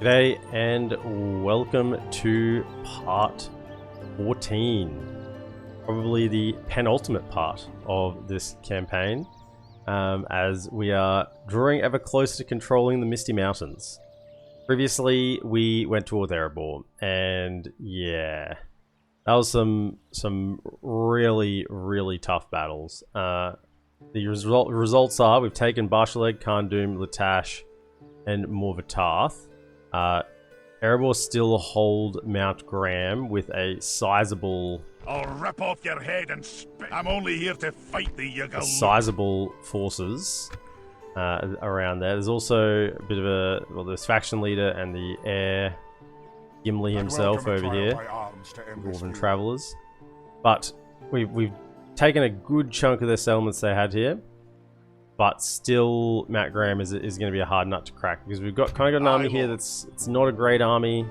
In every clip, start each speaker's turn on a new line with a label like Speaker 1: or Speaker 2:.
Speaker 1: G'day and welcome to part 14. Probably the penultimate part of this campaign, as we are drawing ever closer to controlling the Misty Mountains. Previously, we went towards Erebor, and yeah, that was some really tough battles. The results are we've taken Barshaleg, Khandum, Latash, and Morvatarth. Erebor still hold Mount Graham with a sizable...
Speaker 2: I'll rip off your head and spit. I'm only here to fight the Yuggle.
Speaker 1: Sizable forces around there. There's also a bit of a... Well, there's faction leader and the heir Gimli himself over here. Dwarven Travelers. But we've taken a good chunk of their settlements they had here. But still, Mount Graham is going to be a hard nut to crack because we've got kind of got an army here it's not a great army.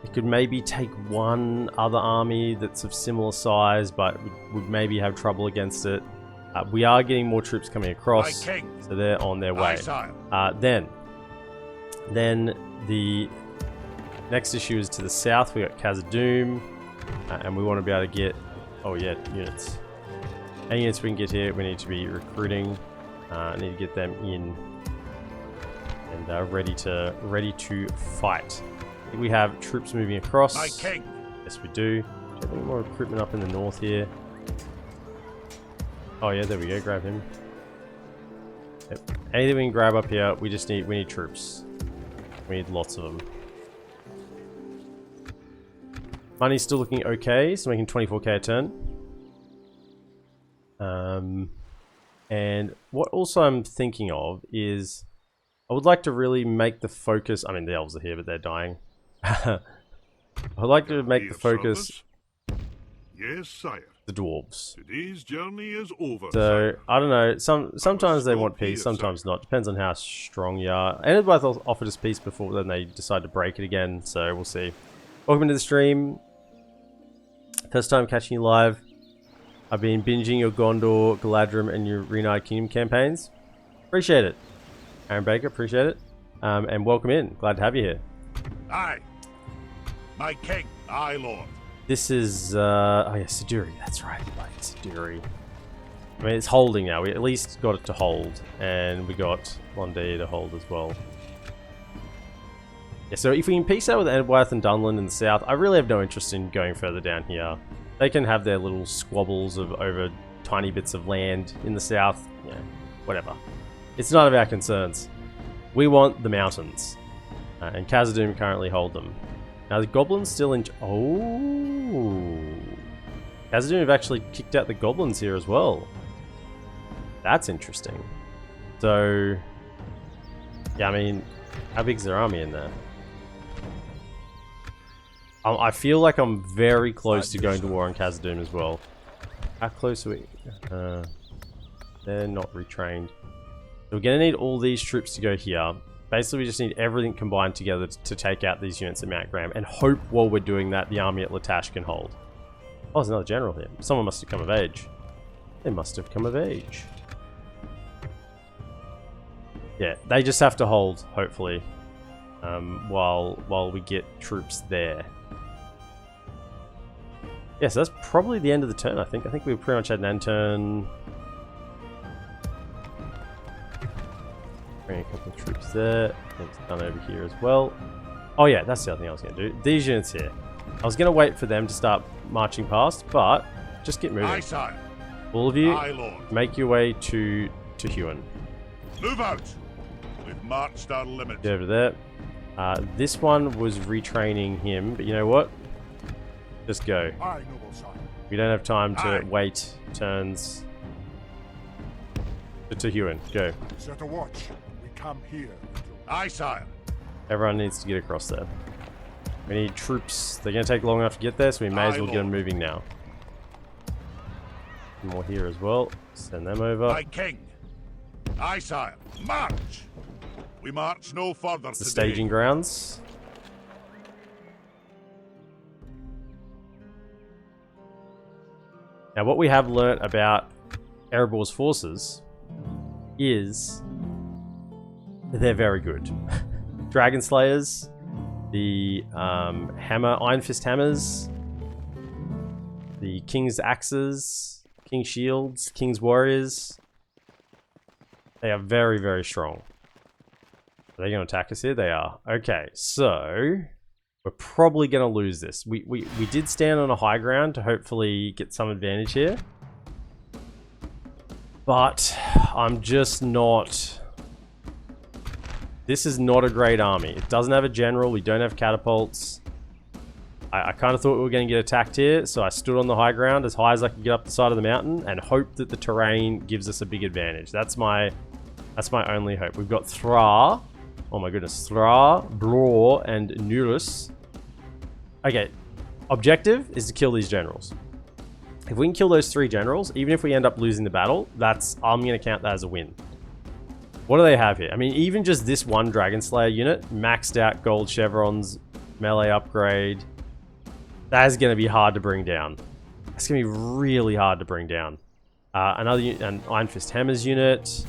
Speaker 1: It could maybe take one other army that's of similar size, but would maybe have trouble against it. We are getting more troops coming across, so they're on their way. Then the next issue is to the south. We got Khazad-dûm, and we want to be able to get units. Any units we can get here, we need to be recruiting. I need to get them in and ready to fight. I think we have troops moving across.
Speaker 2: My king.
Speaker 1: Yes, we do. Do you have any more recruitment up in the north here? Oh yeah, there we go. Grab him. Yep. Anything we can grab up here, we need troops. We need lots of them. Money's still looking okay, so making 24k a turn. And what also I'm thinking of is I would like to really make the focus... I mean, the elves are here, but they're dying. I'd like to make the focus...
Speaker 3: Yes, sire.
Speaker 1: The dwarves.
Speaker 3: Today's journey is over.
Speaker 1: So, I don't know. Sometimes they want peace, sometimes not. Depends on how strong you are. Ered offered us peace before, then they decide to break it again, so we'll see. Welcome to the stream. First time catching you live. I've been binging your Gondor, Galadrim, and your Reunited Kingdom campaigns. Appreciate it. Aaron Baker, appreciate it. And welcome in. Glad to have you here.
Speaker 2: Aye. My king. Aye, lord.
Speaker 1: This is, oh yeah, Siduri. That's right. Like Siduri. I mean, it's holding now. We at least got it to hold. And we got Londé to hold as well. Yeah, so if we can piece out with Edworth and Dunland in the south, I really have no interest in going further down here. They can have their little squabbles over tiny bits of land in the south. Yeah, whatever. It's none of our concerns. We want the mountains. And Khazad-dûm currently hold them. Now the goblins still in... Oh! Khazad-dûm have actually kicked out the goblins here as well. That's interesting. So... Yeah, I mean... How big's their army in there? I feel like I'm very close to going to war on Khazad-dûm as well. How close are we? They're not retrained. So we're going to need all these troops to go here. Basically, we just need everything combined together to take out these units at Mount Graham. And hope while we're doing that, the army at Latash can hold. Oh, there's another general here. Someone must have come of age. They must have come of age. Yeah, they just have to hold, hopefully. While we get troops there. Yes, that's probably the end of the turn, I think. I think we pretty much had an end turn. Bring a couple of troops there. It's done over here as well. Oh yeah, that's the other thing I was going to do. These units here. I was going to wait for them to start marching past, but just get moving.
Speaker 2: Aye, sire.
Speaker 1: All of you,
Speaker 2: Aye, lord.
Speaker 1: make your way to Huon.
Speaker 2: Move out. We've marched our limit.
Speaker 1: Get over there. This one was retraining him, but you know what? Just go.
Speaker 3: Aye, noble sire.
Speaker 1: We don't have time to wait turns. To Huon, go.
Speaker 3: Set a watch. We come here.
Speaker 2: Aye, sire.
Speaker 1: Everyone needs to get across there. We need troops. They're going to take long enough to get there, so we may as well get them moving now. More here as well. Send them over.
Speaker 2: My king. Aye, sire. March. We march no further
Speaker 1: The
Speaker 2: today.
Speaker 1: staging grounds. Now, what we have learnt about Erebor's forces is they're very good. Dragon Slayers, the Iron Fist hammers, the King's axes, King's shields, King's warriors. They are very, very strong. Are they going to attack us here? They are. Okay, so we're probably going to lose this. We did stand on a high ground to hopefully get some advantage here. But I'm just not... This is not a great army. It doesn't have a general. We don't have catapults. I kind of thought we were going to get attacked here, so I stood on the high ground as high as I could get up the side of the mountain and hope that the terrain gives us a big advantage. That's my only hope. We've got Thra. Oh my goodness. Thra, Blor, and Nulus. Okay. Objective is to kill these generals. If we can kill those 3 generals, even if we end up losing the battle, I'm going to count that as a win. What do they have here? I mean, even just this one Dragon Slayer unit, maxed out gold chevrons, melee upgrade. That is going to be hard to bring down. It's going to be really hard to bring down. An Iron Fist Hammers unit.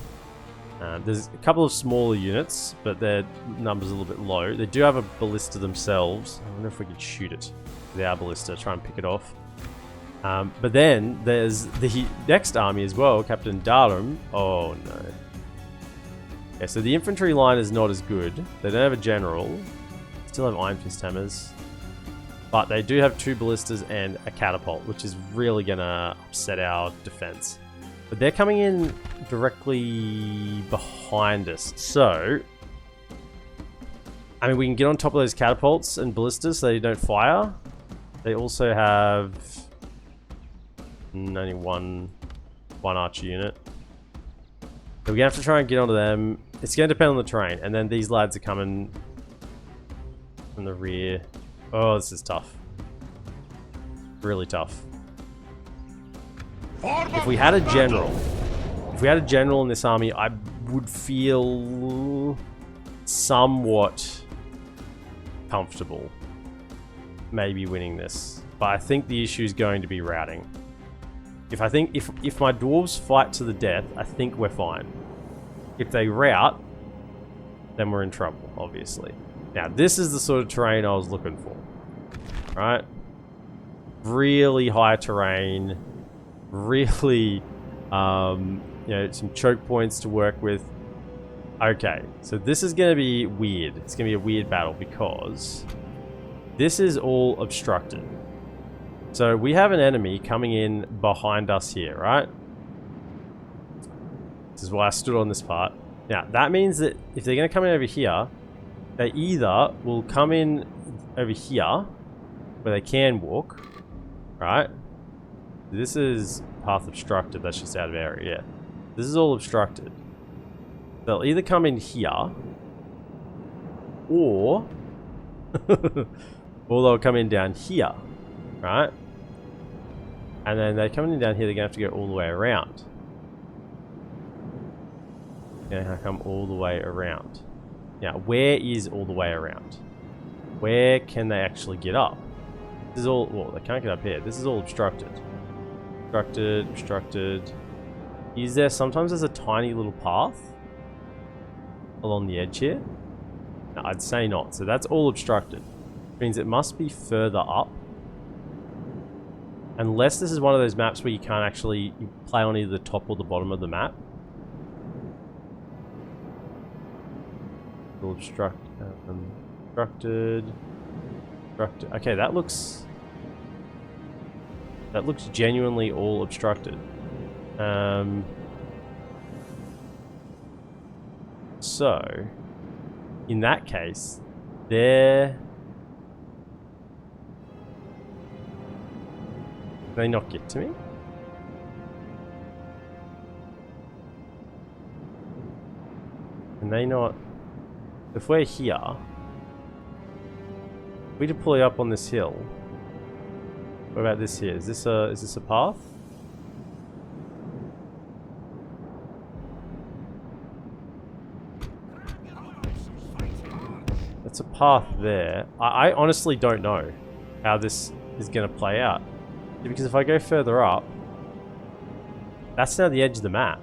Speaker 1: There's a couple of smaller units, but their number's a little bit low. They do have a ballista themselves. I wonder if we could shoot it with our ballista, try and pick it off. But then there's the next army as well, Captain Darum. Oh no. Yeah, so the infantry line is not as good. They don't have a general. Still have Iron Fist hammers. But they do have 2 ballistas and a catapult, which is really going to upset our defense. But they're coming in directly behind us. So, I mean, we can get on top of those catapults and ballistas so they don't fire. They also have only one archer unit. So we're going to have to try and get onto them. It's going to depend on the terrain. And then these lads are coming from the rear. Oh, this is tough. Really tough. If we had a general in this army, I would feel somewhat comfortable maybe winning this. But I think the issue is going to be routing. If my dwarves fight to the death, I think we're fine. If they rout, then we're in trouble, obviously. Now, this is the sort of terrain I was looking for. Right? Really high terrain. Really, some choke points to work with. Okay, so this is going to be weird. It's going to be a weird battle because this is all obstructed. So we have an enemy coming in behind us here, right? This is why I stood on this part. Now, that means that if they're going to come in over here, they either will come in over here, where they can walk, right? This is path obstructed, that's just out of area, yeah. This is all obstructed. They'll either come in here, or they'll come in down here, right? And then they're coming in down here, they're going to have to go all the way around. They're going to come all the way around. Now, where is all the way around? Where can they actually get up? This is all... Well, they can't get up here. This is all obstructed. Obstructed. Is there... Sometimes there's a tiny little path along the edge here. No, I'd say not. So that's all obstructed. Which means it must be further up. Unless this is one of those maps where you can't actually play on either the top or the bottom of the map. Obstructed. Okay, that looks genuinely all obstructed. So, in that case, can they not get to me? Can they not? If we're here, we deploy up on this hill. What about this here? Is this a path? That's a path there. I honestly don't know how this is going to play out. Because if I go further up, that's now the edge of the map.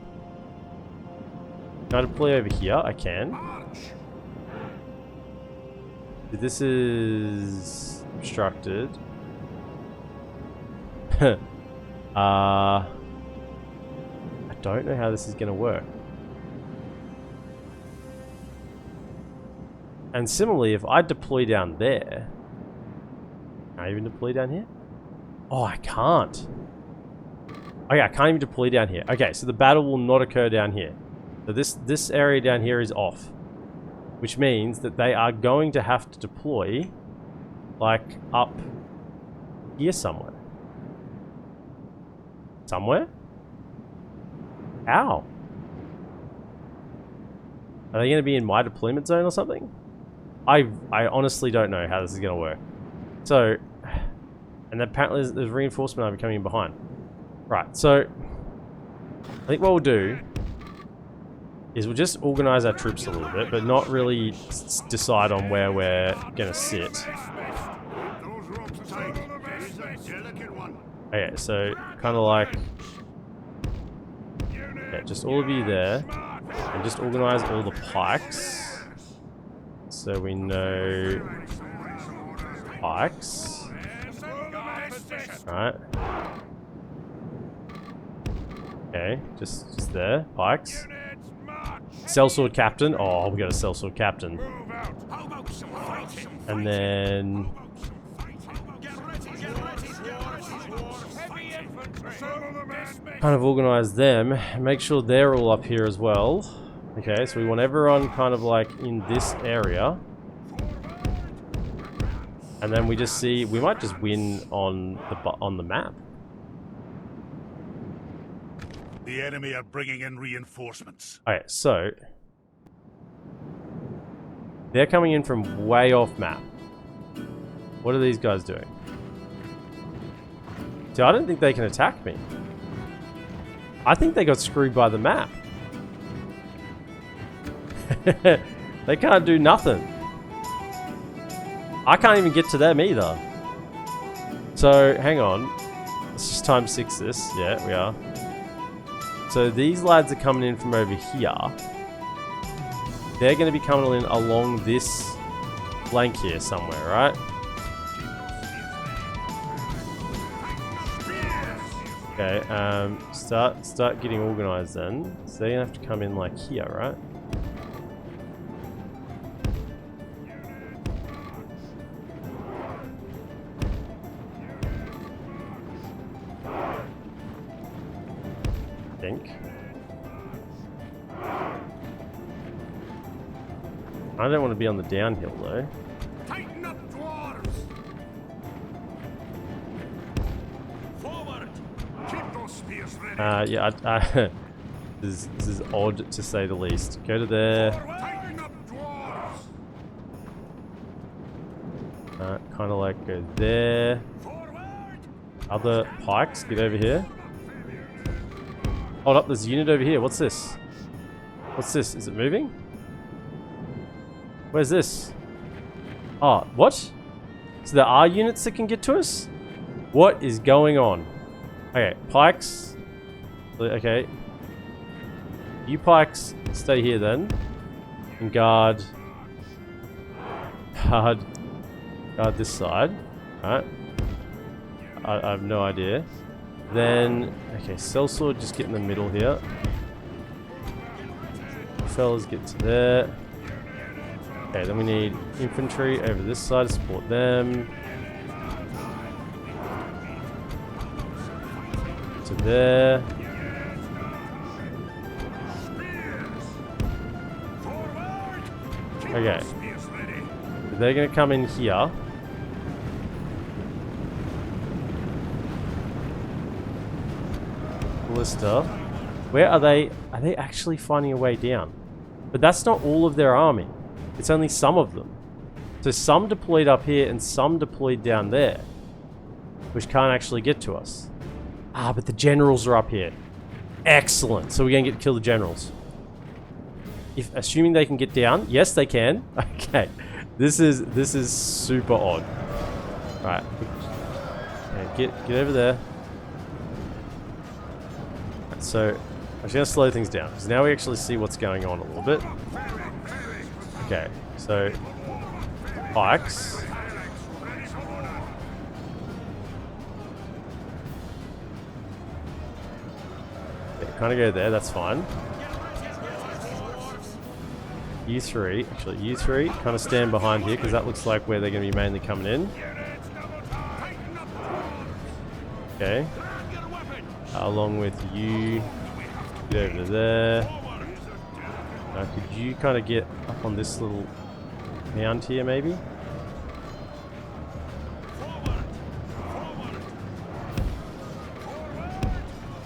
Speaker 1: Can I deploy over here? I can. This is obstructed. I don't know how this is going to work. And similarly, if I deploy down there, can I even deploy down here? Oh, I can't. Okay, I can't even deploy down here. Okay, so the battle will not occur down here. So this area down here is off, which means that they are going to have to deploy like up here somewhere. Somewhere? How? Are they going to be in my deployment zone or something? I honestly don't know how this is going to work. So, and apparently there's reinforcement army coming in behind. Right, so I think what we'll do is we'll just organize our troops a little bit, but not really decide on where we're going to sit. Okay, so kind of like, yeah, just all of you there, and just organize all the pikes, so we know pikes. Right. Okay, just there, pikes. Sellsword captain. Oh, we got a sellsword captain. And then kind of organize them, make sure they're all up here as well. Okay, so we want everyone kind of like in this area. And then we just see, we might just win on the map.
Speaker 2: The enemy are bringing in reinforcements.
Speaker 1: Okay, so they're coming in from way off map. What are these guys doing? See, I don't think they can attack me. I think they got screwed by the map. They can't do nothing. I can't even get to them either. So, hang on. Let's just ×6 this. Yeah, we are. So these lads are coming in from over here. They're going to be coming in along this flank here somewhere, right? Okay, start getting organized then. So they're going to have to come in like here, right? I don't want to be on the downhill though.
Speaker 2: Tighten up, dwarves! Forward! Keep those spears ready.
Speaker 1: Yeah, this is odd to say the least. Go to there.
Speaker 2: Tighten up, dwarves!
Speaker 1: Kind of like go there.
Speaker 2: Forward!
Speaker 1: Other pikes, get over here. Hold up, there's a unit over here. What's this? What's this? Is it moving? Where's this? Oh, what? So there are units that can get to us? What is going on? Okay, pikes. Okay. You pikes stay here then. And guard this side. Alright. I have no idea. Then, okay, sellsword just get in the middle here. Fellas get to there. Okay, then we need infantry over this side to support them. To there. Okay. They're going to come in here. Ballista. Where are they? Are they actually finding a way down? But that's not all of their army. It's only some of them. So some deployed up here and some deployed down there, which can't actually get to us. Ah, but the generals are up here. Excellent. So we're going to get to kill the generals. Assuming they can get down. Yes, they can. Okay. This is super odd. Right. Okay, get over there. So I'm just going to slow things down, because now we actually see what's going on a little bit. Okay, so pikes. Yeah, kind of go there, that's fine. You three, actually you three, kind of stand behind here because that looks like where they're going to be mainly coming in. Okay. Along with you, get over there. Could you kind of get up on this little mound here, maybe?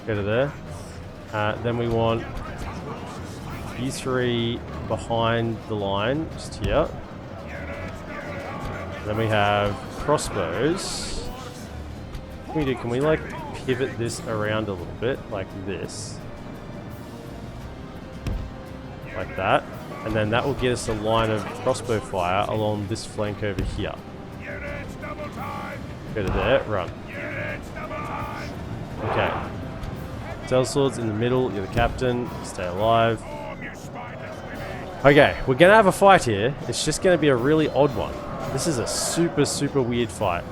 Speaker 1: Go to there. Then we want you three behind the line, just here. Then we have crossbows. What can we do? Can we like pivot this around a little bit, like this? Like that. And then that will get us a line of crossbow fire along this flank over here. Go to there, run. Okay. Sellswords in the middle, you're the captain, stay alive. Okay, we're gonna have a fight here. It's just gonna be a really odd one. This is a super weird fight.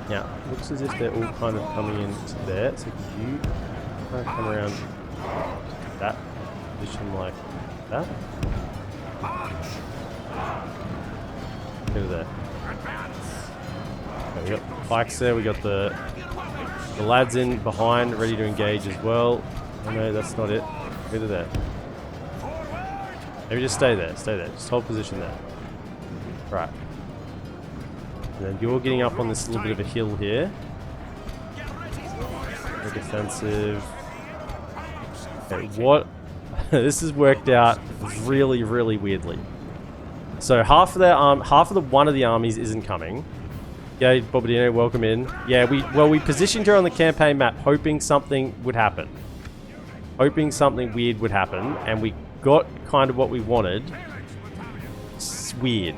Speaker 1: Now, looks as if they're all kind of coming into there. So could you kind of come around that position like that? Go to there. Okay, we got pikes there, we got the lads in behind, ready to engage as well. Oh no, that's not it. Go to there. Maybe just stay there, just hold position there. Right. And then you're getting up on this little bit of a hill here. Very defensive. Okay, what? This has worked out really weirdly. So half of the one of the armies isn't coming. Yeah, Bobadino, welcome in. Yeah, we positioned her on the campaign map hoping something would happen. Hoping something weird would happen, and we got kind of what we wanted. It's weird.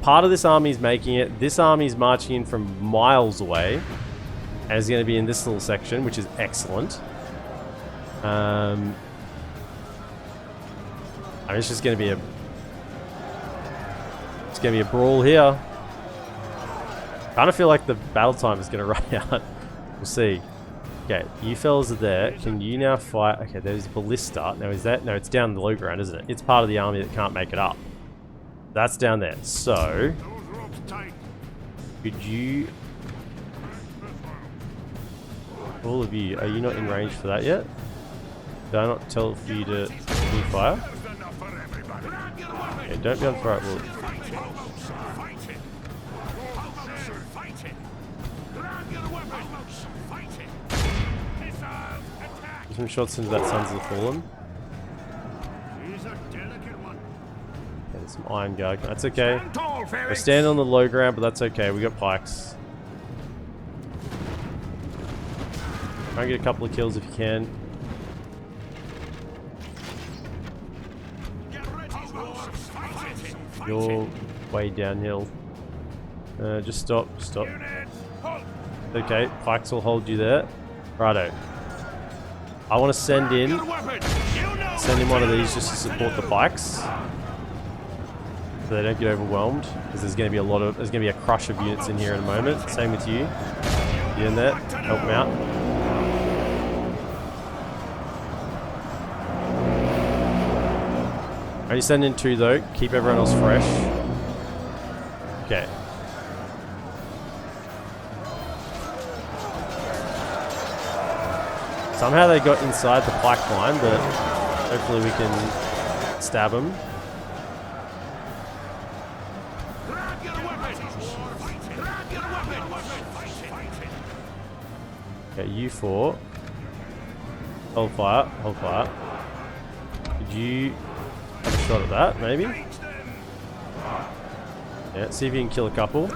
Speaker 1: Part of this army is making it. This army is marching in from miles away. And is going to be in this little section, which is excellent. I mean, it's just going to be a... It's going to be a brawl here. Kind of feel like the battle time is going to run out. We'll see. Okay, you fellas are there. Can you now fight? Okay, there's Ballista. Now is that... No, it's down the low ground, isn't it? It's part of the army that can't make it up. That's down there. So... Could you... All of you, are you not in range for that yet? Did I not tell for you to fire? Okay, don't be on fire. Well, some shots into that Sons of the Fallen. Okay, there's some Iron Guard. That's okay. We're standing on the low ground, but that's okay. We got pikes. Try and get a couple of kills if you can. You're way downhill. Just stop. Okay, pikes will hold you there. Righto. I want to send in one of these just to support the pikes, so they don't get overwhelmed. Because there's going to be a crush of units in here in a moment. Same with you. You in there? Help them out. Only send in 2 though. Keep everyone else fresh. Okay. Somehow they got inside the pike line, but hopefully we can stab them. Okay, you 4. Hold fire. Could you have a shot at that, maybe? Yeah, see if you can kill a couple.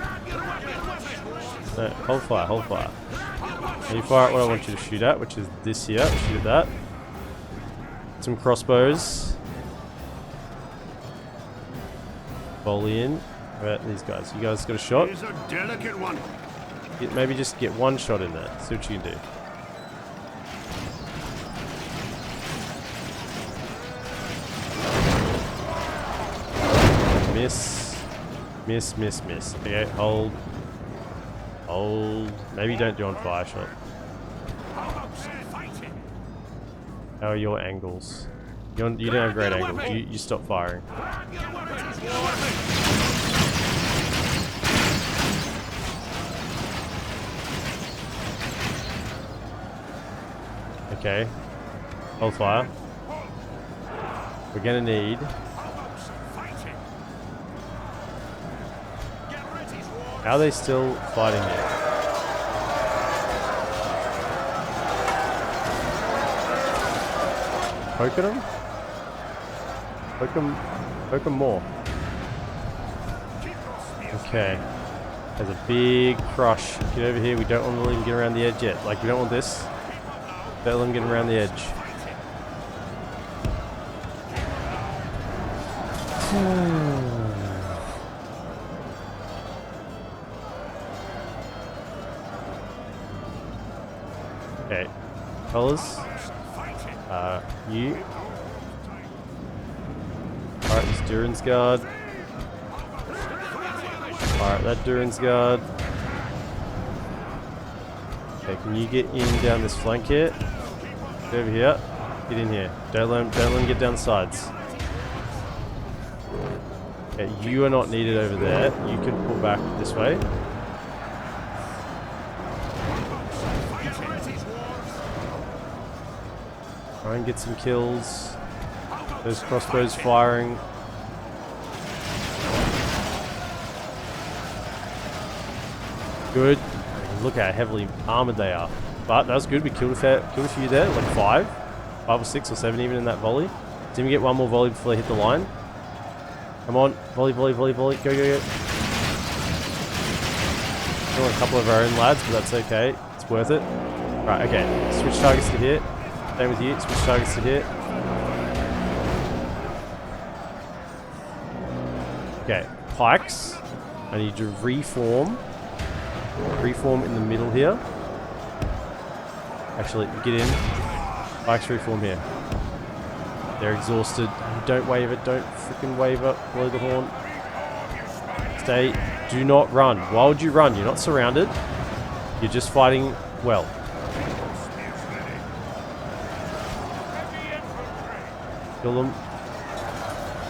Speaker 1: No, hold fire. And you fire at what I want you to shoot at, which is this here. Shoot at that. Some crossbows. Volley in. How about these guys? You guys got a shot?
Speaker 2: It's a delicate one.
Speaker 1: Maybe just get 1 shot in there. See what you can do. Miss. Miss, miss, miss. Okay, hold. Hold. Maybe don't do on fire shot. How are your angles? You don't have great angles. You stop firing. Okay. Hold fire. We're gonna need... How are they still fighting here? Poke at them? Poke them more. Okay. There's a big crush. Get over here. We don't want to let him get around the edge yet. Like, we don't want this. Don't let him get around the edge. Okay. Fellas. You. Alright, this Durin's guard. Alright, that Durin's guard. Okay, can you get in down this flank here? Get over here. Get in here. Don't let him get down the sides. Okay, you are not needed over there. You can pull back this way. Try and get some kills. Those crossbows firing. Good. Look how heavily armored they are. But that was good. We killed a few there, like 5 or 6 or 7 even in that volley. Didn't we get one more volley before they hit the line? Come on, volley, volley, volley, volley. Go, go, go. Killing a couple of our own lads, but that's okay. It's worth it. Right, okay. Switch targets to here. Same with you. Switch targets to here. Okay, pikes. I need to reform. Reform in the middle here. Actually, get in. Pikes reform here. They're exhausted. Don't wave it. Don't freaking wave it. Blow the horn. Stay. Do not run. Why would you run? You're not surrounded. You're just fighting well. Kill them.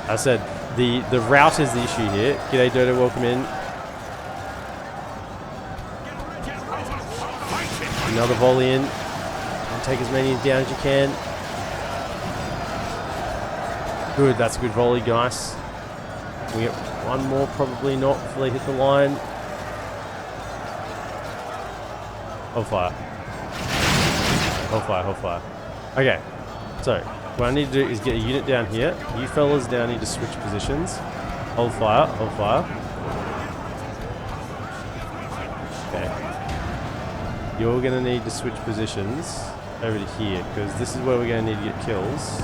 Speaker 1: I said, the route is the issue here. G'day Dodo, welcome in. Another volley in. And take as many down as you can. Good, that's a good volley, guys. We get one more, probably not, before they hit the line. Hold fire. Hold fire, hold fire. Okay, so what I need to do is get a unit down here. You fellas now need to switch positions. Hold fire, hold fire. Okay. You're going to need to switch positions over to here, because this is where we're going to need to get kills.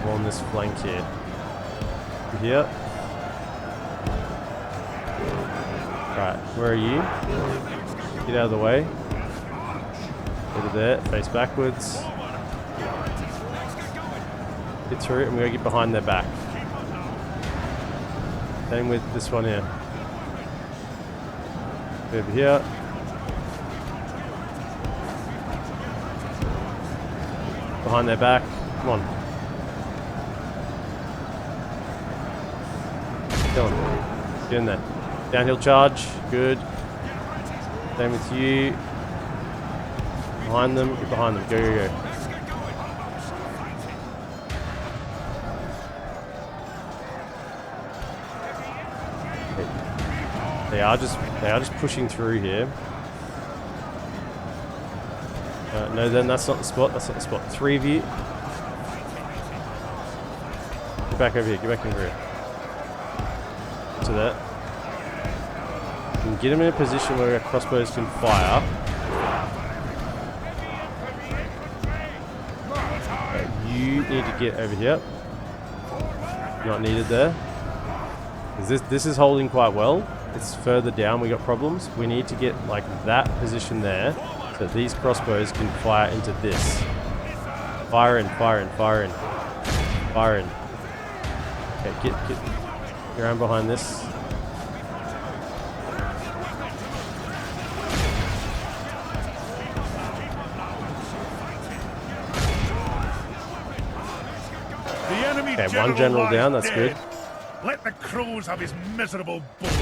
Speaker 1: On this flank here. Here. Right, where are you? Get out of the way. Go to there, face backwards. Get through it, and we're going to get behind their back. Same with this one here. Over here. Behind their back. Come on. Get in there. Downhill charge. Good. Same with you. Behind them. Get behind them. Go, go, go. They are just pushing through here. No, then that's not the spot. That's not the spot. 3 of you. Get back over here. Get back over here. To that. You can get them in a position where our crossbows can fire. Okay, you need to get over here. Not needed there. This is holding quite well. It's further down. We got problems. We need to get like that position there, so that these crossbows can fire into this. Fire in, fire in, fire in, fire in. Okay, get. around behind this. Okay, one general down, that's good.
Speaker 2: Let the crows have his miserable bones,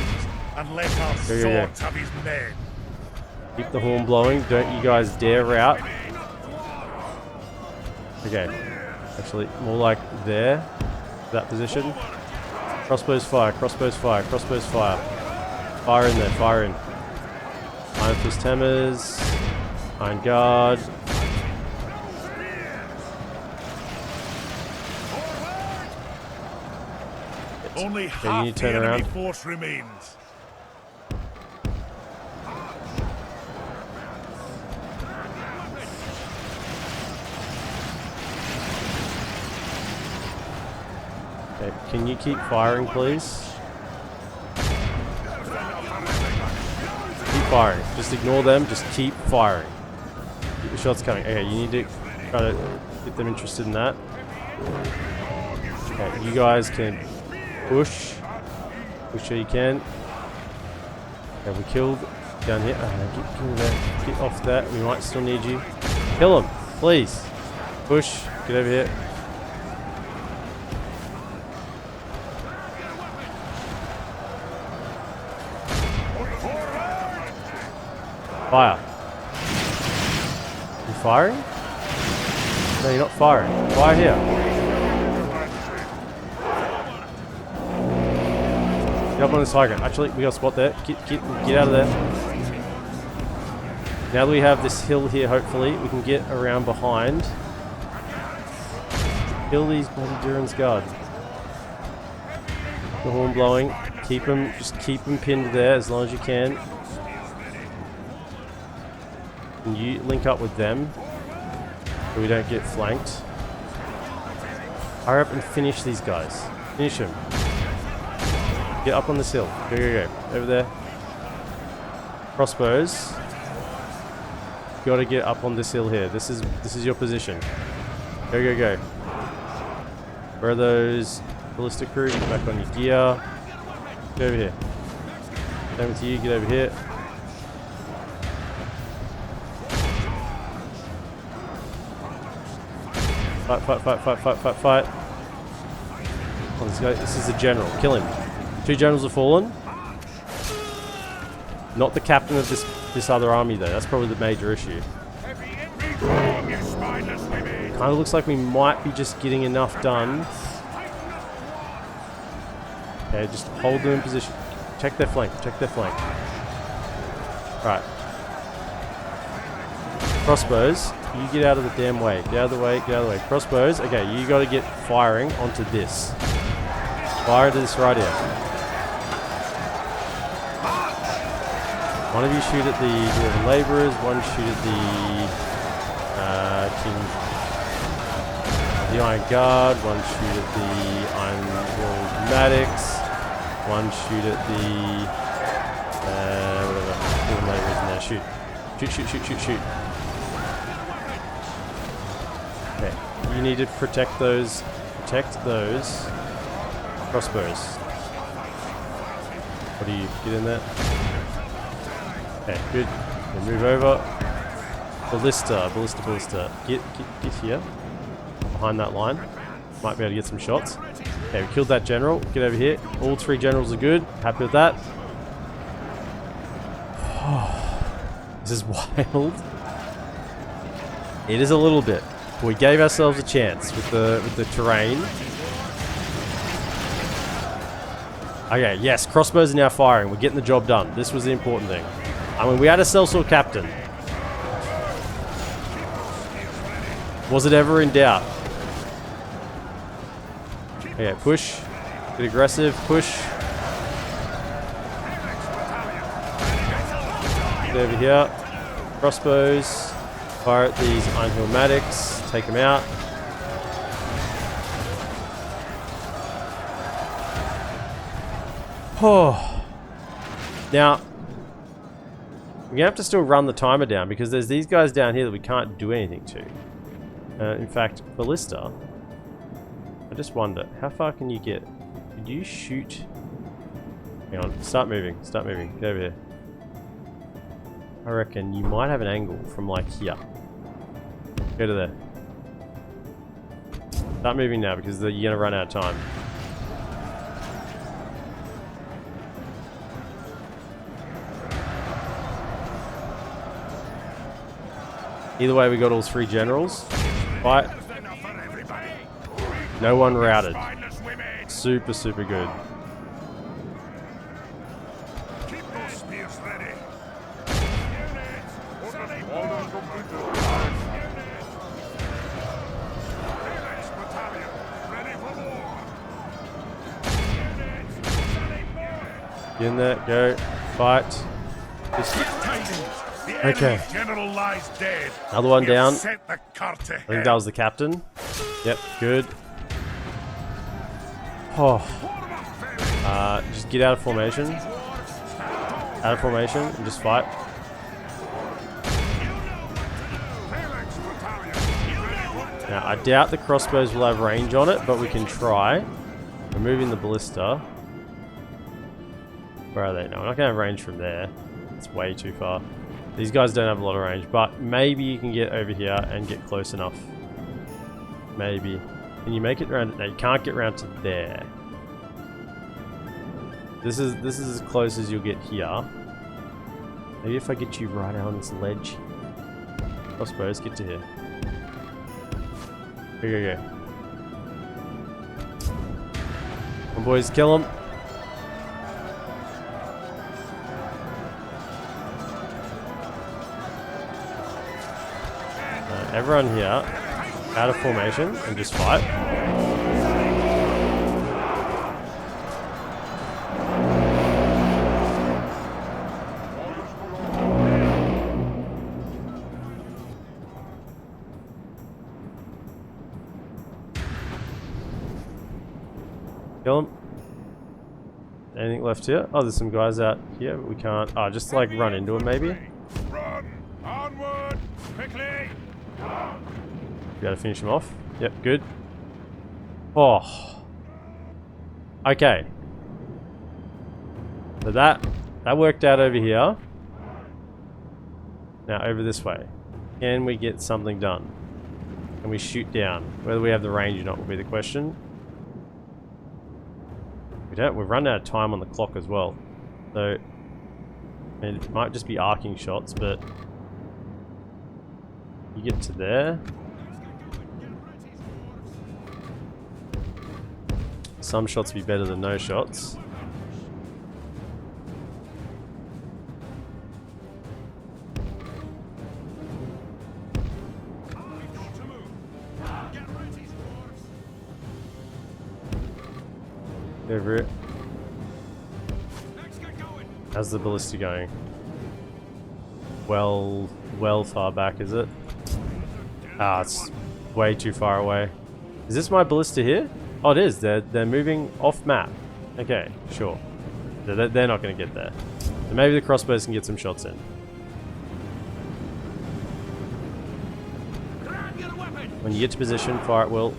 Speaker 2: and let our
Speaker 1: Go, go, go.
Speaker 2: swords have his men.
Speaker 1: Keep the horn blowing, don't you guys dare rout. Okay, actually, more like there, that position. Crossbows fire, crossbows fire, crossbows fire. Fire in there, fire in. Iron Fist Hammers, Iron Guard.
Speaker 2: Only
Speaker 1: you
Speaker 2: half
Speaker 1: need to
Speaker 2: the
Speaker 1: turn
Speaker 2: enemy
Speaker 1: around.
Speaker 2: force remains.
Speaker 1: Okay, can you keep firing, please? Keep firing. Just ignore them. Just keep firing. Keep the shots coming. Okay, you need to try to get them interested in that. Okay, you guys can push. Push where you can. Okay, we killed down here. Get off that. We might still need you. Kill him, please. Push. Get over here. Fire. You firing? No, you're not firing. Fire here. Get up on this high ground. Actually, we got a spot there. Get out of there. Now that we have this hill here, hopefully, we can get around behind. Kill these bloody Duran's guard. The horn blowing. Keep them, just keep them pinned there as long as you can. And you link up with them so we don't get flanked. Hurry up and finish these guys. Finish them. Get up on this hill. Go, go, go. Over there. Crossbows. You gotta get up on this hill here. This is your position. Go, go, go. Where are those ballistic crew? Get back on your gear. Get over here. Same with you. Get over here. Fight, fight, fight, fight, fight, fight, fight. Come on, this guy. This is the general. Kill him. 2 generals have fallen. Not the captain of this other army though. That's probably the major issue. Kind of looks like we might be just getting enough done. Okay, just hold them in position. Check their flank. Check their flank. Right. Crossbows. You get out of the damn way. Get out of the way. Get out of the way. Crossbows. Okay, you got to get firing onto this. Fire to this right here. One of you shoot at the laborers. One shoot at the Iron Guard. One shoot at the Iron Medics. One shoot at the whatever. Laborers in there. Shoot. Shoot. Shoot. Shoot. Shoot. Shoot. Okay, you need to protect those crossbows. What do you get in there? Okay, good. Then move over. Ballista. Get here. Behind that line. Might be able to get some shots. Okay, we killed that general. Get over here. All 3 generals are good. Happy with that. This is wild. It is a little bit. We gave ourselves a chance with the terrain. Okay, yes, crossbows are now firing. We're getting the job done. This was the important thing. I mean, we had a sellsword captain. Was it ever in doubt? Okay, push. Get aggressive. Push. Get over here. Crossbows. Fire at these Iron Helmatics. Take them out. Oh. Now, we're going to have to still run the timer down because there's these guys down here that we can't do anything to. In fact, Ballista, I just wonder, how far can you get? Could you shoot Hang on, start moving, get over here. I reckon you might have an angle from like here. Go to there. Start moving now because you're gonna run out of time. Either way, we got all 3 generals. Fight. No one routed. Super, super good.
Speaker 2: Keep those spears ready.
Speaker 1: Get in there, go, fight. Okay.
Speaker 2: General lies dead.
Speaker 1: Another one down.
Speaker 2: Set the cart to
Speaker 1: I think that was the captain. Yep, good. Oh. Just get out of formation. Out of formation and just fight. Now, I doubt the crossbows will have range on it, but we can try. Removing the ballista. Where are they? No, we're not going to have range from there. It's way too far. These guys don't have a lot of range, but maybe you can get over here and get close enough. Maybe. Can you make it around? No, you can't get around to there. This is as close as you'll get here. Maybe if I get you right out on this ledge. Crossbows, get to here. Go. Come on, boys, kill them. Everyone here, out of formation, and just fight. Kill him. Anything left here? Oh, there's some guys out here, but we can't. Oh, just like run into them maybe.
Speaker 2: Run! Onward! Quickly!
Speaker 1: You gotta finish him off. Yep, good. Oh. Okay. So that worked out over here. Now over this way. Can we get something done? Can we shoot down? Whether we have the range or not will be the question. We don't. We've run out of time on the clock as well. So I mean, it might just be arcing shots, but you get to there. Some shots be better than no shots. Over it. How's the ballista going? Well far back, is it? Ah, it's way too far away. Is this my ballista here? Oh, it is. They're moving off map. Okay, sure. They're not going to get there. So maybe the crossbows can get some shots in. When you get to position, fire at will.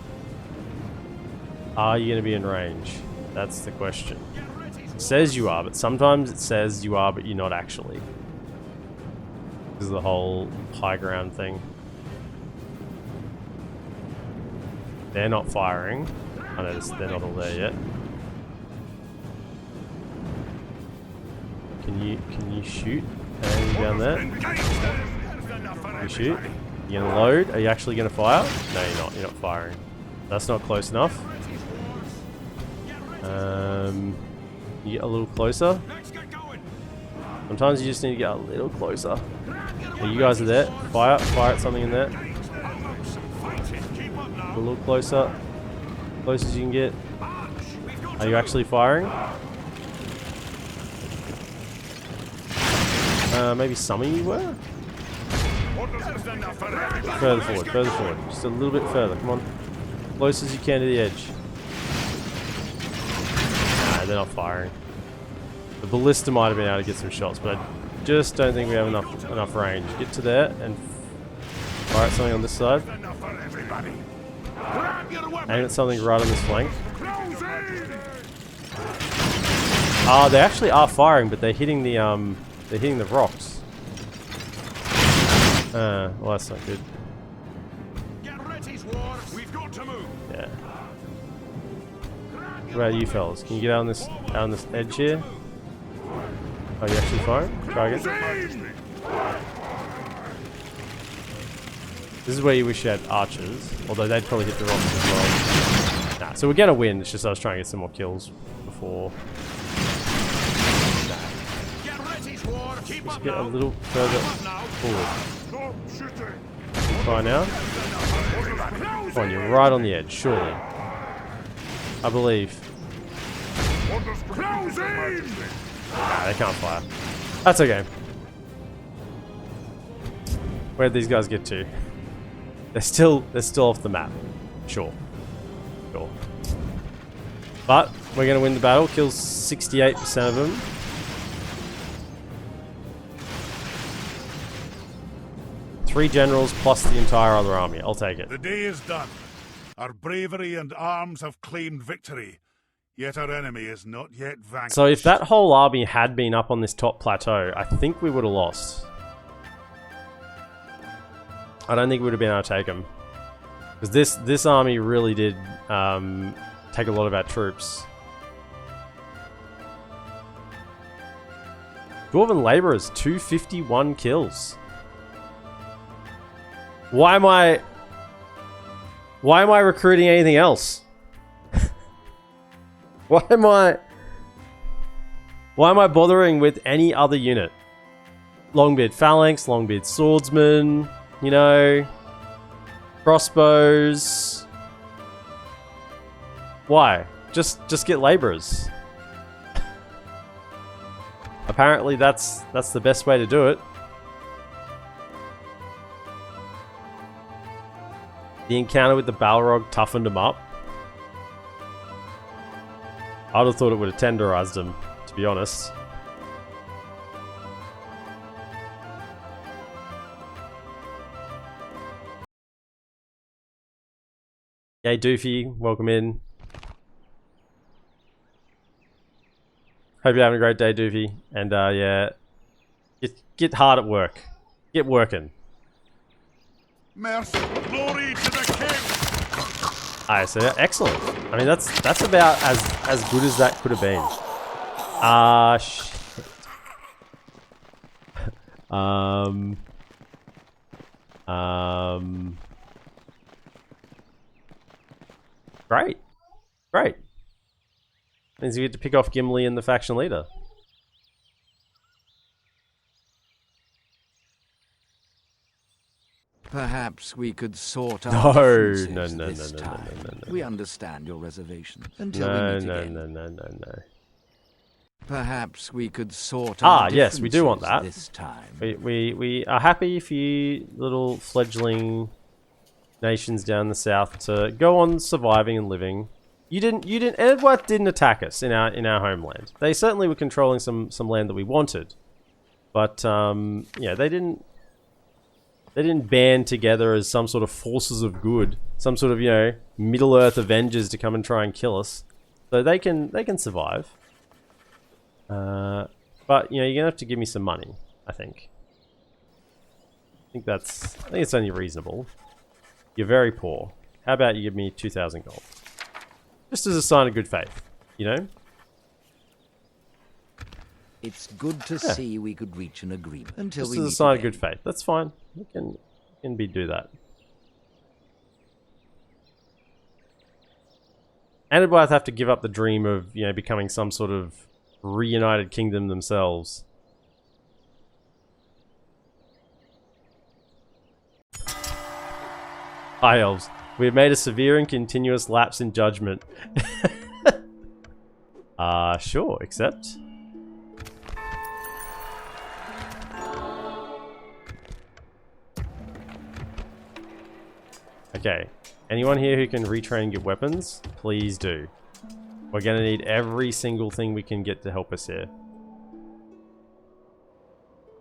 Speaker 1: Are you going to be in range? That's the question. It says you are, but sometimes it says you are, but you're not actually. This is the whole high ground thing. They're not firing. I know they're not all there yet. Can you shoot? Down there. Can you shoot? You gonna load? Are you actually gonna fire? No, you're not. You're not firing. That's not close enough. You get a little closer. Sometimes you just need to get a little closer. Okay, you guys are there. Fire at something in there. A little closer. Close as you can get. Are you actually firing? Maybe some of you were? Further forward. Just a little bit further, come on. Close as you can to the edge. Nah, they're not firing. The ballista might have been able to get some shots, but I just don't think we have enough range. Get to there and fire at something on this side. Aim at something right on this flank. They actually are firing, but they're hitting the rocks. Well, that's not good.
Speaker 2: Get ready, Dwarves. We've got to move.
Speaker 1: Yeah. What about you fellas? Can you get out on this edge here? Oh, you actually firing? Try again. This is where you wish you had archers, although they'd probably hit the rocks as well. Nah, so we're gonna win. It's just I was trying to get some more kills before. Just get a little further forward. Fire now. Come on, you're right on the edge, surely. I believe. Nah, they can't fire. That's okay. Where'd these guys get to? They're still off the map. Sure. But we're gonna win the battle. Kills 68% of them. Three generals plus the entire other army. I'll take it.
Speaker 2: The day is done. Our bravery and arms have claimed victory. Yet our enemy is not yet vanquished.
Speaker 1: So if that whole army had been up on this top plateau, I think we would have lost. I don't think we would have been able to take them. Because this army really did take a lot of our troops. Dwarven laborers, 251 kills. Why am I recruiting anything else? Why am I bothering with any other unit? Longbeard phalanx, Longbeard swordsman, you know, crossbows. Why? Just get laborers. Apparently that's the best way to do it. The encounter with the Balrog toughened him up. I'd have thought it would have tenderized him, to be honest. Yay, Doofy, welcome in. Hope you're having a great day, Doofy. And yeah, get hard at work. Get working.
Speaker 2: Mercy, glory to the king!
Speaker 1: Alright, so excellent. I mean, that's about as good as that could have been. Shit. Great. Means you get to pick off Gimli and the faction leader.
Speaker 4: Perhaps we could sort out
Speaker 1: No.
Speaker 4: this time. We understand your reservations until we meet again.
Speaker 1: No.
Speaker 4: Perhaps we could sort out
Speaker 1: yes, we do want that.
Speaker 4: This time.
Speaker 1: We are happy for you little fledgling nations down the south to go on surviving and living. Edward didn't attack us in our homeland. They certainly were controlling some land that we wanted. But yeah, they didn't band together as some sort of forces of good, some sort of, you know, Middle-earth Avengers to come and try and kill us. So they can survive. But you know, you're gonna have to give me some money, I think. I think it's only reasonable. You're very poor. How about you give me 2,000 gold? Just as a sign of good faith, you know?
Speaker 4: It's good to see we could reach an agreement until
Speaker 1: Just
Speaker 4: we
Speaker 1: as a sign of good faith. That's fine. We can do that. And it'd have to give up the dream of, you know, becoming some sort of reunited kingdom themselves. High elves. We have made a severe and continuous lapse in judgment. Sure, accept. Okay. Anyone here who can retrain and get weapons? Please do. We're gonna need every single thing we can get to help us here.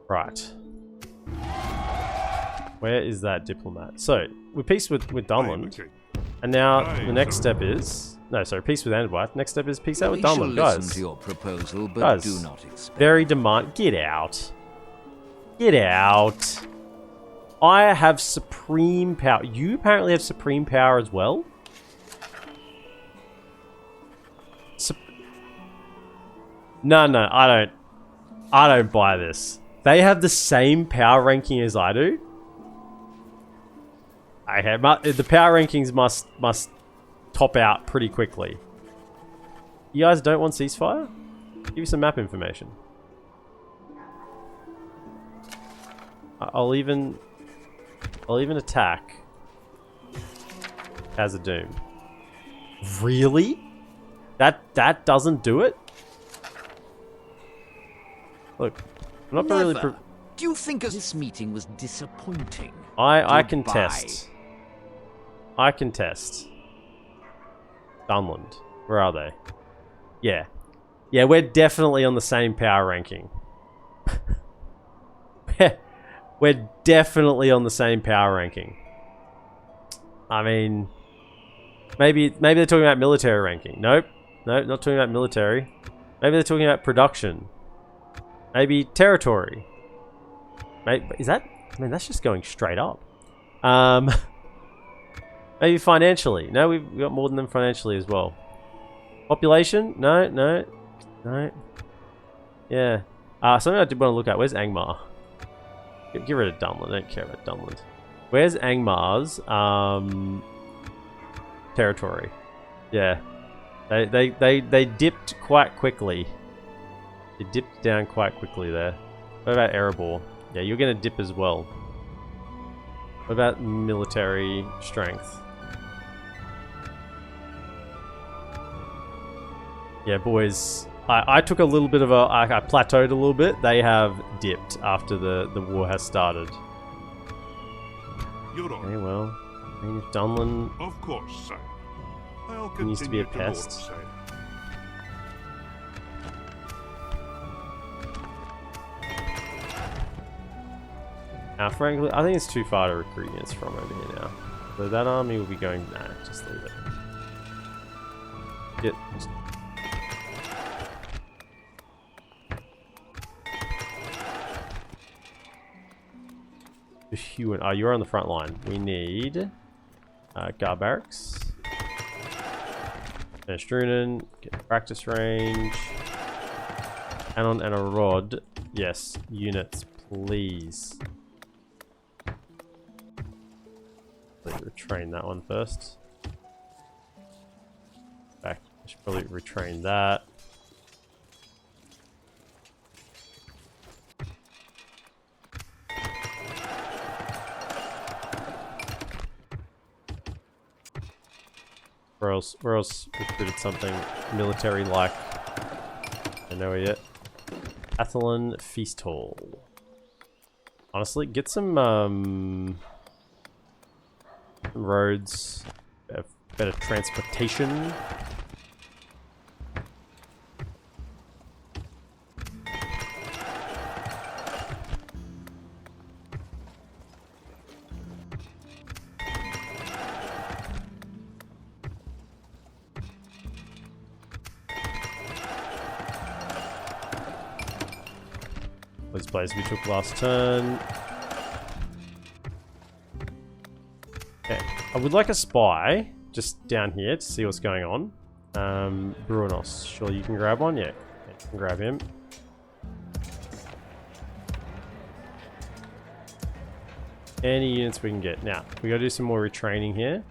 Speaker 1: Right. Where is that diplomat? So, we peaced with Dunland. And now the next step is No, sorry, peace with Andwife. Next step is peace out with
Speaker 4: We shall
Speaker 1: Dunland,
Speaker 4: listen
Speaker 1: guys.
Speaker 4: to your proposal, but
Speaker 1: Guys,
Speaker 4: do not expect.
Speaker 1: very demand. Get out. Get out. I have supreme power. You apparently have supreme power as well? No, I don't buy this. They have the same power ranking as I do. The power rankings must top out pretty quickly. You guys don't want ceasefire? Give you some map information. I'll even attack as a Doom. Really? That doesn't do it? Look, I'm not really.
Speaker 4: Do you think this meeting was disappointing?
Speaker 1: I can test. I can test. Dunland, where are they? Yeah, we're definitely on the same power ranking. We're definitely on the same power ranking. I mean, maybe they're talking about military ranking. Nope, not talking about military. Maybe they're talking about production. Maybe territory. Maybe, is that? I mean, that's just going straight up. Maybe financially. No, we've got more than them financially as well. Population? No. Yeah. Something I did want to look at. Where's Angmar? Get rid of Dunland. I don't care about Dunland. Where's Angmar's territory? Yeah. They dipped quite quickly. They dipped down quite quickly there. What about Erebor? Yeah, you're gonna dip as well. What about military strength? Yeah, boys. I took a little bit of a... I plateaued a little bit. They have dipped after the war has started.
Speaker 3: You're on.
Speaker 1: Okay, well. I mean, if Dunland
Speaker 3: Of course, sire. I'll
Speaker 1: continues to be a
Speaker 3: continue
Speaker 1: pest.
Speaker 3: load, sire.
Speaker 1: Now, frankly, I think it's too far to recruit units from over here now. So that army will be going... Nah, just leave it. Just Huon. Oh, you're on the front line. We need guard barracks. And Strunen, get practice range. Anon and a rod. Yes, units, please. Let's retrain that one first. Back. I should probably retrain that. Where else recruited something military-like? I know yet. Athlon Feast Hall. Honestly, get some roads, better transportation. These plays we took last turn. Okay. I would like a spy just down here to see what's going on. Brunos, sure you can grab one? Yeah, you can grab him. Any units we can get. Now, we gotta do some more retraining here.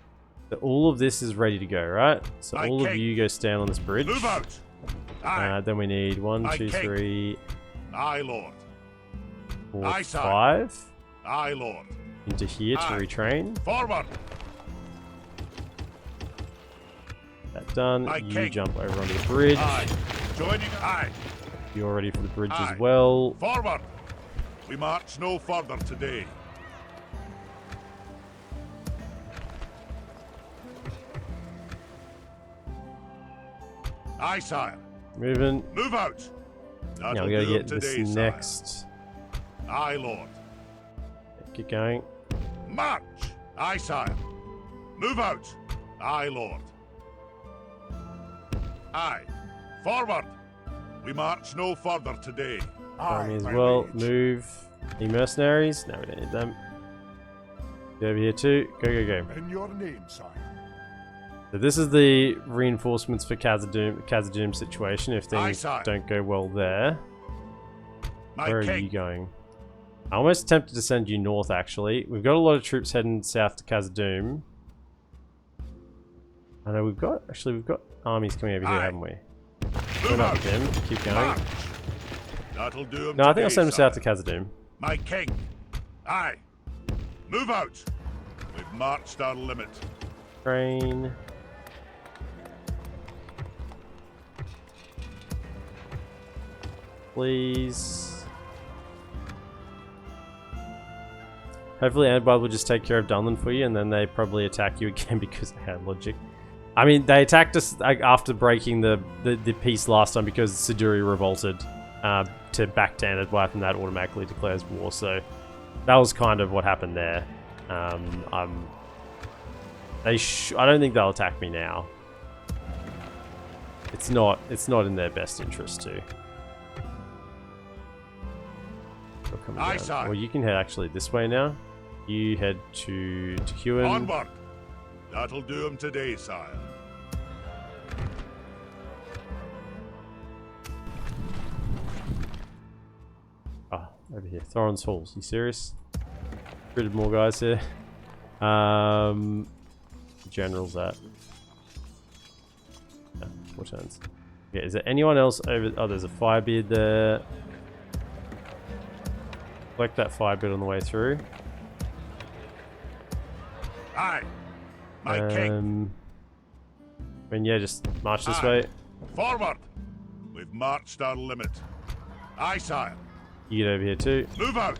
Speaker 1: So all of this is ready to go, right? So all of you go stand on this bridge.
Speaker 2: Move out! Aye.
Speaker 1: Then we need 1, 2, 3,
Speaker 2: Aye, Lord.
Speaker 1: 4,
Speaker 2: Aye, sir.
Speaker 1: 5
Speaker 2: Aye, Lord.
Speaker 1: into here to
Speaker 2: Aye.
Speaker 1: retrain.
Speaker 2: Forward!
Speaker 1: That done.
Speaker 2: Aye,
Speaker 1: You
Speaker 2: King.
Speaker 1: jump over onto the bridge.
Speaker 2: Aye. Joining. Aye.
Speaker 1: You're ready for the bridge
Speaker 2: Aye.
Speaker 1: as well.
Speaker 2: Forward! We march no further today. Aye, sire.
Speaker 1: Moving.
Speaker 2: Move out!
Speaker 1: Now
Speaker 2: That'll
Speaker 1: we gotta
Speaker 2: do
Speaker 1: get
Speaker 2: today,
Speaker 1: this
Speaker 2: sire.
Speaker 1: next.
Speaker 2: Aye, Lord.
Speaker 1: Get going.
Speaker 2: March! Aye, sire. Move out! Aye, Lord. Aye. Forward! We march no further today.
Speaker 1: Army as well. Move. Any mercenaries? No, we don't need them. Go over here too. Go, go, go.
Speaker 3: In your name, sire.
Speaker 1: So this is the reinforcements for Khazad-dûm situation if things don't go well there. Where are you going? I'm almost tempted to send you north, actually. We've got a lot of troops heading south to Khazad-dûm. I know we've got armies coming over here, haven't we? Go up with him. Keep going.
Speaker 2: That'll do him.
Speaker 1: No, I think I'll send him south to Khazad-dûm.
Speaker 2: My king. Aye. Move out. We've marched our limit.
Speaker 1: Train. Please. Hopefully Anbad will just take care of Dunland for you, and then they probably attack you again because they had logic. I mean, they attacked us after breaking the peace last time because Siduri revolted to back to Anbad, and that automatically declares war, so that was kind of what happened there. I don't think they'll attack me now. It's not in their best interest to. Well, you can head actually this way now. You head to Huon.
Speaker 2: Onward! That'll do him today, sire.
Speaker 1: Ah, over here. Thorin's Halls. You serious? Recruited more guys here. General's that. No, 4 turns. Okay, is there anyone else over? Oh, there's a Firebeard there. Collect that Firebeard on the way through.
Speaker 2: Aye. My king.
Speaker 1: And yeah, just march this way.
Speaker 2: Forward! We've marched our limit. Aye, sire.
Speaker 1: You get over here too.
Speaker 2: Move out!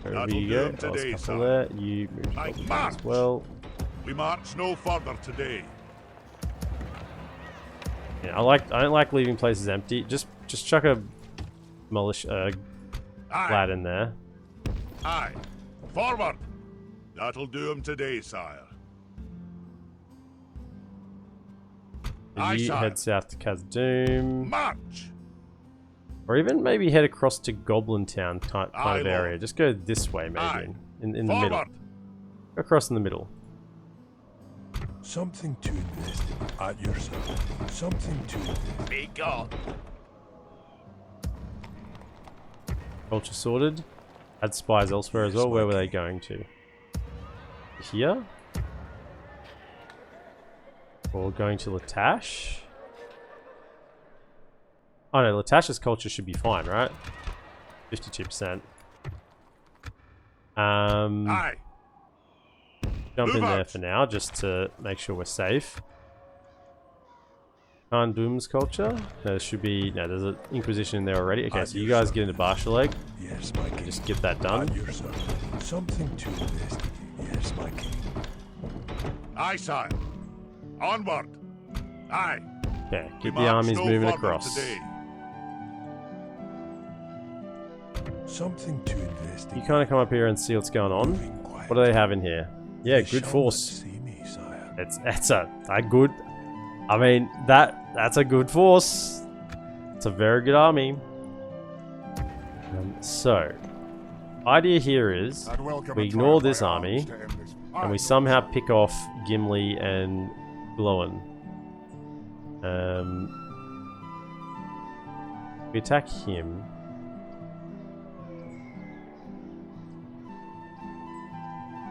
Speaker 1: Over you go.
Speaker 2: Today,
Speaker 1: there. You move as well.
Speaker 2: We march no further today.
Speaker 1: Yeah, I don't like leaving places empty. Just chuck a militia lad in there.
Speaker 2: Aye. Forward! That'll do him today, sire.
Speaker 1: You head south to Khazad-dûm.
Speaker 2: March!
Speaker 1: Or even maybe head across to Goblin Town kind of area. Just go this way, maybe. In the middle. Go across in the middle.
Speaker 3: Something to invest in at your service. Something to
Speaker 2: be gone.
Speaker 1: Culture sorted. Had spies elsewhere as well. Where were they going to? Here? Or going to Latash? Oh no, Latash's culture should be fine, right? 52%.
Speaker 2: Aye.
Speaker 1: Jump in there for now, just to make sure we're safe. Khan Doom's culture? No, there should be... No, there's an Inquisition in there already. Okay, so you guys get into Barshaleg.
Speaker 3: Yes, my king.
Speaker 1: Just get that done.
Speaker 3: Something to investigate. Yes, my king.
Speaker 2: Aye, sire. Onward. Aye.
Speaker 1: Okay, keep the armies moving across.
Speaker 3: Something to investigate.
Speaker 1: You kind of come up here and see what's going on. What do they have in here? Yeah, good force. It's a good... I mean, that's a good force. It's a very good army. So, idea here is we ignore this army and we somehow pick off Gimli and Luin. We attack him.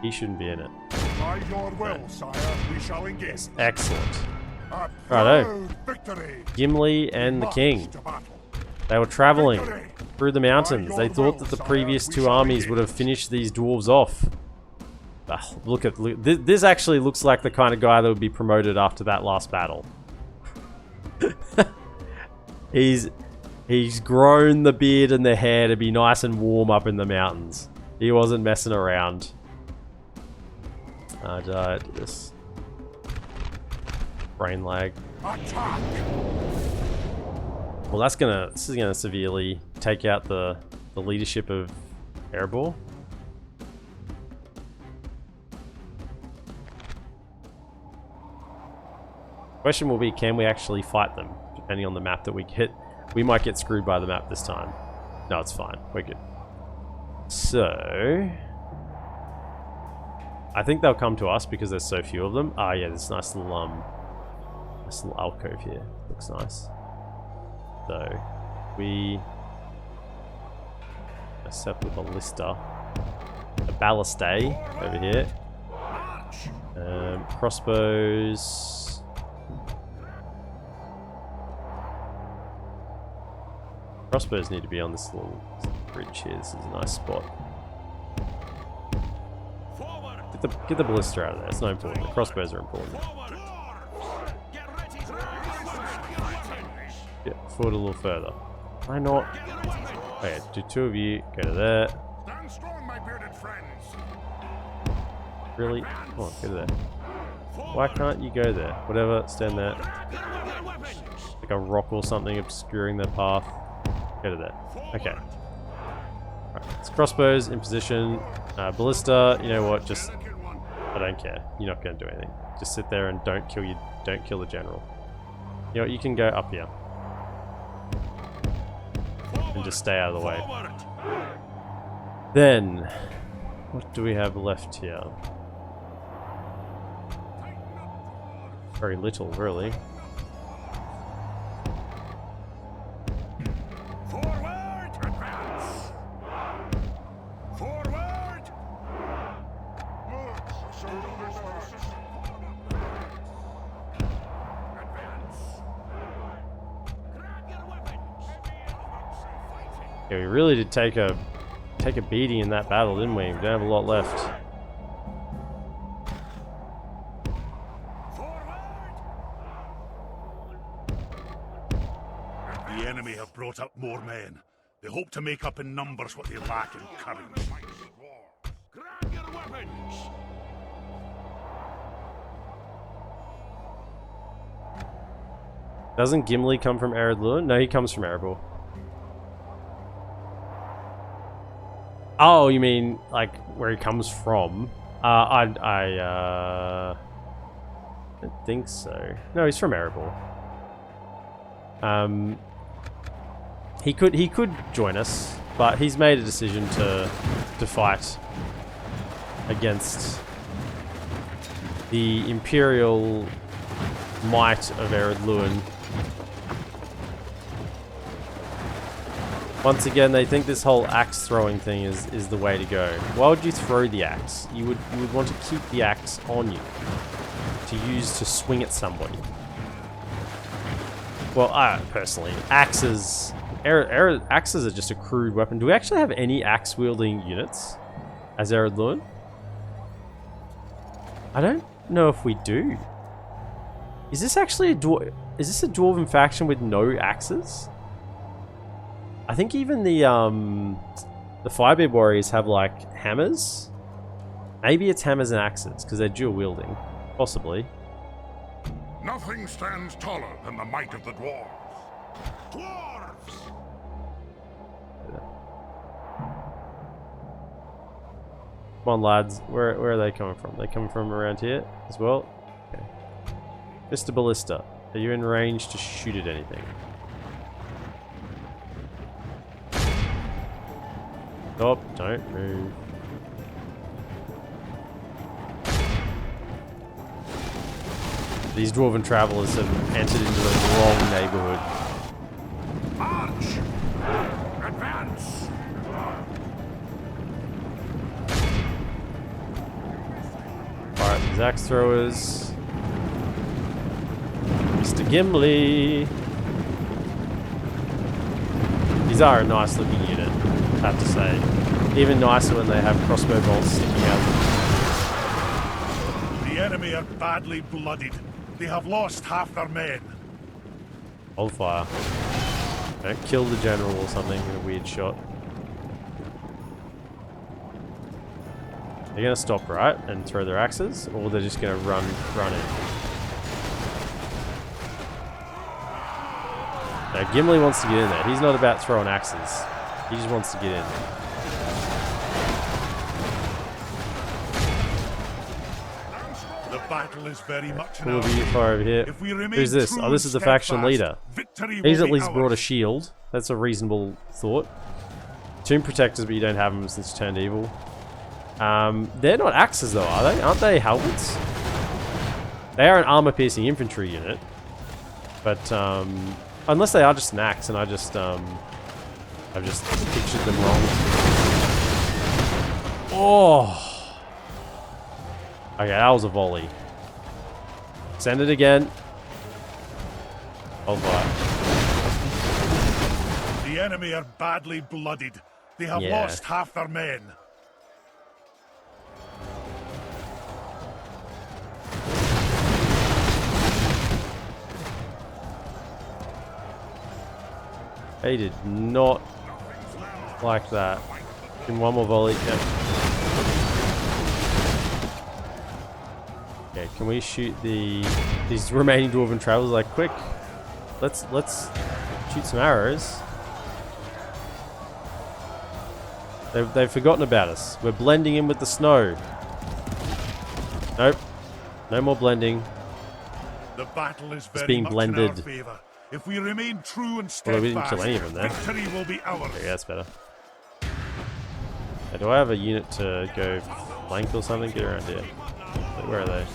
Speaker 1: He shouldn't be in it.
Speaker 3: By your will, sire, we shall engage.
Speaker 1: Excellent. Righto. Gimli and the king. They were traveling through the mountains. They thought that the previous 2 armies would have finished these dwarves off. Oh, look, this actually looks like the kind of guy that would be promoted after that last battle. He's grown the beard and the hair to be nice and warm up in the mountains. He wasn't messing around. Do this. Brain lag. Well, this is gonna severely take out the leadership of Erebor. Question will be, can we actually fight them? Depending on the map that we hit. We might get screwed by the map this time. No, it's fine. We're good. So... I think they'll come to us because there's so few of them. Ah, yeah, this nice little alcove here. Looks nice. So, we... Set with a ballista. A ballistae over here. Crossbows. Crossbows need to be on this little bridge here. This is a nice spot. Get the ballista out of there. It's not important. The crossbows are important. Yeah, forward a little further. Why not? Okay, do two of you go to there.
Speaker 2: Stand strong, my bearded friends.
Speaker 1: Really? Come on, go to there. Why can't you go there? Whatever, stand there. Like a rock or something obscuring their path. Go to there. Okay. Alright, it's crossbows in position. Ballista, you know what, just... I don't care. You're not going to do anything. Just sit there and don't kill the general. You know what, you can go up here. And just stay out of the way. Then, what do we have left here? Very little, really.
Speaker 2: Forward! Advance! Forward!
Speaker 1: Yeah, we really did take a beating in that battle, didn't we? We don't have a lot left.
Speaker 2: The enemy have brought up more men. They hope to make up in numbers what they lack in courage. Grab your weapons!
Speaker 1: Doesn't Gimli come from EredLuin? No, he comes from Erebor. Oh, you mean like where he comes from? I don't think so. No, he's from Erebor. He could join us, but he's made a decision to fight against the Imperial might of EredLuin. Once again, they think this whole axe throwing thing is the way to go. Why would you throw the axe? You would want to keep the axe on you to use to swing at somebody. Well, personally, axes are just a crude weapon. Do we actually have any axe wielding units as EredLuin? I don't know if we do. Is this actually a dwarven faction with no axes? I think even the Firebeard warriors have like hammers. Maybe it's hammers and axes because they're dual wielding, possibly.
Speaker 2: Nothing stands taller than the might of the dwarves. Dwarves!
Speaker 1: Come on, lads. Where are they coming from? They coming from around here as well? Okay. Mr. Ballista, are you in range to shoot at anything? Stop, don't move. These dwarven travelers have entered into the wrong neighborhood.
Speaker 2: March! Advance!
Speaker 1: Alright, these axe throwers. Mr. Gimli. These are a nice looking unit, I have to say. Even nicer when they have crossbow bolts sticking out.
Speaker 2: The enemy are badly blooded. They have lost half their men.
Speaker 1: Hold fire. Don't kill the general or something in a weird shot. They're gonna stop, right, and throw their axes, or they're just gonna run in. Now Gimli wants to get in there. He's not about throwing axes. He just wants to get in.
Speaker 2: The battle is very much in
Speaker 1: We'll
Speaker 2: our
Speaker 1: be
Speaker 2: favor.
Speaker 1: far over here.
Speaker 2: If we remain
Speaker 1: Who's this?
Speaker 2: true
Speaker 1: Oh, this
Speaker 2: and
Speaker 1: is the faction
Speaker 2: steadfast,
Speaker 1: leader.
Speaker 2: victory
Speaker 1: He's
Speaker 2: will
Speaker 1: at
Speaker 2: be
Speaker 1: least brought a
Speaker 2: ours.
Speaker 1: shield. That's a reasonable thought. Tomb protectors, but you don't have them since you turned evil. They're not axes though, are they? Aren't they helmets? They are an armor-piercing infantry unit. But, unless they are just an axe, and I've just pictured them wrong. Oh! Okay, that was a volley. Send it again. Hold fire.
Speaker 2: The enemy are badly blooded. They have
Speaker 1: Yeah.
Speaker 2: lost half their men.
Speaker 1: They did not like that. In one more volley. Yep. Okay, can we shoot these remaining dwarven travelers like quick? Let's shoot some arrows. They've forgotten about us. We're blending in with the snow. Nope. No more blending.
Speaker 2: The battle is very
Speaker 1: being
Speaker 2: much
Speaker 1: blended.
Speaker 2: in our favor. If we remain true and
Speaker 1: Although we didn't
Speaker 2: steadfast,
Speaker 1: kill any of them there.
Speaker 2: victory will be ours.
Speaker 1: Okay, that's better. Do I have a unit to go flank or something? Get around here. Where are they?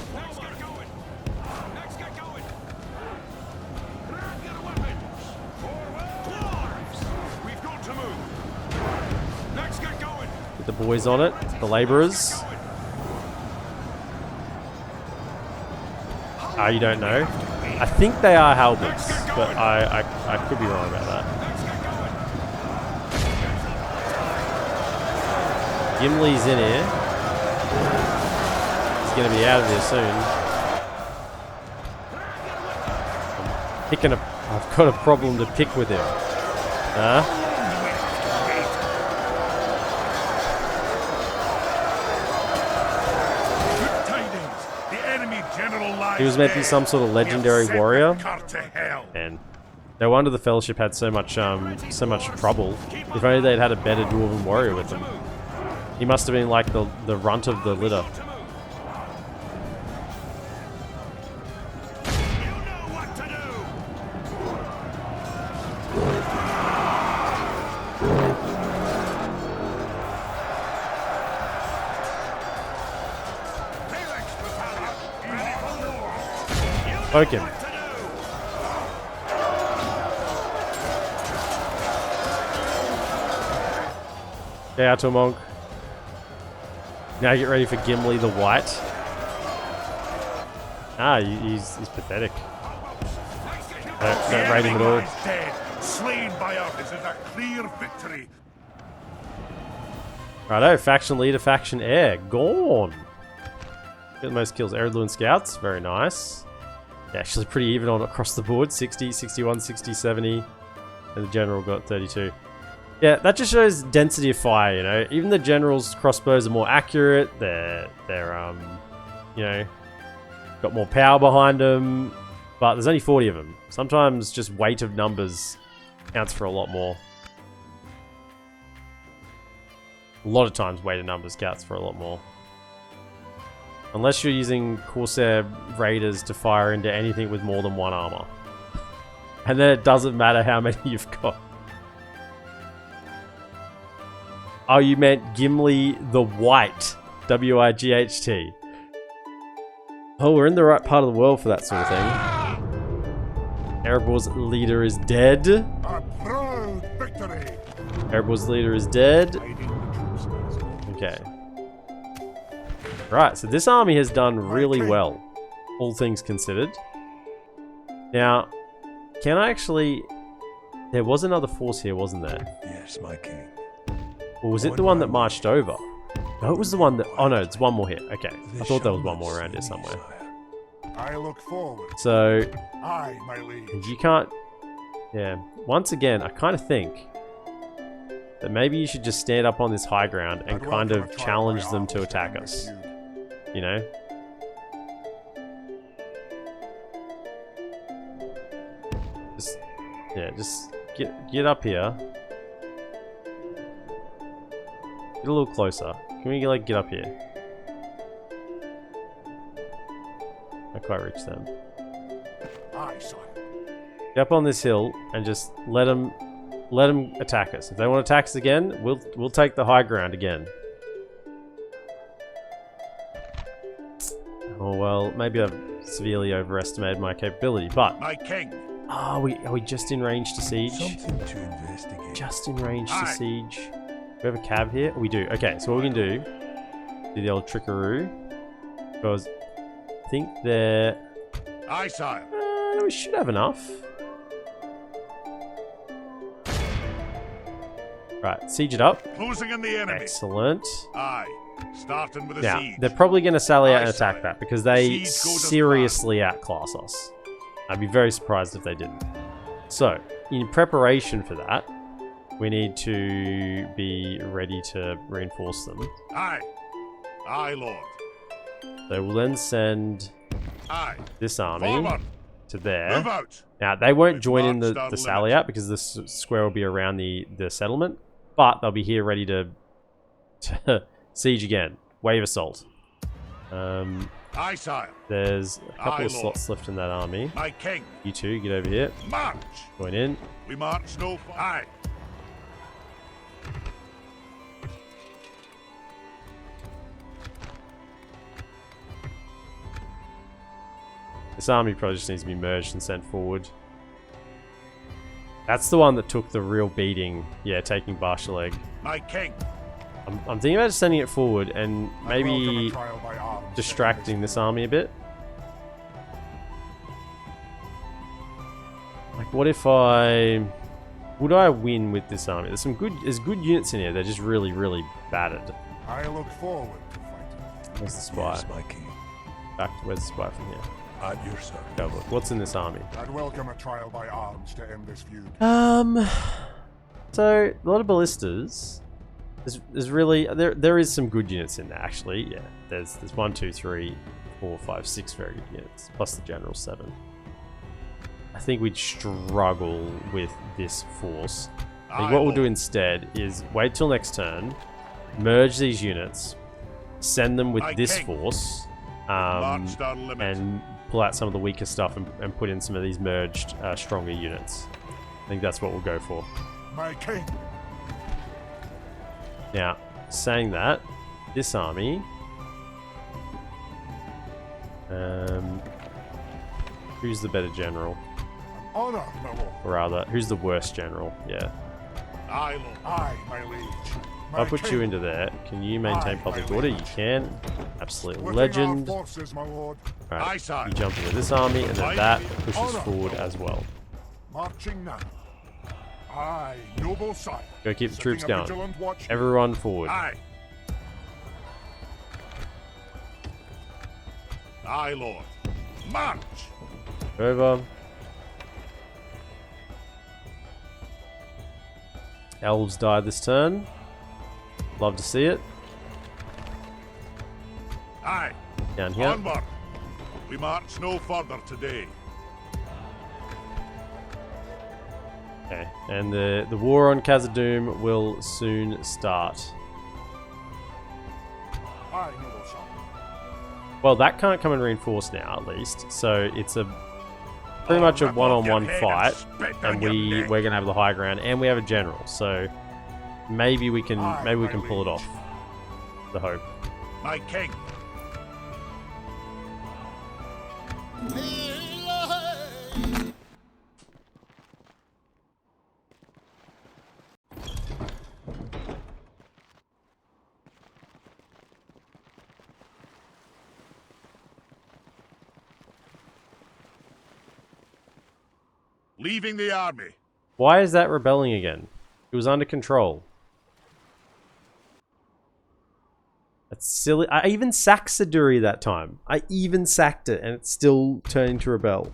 Speaker 1: Get the boys on it. The labourers. Ah, you don't know? I think they are halberds, but I could be wrong about that. Gimli's in here. He's going to be out of here soon. I've got a problem to pick with him. Huh?
Speaker 2: Good tidings. The enemy general lies
Speaker 1: He was meant to be
Speaker 2: dead.
Speaker 1: some sort of legendary
Speaker 2: We have sent
Speaker 1: warrior.
Speaker 2: that cart to hell.
Speaker 1: And no wonder the Fellowship had so much trouble. If only they'd had a better dwarven warrior with them. He must have been like the runt of the litter. Poke him. Get out to a monk. Now get ready for Gimli the White. Ah, he's pathetic. Don't rate him at all.
Speaker 2: Lies dead, slain by us. This is a clear victory.
Speaker 1: Righto, faction leader, faction heir, gone. Get the most kills. EredLuin scouts, very nice. Yeah, actually pretty even on across the board. 60, 61, 60, 70. And the general got 32. Yeah, that just shows density of fire, you know. Even the general's crossbows are more accurate. They're you know, got more power behind them. But there's only 40 of them. Sometimes just weight of numbers counts for a lot more. A lot of times weight of numbers counts for a lot more. Unless you're using Corsair Raiders to fire into anything with more than one armor. And then it doesn't matter how many you've got. Oh, you meant Gimli the White. W-I-G-H-T. Oh, we're in the right part of the world for that sort of thing. Erebor's leader is dead.
Speaker 2: A proud victory.
Speaker 1: Erebor's leader is dead. Okay. Right, so this army has done really well, all things considered. Now, can I actually... There was another force here, wasn't there?
Speaker 3: Yes, my king.
Speaker 1: Or was it the one that marched over? No, it was the one that... Oh no, it's one more here. Okay, I thought there was one more around here somewhere.
Speaker 2: I look forward.
Speaker 1: So,
Speaker 2: Aye, my liege.
Speaker 1: you can't... Yeah, once again, I kind of think that maybe you should just stand up on this high ground and kind of challenge them to attack us. You know? Just get up here. Get a little closer. Can we like get up here? quite reach them.
Speaker 2: Aye, sire.
Speaker 1: Get up on this hill and just let them attack us. If they want to attack us again, we'll take the high ground again. Oh well, maybe I've severely overestimated my capability, but
Speaker 2: My king.
Speaker 1: are we just in range to siege?
Speaker 3: Something to investigate.
Speaker 1: Just in range to siege. Do we have a cab here? We do. Okay, so what we can do the old trickaroo, because I think they're.
Speaker 2: Aye, sire.
Speaker 1: We should have enough. Right, siege it up.
Speaker 2: Closing in the enemy.
Speaker 1: Excellent.
Speaker 2: Aye. Starting with a
Speaker 1: Now,
Speaker 2: siege.
Speaker 1: they're probably going to sally out and
Speaker 2: Aye,
Speaker 1: attack
Speaker 2: sire.
Speaker 1: that because they
Speaker 2: Siege goes as
Speaker 1: seriously outclass us. I'd be very surprised if they didn't. So, in preparation for that, we need to be ready to reinforce them.
Speaker 2: Aye. Aye, lord.
Speaker 1: They will then send
Speaker 2: Aye.
Speaker 1: this army
Speaker 2: Forward.
Speaker 1: to there.
Speaker 2: Move out.
Speaker 1: Now, they won't
Speaker 2: We've
Speaker 1: join in
Speaker 2: marched
Speaker 1: the
Speaker 2: our
Speaker 1: sally
Speaker 2: limit.
Speaker 1: out because the square will be around the settlement, but they'll be here ready to siege again. Wave assault.
Speaker 2: Aye, sire.
Speaker 1: There's a couple
Speaker 2: Aye,
Speaker 1: of
Speaker 2: lord.
Speaker 1: slots left in that army.
Speaker 2: My king.
Speaker 1: You two, get over here.
Speaker 2: March.
Speaker 1: Join in.
Speaker 2: We march no. Aye.
Speaker 1: This army probably just needs to be merged and sent forward. That's the one that took the real beating. Yeah, taking Barshaleg.
Speaker 2: My king.
Speaker 1: I'm thinking about just sending it forward and maybe
Speaker 2: Welcome a trial by arms.
Speaker 1: distracting this army a bit. Like, what if would I win with this army? There's good units in here. They're just really, really battered.
Speaker 2: I look forward to fighting.
Speaker 1: Where's the spy?
Speaker 3: Yes, my king.
Speaker 1: Where's the spy from here?
Speaker 3: At your service.
Speaker 1: Go look. What's in this army?
Speaker 2: I'd welcome a trial by arms to end this feud.
Speaker 1: So a lot of ballistas. There's really there is some good units in there actually. Yeah, there's 1, 2, 3, 4, 5, 6 very good units plus the general 7. I think we'd struggle with this force. I think what we'll do instead is wait till next turn, merge these units, send them with this force, and pull out some of the weaker stuff and put in some of these merged stronger units. I think that's what we'll go for.
Speaker 2: My king.
Speaker 1: Now, saying that, this army, who's the better general?
Speaker 2: Honor, my lord.
Speaker 1: Or rather, who's the worst general? Yeah.
Speaker 2: Aye, lord. Aye, my liege.
Speaker 1: If I put you into there, can you maintain public order? You can. Absolute legend.
Speaker 2: Forces, my lord.
Speaker 1: Alright,
Speaker 2: Aye, sire.
Speaker 1: you jump into this army, and then
Speaker 2: Aye.
Speaker 1: that pushes
Speaker 2: Honor.
Speaker 1: forward as well.
Speaker 2: Marching now. Aye, noble sire.
Speaker 1: Go keep the troops
Speaker 2: Setting a
Speaker 1: going.
Speaker 2: vigilant watch.
Speaker 1: Everyone forward.
Speaker 2: Aye. Aye, lord. March.
Speaker 1: Over. Elves died this turn. Love to see it.
Speaker 2: Aye.
Speaker 1: Down here.
Speaker 2: Onward. We march no further today.
Speaker 1: Okay, and the war on Khazad-dûm will soon start.
Speaker 2: Aye, noble sire.
Speaker 1: Well, that can't come and reinforce now, at least. So it's a pretty much a
Speaker 2: rip off your
Speaker 1: one-on-one
Speaker 2: head
Speaker 1: fight,
Speaker 2: spit
Speaker 1: and
Speaker 2: down your neck.
Speaker 1: we're gonna have the high ground, and we have a general. So maybe we can
Speaker 2: Aye, my
Speaker 1: pull it
Speaker 2: liege.
Speaker 1: off. The hope.
Speaker 2: My king. Leaving the army.
Speaker 1: Why is that rebelling again? It was under control. That's silly. I even sacked Saduri that time. I even sacked it, and it's still turning to rebel.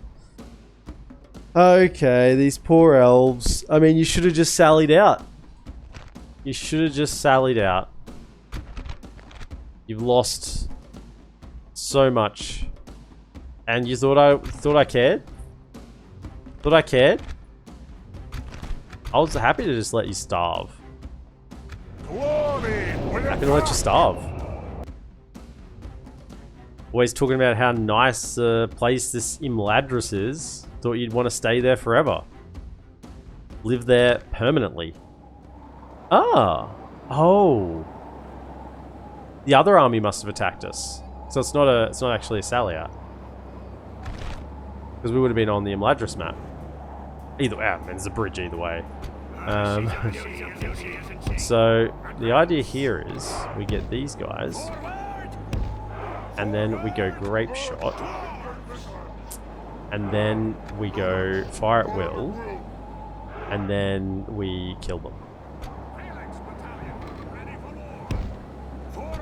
Speaker 1: Okay, these poor elves. I mean, you should have just sallied out. You should have just sallied out. You've lost so much, and you thought I cared. Thought I cared. I was happy to just let you starve.
Speaker 2: Glory!
Speaker 1: I can let you starve. Always talking about how nice a place this Imladris is. Thought you'd want to stay there forever. Live there permanently. Ah. Oh. The other army must have attacked us. So it's not actually a sally out. Because we would have been on the Imladris map. Either way, there's a bridge either way. So the idea here is we get these guys, and then we go grape shot, and then we go fire at will, and then we kill them.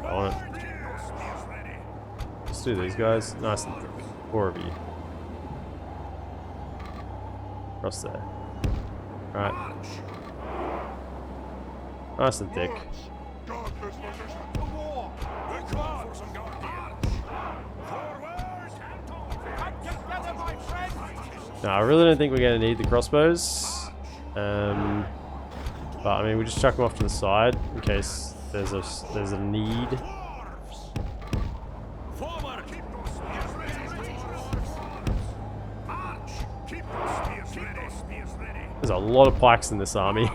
Speaker 1: On it. Let's do these guys. Nice and thick. 4 of you. Across there. Right. Nice and thick. No, I really don't think we're going to need the crossbows. But I mean, we just chuck them off to the side in case there's a need. There's a lot of pikes in this army.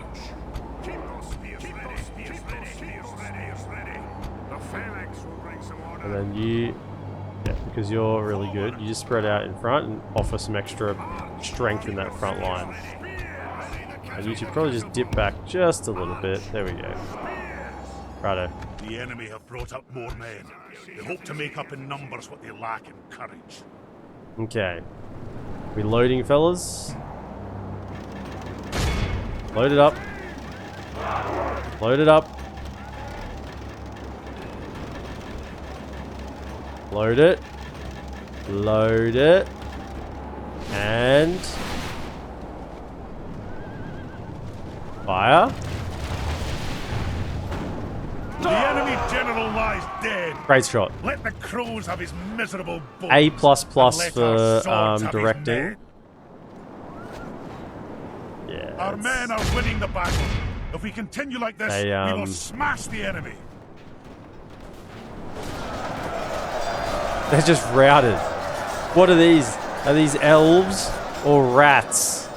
Speaker 1: And then you, because you're really good, you just spread out in front and offer some extra strength in that front line. And you should probably just dip back just a little bit. There we go. Righto.
Speaker 2: The enemy have brought up more men. They hope to make up in numbers what they lack in courage.
Speaker 1: Okay. We loading, fellas? Load it up. Load it up. Load it. Load it. And fire.
Speaker 2: The enemy general lies dead.
Speaker 1: Great shot.
Speaker 2: Let the crows have his miserable bones.
Speaker 1: A++
Speaker 2: and
Speaker 1: for
Speaker 2: let our swords have his
Speaker 1: directing.
Speaker 2: men.
Speaker 1: Yeah.
Speaker 2: Our men are winning the battle. If we continue like this, we will smash the enemy.
Speaker 1: They're just routed. What are these? Are these elves or rats?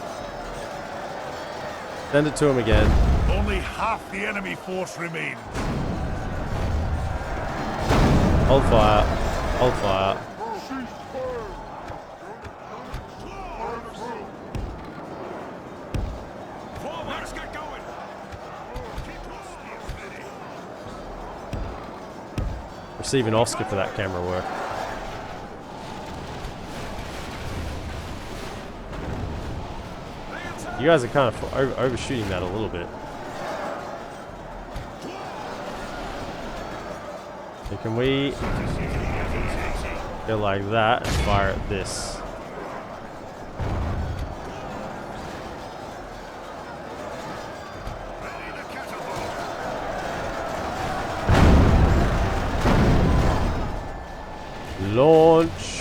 Speaker 1: Send it to him again.
Speaker 2: Only half the enemy force remains.
Speaker 1: Hold fire. Hold fire.
Speaker 2: Let's get going.
Speaker 1: Receive an Oscar for that camera work. You guys are kind of overshooting that a little bit. So can we go like that and fire at this? Launch.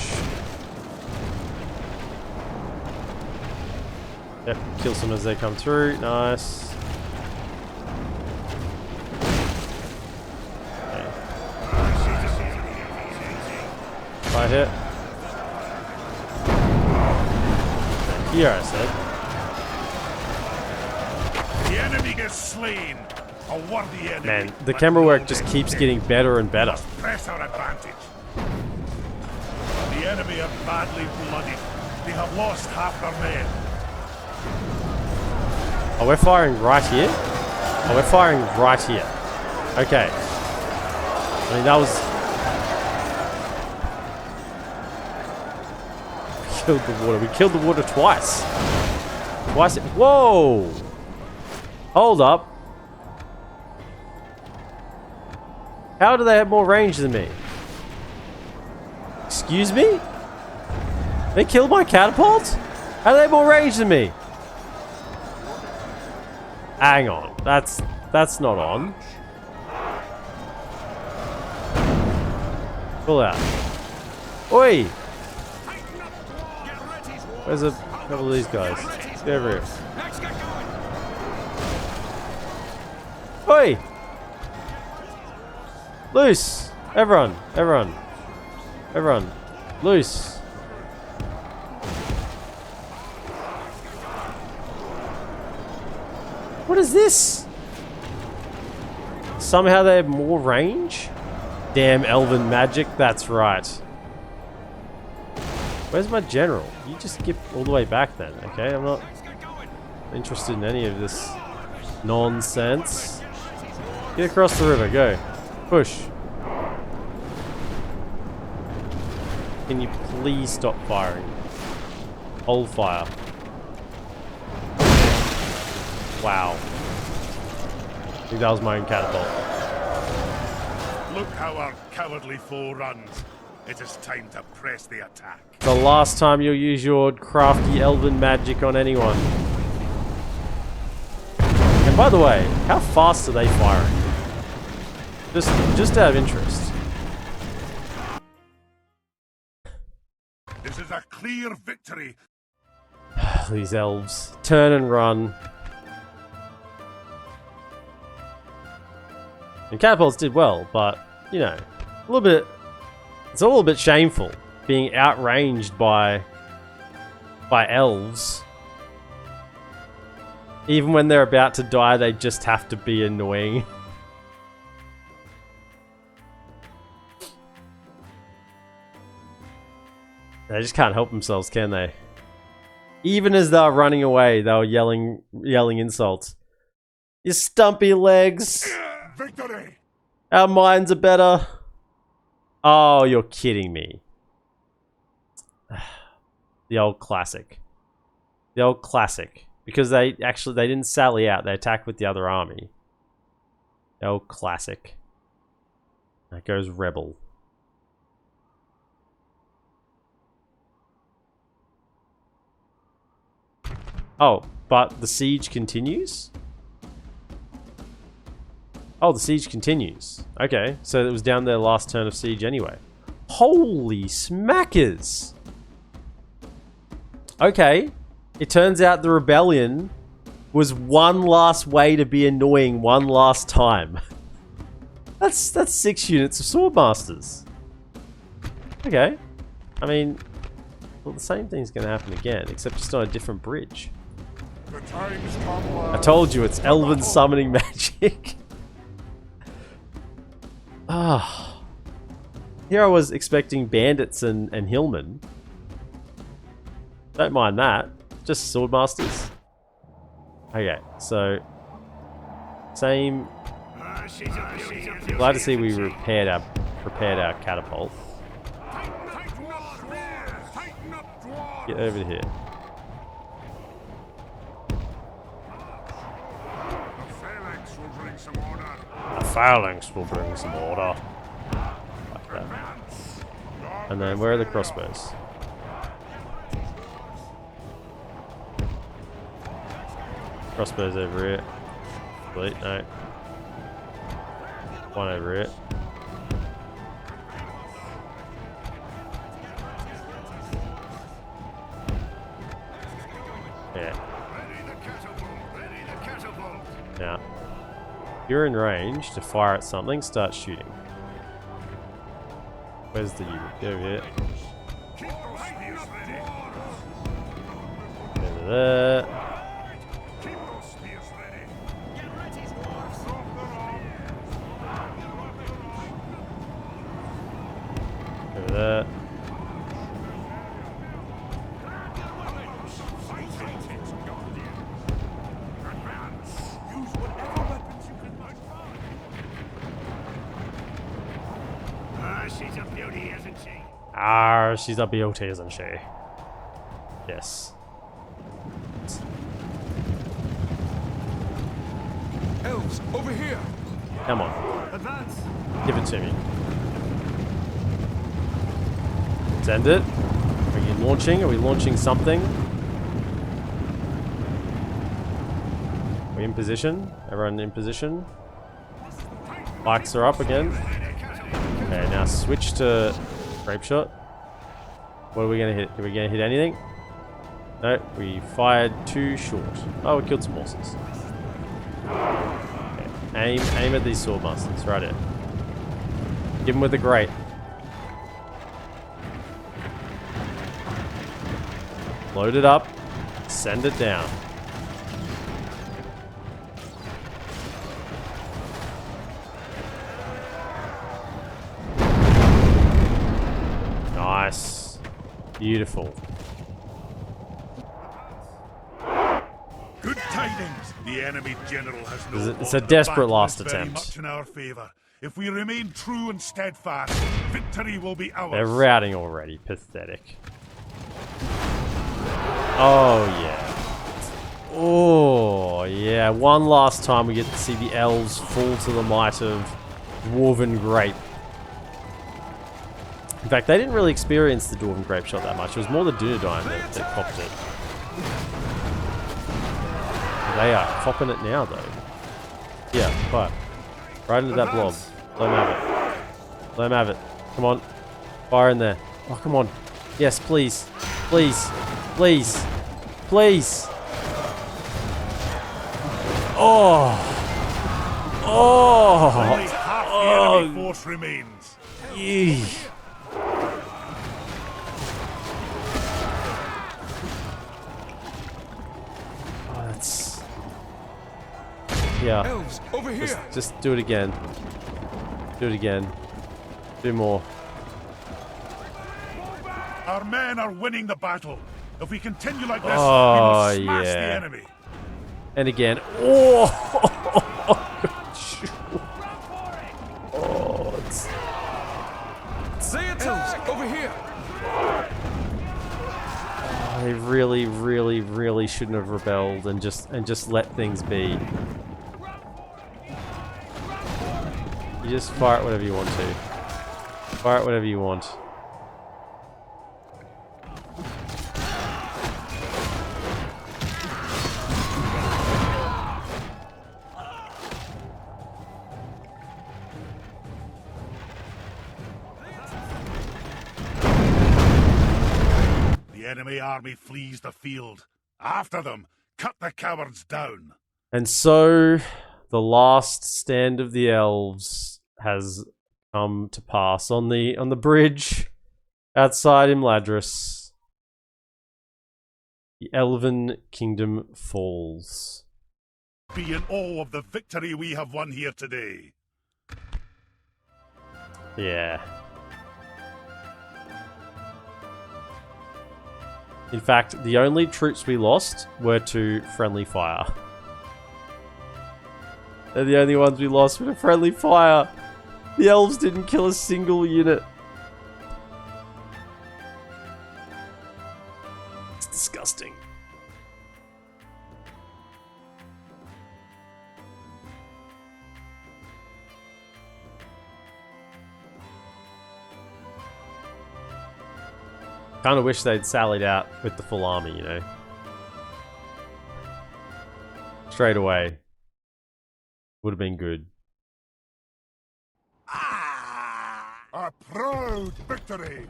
Speaker 1: Yep, kill some as they come through. Nice. Okay. Right hit. Here I said.
Speaker 2: The enemy gets slain. A worthy enemy.
Speaker 1: Man, the camera work just keeps getting better and better.
Speaker 2: Press our advantage. The enemy are badly bloodied. They have lost half their men.
Speaker 1: Oh, we're firing right here? Oh, we're firing right here. Okay. I mean, that was... We killed the water. We killed the water twice. Twice. Whoa! Hold up. How do they have more range than me? Excuse me? They killed my catapult? How do they have more range than me? Hang on. That's not on. Pull out. Oi! Where's a couple of these guys? Get over here. Oi! Loose! Everyone! Everyone! Everyone, loose. What is this? Somehow they have more range? Damn elven magic, that's right. Where's my general? You just skip all the way back then, okay? I'm not interested in any of this nonsense. Get across the river, go. Push. Can you please stop firing? Hold fire. Wow. I think that was my own catapult.
Speaker 2: Look how our cowardly foe runs. It is time to press the attack.
Speaker 1: The last time you'll use your crafty elven magic on anyone. And by the way, how fast are they firing? Just out of interest.
Speaker 2: This is a clear victory.
Speaker 1: These elves. Turn and run. And catapults did well, but, you know, a little bit... It's a little bit shameful being outranged by elves. Even when they're about to die, they just have to be annoying. They just can't help themselves, can they? Even as they're running away, they were yelling insults. You stumpy legs!
Speaker 2: Victory!
Speaker 1: Our minds are better. Oh, you're kidding me. The old classic. The old classic. Because they didn't sally out, they attacked with the other army. The old classic. That goes rebel. Oh, but the siege continues? Oh, the siege continues. Okay, so it was down their last turn of siege anyway. Holy smackers! Okay, it turns out the rebellion was one last way to be annoying one last time. That's 6 units of swordmasters. Okay, I mean, well, the same thing's going to happen again, except just on a different bridge. I told you, it's elven summoning magic. Ah, here I was expecting bandits and hillmen. Don't mind that. Just swordmasters. Okay, so same. Glad to see we prepared our catapult. Get over here. The phalanx will bring some order. Like that. And then where are the crossbows? Crossbows over here. Wait, no. One over here. Yeah. Now, if you're in range to fire at something, start shooting. Where's the unit? Go over here. Over there. Over there. Ah, she's a beauty, isn't she? Yes.
Speaker 3: Elves, over here!
Speaker 1: Come on.
Speaker 2: Advance!
Speaker 1: Give it to me. Send it. Are you launching? Are we launching something? Are we in position? Everyone in position? Bikes are up again. Okay, now switch to grape shot. What are we gonna hit? Are we gonna hit anything? No, we fired too short. Oh, we killed some horses. Okay. Aim at these swordmasters, right here. Give them with the grate. Load it up. Send it down. Nice. Beautiful.
Speaker 2: Good tidings. The enemy general has no
Speaker 1: It's a
Speaker 2: hope.
Speaker 1: desperate
Speaker 2: The battle
Speaker 1: last
Speaker 2: is very
Speaker 1: attempt.
Speaker 2: much in our favor. If we remain true and steadfast, victory will be ours.
Speaker 1: They're routing already. Pathetic. Oh, yeah. Oh, yeah. One last time we get to see the elves fall to the might of Dwarven Grape. In fact, they didn't really experience the Dwarven Grape shot that much. It was more the Dunedain that copped it. They are copping it now, though. Yeah, fire. Right into that blob. Let him have it. Let him have it. Come on. Fire in there. Oh, come on. Yes, please. Please. Please. Please. Oh. Oh.
Speaker 2: Only half the enemy force remains.
Speaker 1: Yee. Oh, that's... Yeah.
Speaker 3: Elves, over here!
Speaker 1: Just do it again. Do it again. Do more.
Speaker 2: Our men are winning the battle. If we continue like this,
Speaker 1: Oh,
Speaker 2: we will smash the
Speaker 1: yeah.
Speaker 2: enemy.
Speaker 1: And again. Oh! Oh, it's...
Speaker 3: Say it, elves, over here!
Speaker 1: They really, really, really shouldn't have rebelled and just let things be. You just fire it whatever you want to. Fire it whatever you want.
Speaker 2: The enemy army flees the field. After them, cut the cowards down.
Speaker 1: And so, the last stand of the elves has come to pass on the bridge outside Imladris. The Elven Kingdom falls.
Speaker 2: Be in awe of the victory we have won here today.
Speaker 1: Yeah. In fact, the only troops we lost were to friendly fire. They're the only ones we lost with a friendly fire. The elves didn't kill a single unit. It's disgusting. Kind of wish they'd sallied out with the full army, you know. Straight away. Would have been good.
Speaker 3: A proud victory!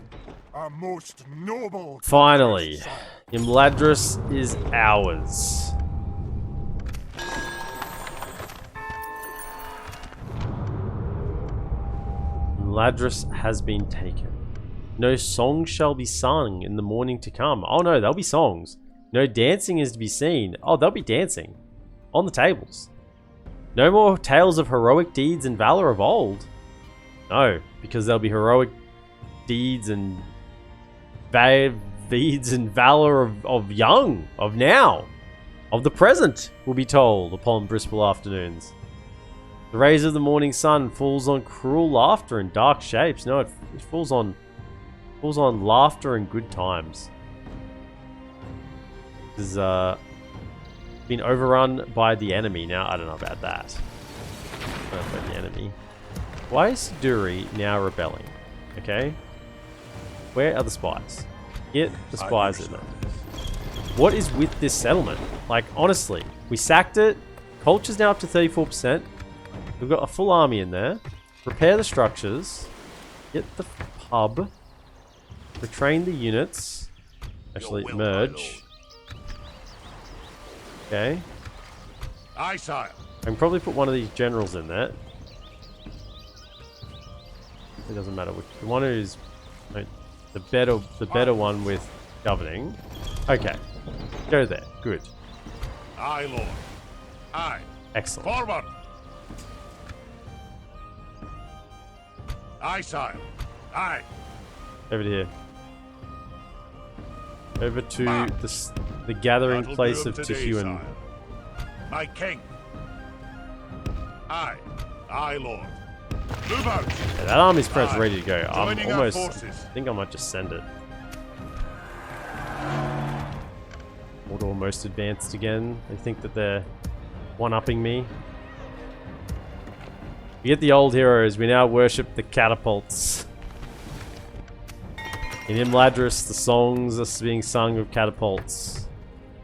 Speaker 3: A most noble...
Speaker 1: Finally, Imladris is ours. Imladris has been taken. No song shall be sung in the morning to come. Oh no, there'll be songs. No dancing is to be seen. Oh, there'll be dancing. On the tables. No more tales of heroic deeds and valor of old. No, because there'll be heroic deeds and valor of young, of now, of the present, will be told upon blissful afternoons. The rays of the morning sun falls on cruel laughter and dark shapes. No, it falls on laughter and good times. This has been overrun by the enemy. Now, I don't know about that. By the enemy. Why is Duri now rebelling? Okay. Where are the spies? Get the spies in there. What is with this settlement? Like, honestly, we sacked it. Culture's now up to 34%. We've got a full army in there. Repair the structures. Get the pub. Retrain the units. Actually, merge. Okay.
Speaker 2: Aye, sire.
Speaker 1: I can probably put one of these generals in there. It doesn't matter which. The one who's the better one with governing. Okay. Go there. Good.
Speaker 2: Aye, Lord. Aye.
Speaker 1: Excellent.
Speaker 2: Forward. Aye, sire. Aye.
Speaker 1: Over to here. Over to the gathering
Speaker 2: That'll
Speaker 1: place
Speaker 2: do
Speaker 1: of
Speaker 2: 'em today,
Speaker 1: Tehuan.
Speaker 2: sire. My king. Aye. Aye, Lord. Move out.
Speaker 1: Yeah, that army spread's
Speaker 2: Aye.
Speaker 1: ready to go. I'm
Speaker 2: Joining our
Speaker 1: almost.
Speaker 2: forces.
Speaker 1: I think I might just send it. Mordor almost advanced again. They think that they're one-upping me. We get the old heroes. We now worship the catapults. In Imladris, the songs are being sung of catapults.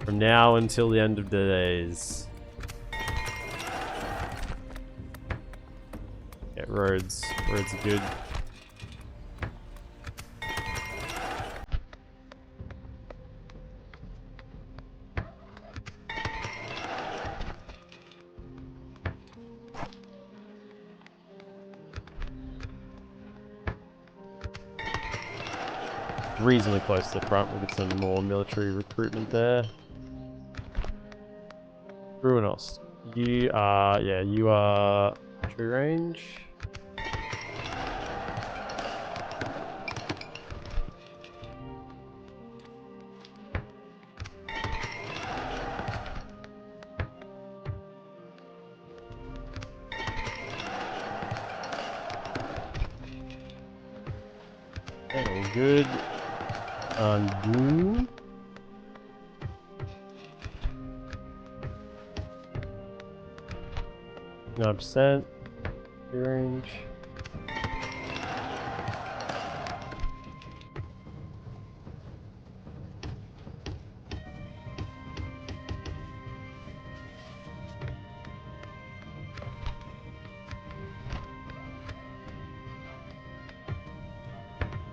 Speaker 1: From now until the end of the days. Yeah, roads. Roads are good. Reasonably close to the front. We'll get some more military recruitment there. Ruinost. You are, yeah, you are true range. Okay, all good. Boom. %. Range.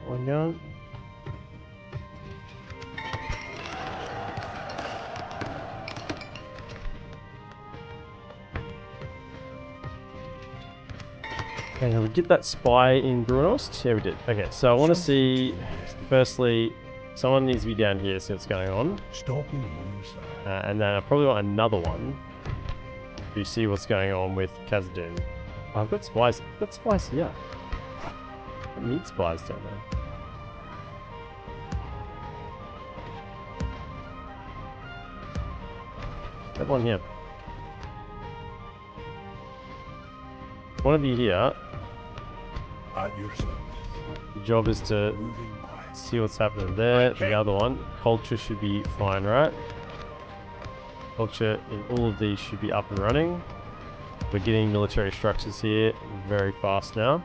Speaker 1: One gun. Okay, we get that spy in Brunost? Yeah, we did. Okay, so I want to see, firstly, someone needs to be down here to see what's going on.
Speaker 3: Stopping one side.
Speaker 1: And then I probably want another one to see what's going on with Khazad-dûm. Oh, I've got spies. I've got spies here. I need spies down there. That one here. One of you here.
Speaker 3: At your service.
Speaker 1: Your job is to
Speaker 3: Moving west.
Speaker 1: see what's happening there. The other one, culture should be fine, right? Culture in all of these should be up and running. We're getting military structures here very fast now.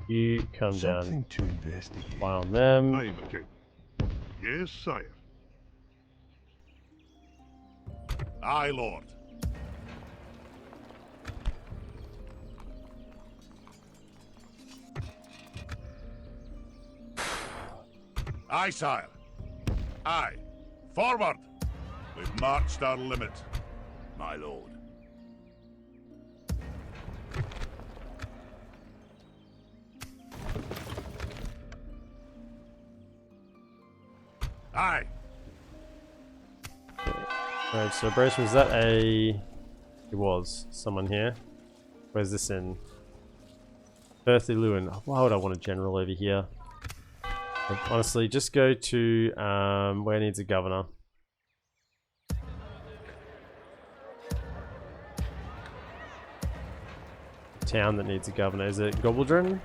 Speaker 1: You come down,
Speaker 3: Something to investigate.
Speaker 1: spy on them.
Speaker 2: Aye, my king. Yes, sire. Aye, Lord. Aye, sire. Aye. Forward! We've marched our limit, my lord. Aye.
Speaker 1: Right, so Brace, was that a... It was someone here. Where's this in? Earthly Luin. Why would I want a general over here? Honestly, just go to where needs a governor. Town that needs a governor. Is it Gobbledrin?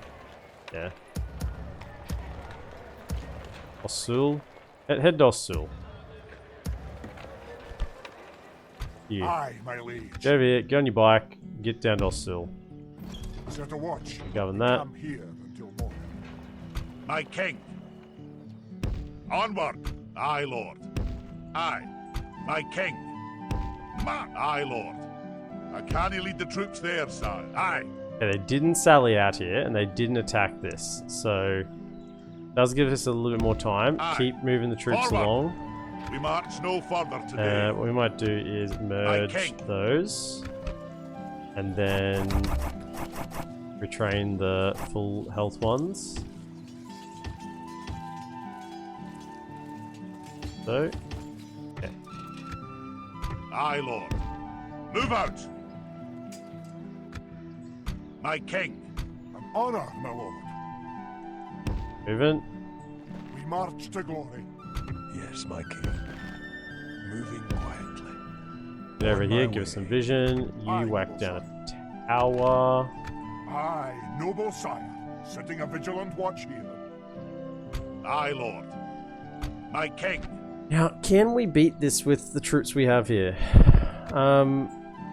Speaker 1: Yeah. Ossul. Head to Ossul. You.
Speaker 3: Aye, my liege.
Speaker 1: Go over here, get on your bike, get down to Ossul.
Speaker 3: Set a watch.
Speaker 1: Govern that.
Speaker 3: I'm here until morning.
Speaker 2: My king. Onward. Aye, lord. Aye. My king. Aye, lord. I can't lead the troops there, sir. Aye.
Speaker 1: Yeah, they didn't sally out here, and they didn't attack this, so... Does give us a little bit more time.
Speaker 2: Aye.
Speaker 1: Keep moving the troops
Speaker 2: Forward.
Speaker 1: along.
Speaker 2: We march no further today.
Speaker 1: What we might do is merge
Speaker 2: king.
Speaker 1: those. And then retrain the full health ones. So, okay.
Speaker 2: Aye, Lord. Move out! My king.
Speaker 3: An honor, my lord.
Speaker 1: Moving.
Speaker 3: We march to glory. Yes, my king. Moving quietly.
Speaker 1: Get over
Speaker 3: On
Speaker 1: here,
Speaker 3: my
Speaker 1: give us some
Speaker 3: way.
Speaker 1: vision. You
Speaker 3: Aye,
Speaker 1: whack
Speaker 3: noble
Speaker 1: down
Speaker 3: sire.
Speaker 1: a tower.
Speaker 3: Aye, noble sire, setting a vigilant watch here.
Speaker 2: Aye, Lord. My king.
Speaker 1: Now, can we beat this with the troops we have here?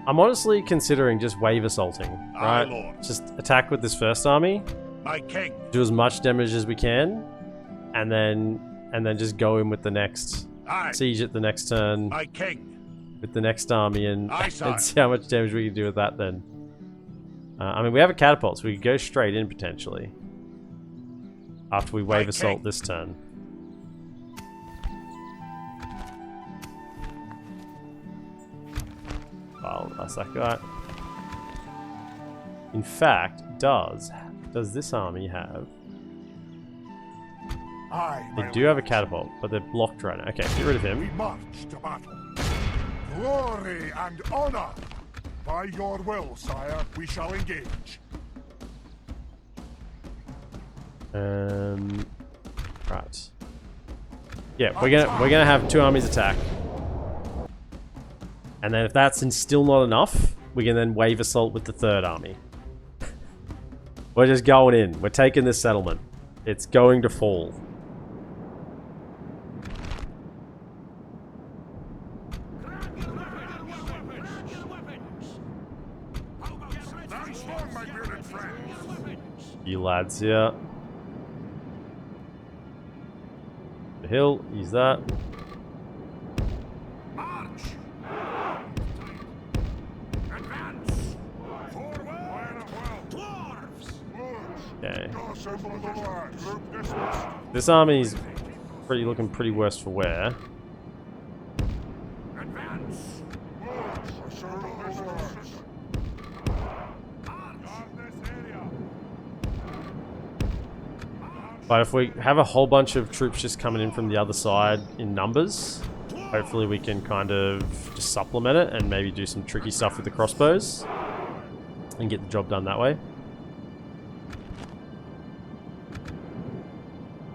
Speaker 1: I'm honestly considering just wave assaulting,
Speaker 2: Aye,
Speaker 1: right?
Speaker 2: Lord.
Speaker 1: Just attack with this first army,
Speaker 2: My king.
Speaker 1: do as much damage as we can, and then just go in with the next
Speaker 2: Aye.
Speaker 1: siege at the next turn
Speaker 2: My king.
Speaker 1: with the next army and,
Speaker 2: Aye, sire.
Speaker 1: and see how much damage we can do with that then. I mean, we have a catapult, so we could go straight in potentially after we wave
Speaker 2: My
Speaker 1: assault
Speaker 2: king.
Speaker 1: this turn. Well, that's that guy. In fact, does this army have...
Speaker 3: Aye,
Speaker 1: They
Speaker 3: my
Speaker 1: do have a catapult, but they're blocked right now. Okay, get rid of
Speaker 3: We
Speaker 1: him.
Speaker 3: march to battle. Glory and honor. By your will, sire, we shall engage.
Speaker 1: Right. Yeah, we're gonna have two armies attack. And then if that's still not enough, we can then wave assault with the third army. We're just going in. We're taking this settlement. It's going to fall.
Speaker 3: Nice one, my bearded friend.
Speaker 1: You lads here. The hill, use that.
Speaker 3: March. Advance. Forward. Dwarves.
Speaker 1: Okay.
Speaker 3: Assemble the lads. Group dismissed.
Speaker 1: This army's looking pretty worse for wear.
Speaker 3: Advance. Assemble the lads.
Speaker 1: But if we have a whole bunch of troops just coming in from the other side in numbers, hopefully we can kind of just supplement it and maybe do some tricky stuff with the crossbows and get the job done that way.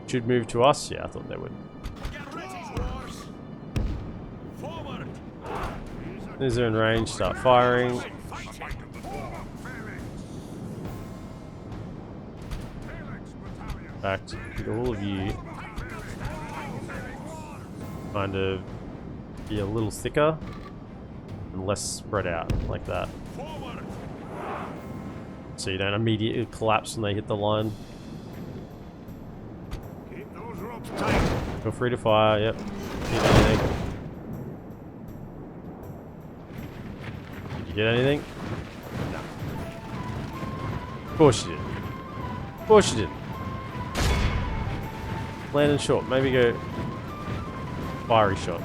Speaker 1: Should move to us? Yeah, I thought they would. As they're in range, start firing. In fact, get all of you kind of be a little thicker and less spread out like that. So you don't immediately collapse when they hit the line.
Speaker 3: Keep those ropes tight.
Speaker 1: Feel free to fire, yep. Hit anything. Did you get anything? No. Of course you did. Of course you did. Landing short. Maybe go fiery shot.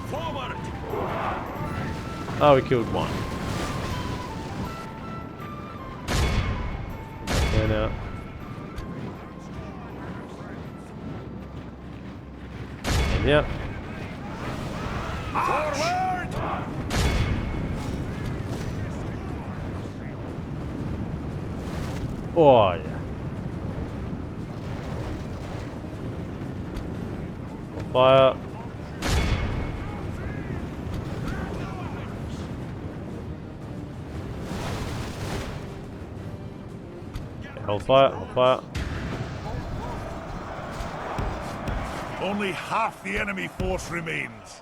Speaker 3: Forward.
Speaker 1: Oh, we killed one. There now. And yep.
Speaker 3: Forward.
Speaker 1: Oh yeah. Fire. Okay, hold fire, hold fire.
Speaker 2: Only half the enemy force remains.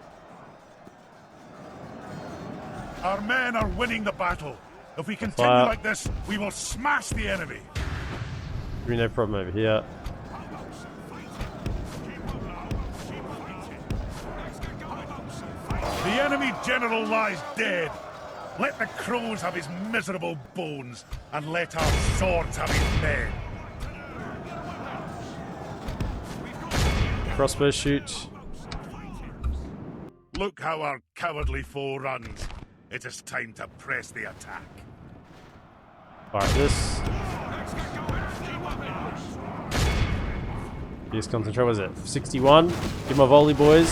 Speaker 2: Our men are winning the battle. If we continue
Speaker 1: Fire.
Speaker 2: like this, we will smash the enemy.
Speaker 1: No problem over here.
Speaker 2: The enemy general lies dead. Let the crows have his miserable bones, and let our swords have his men.
Speaker 1: Crossbow shoot.
Speaker 2: Look how our cowardly foe runs. It is time to press the attack.
Speaker 1: Fire at this. Fierce concentration, what is it? 61. Give my volley, boys.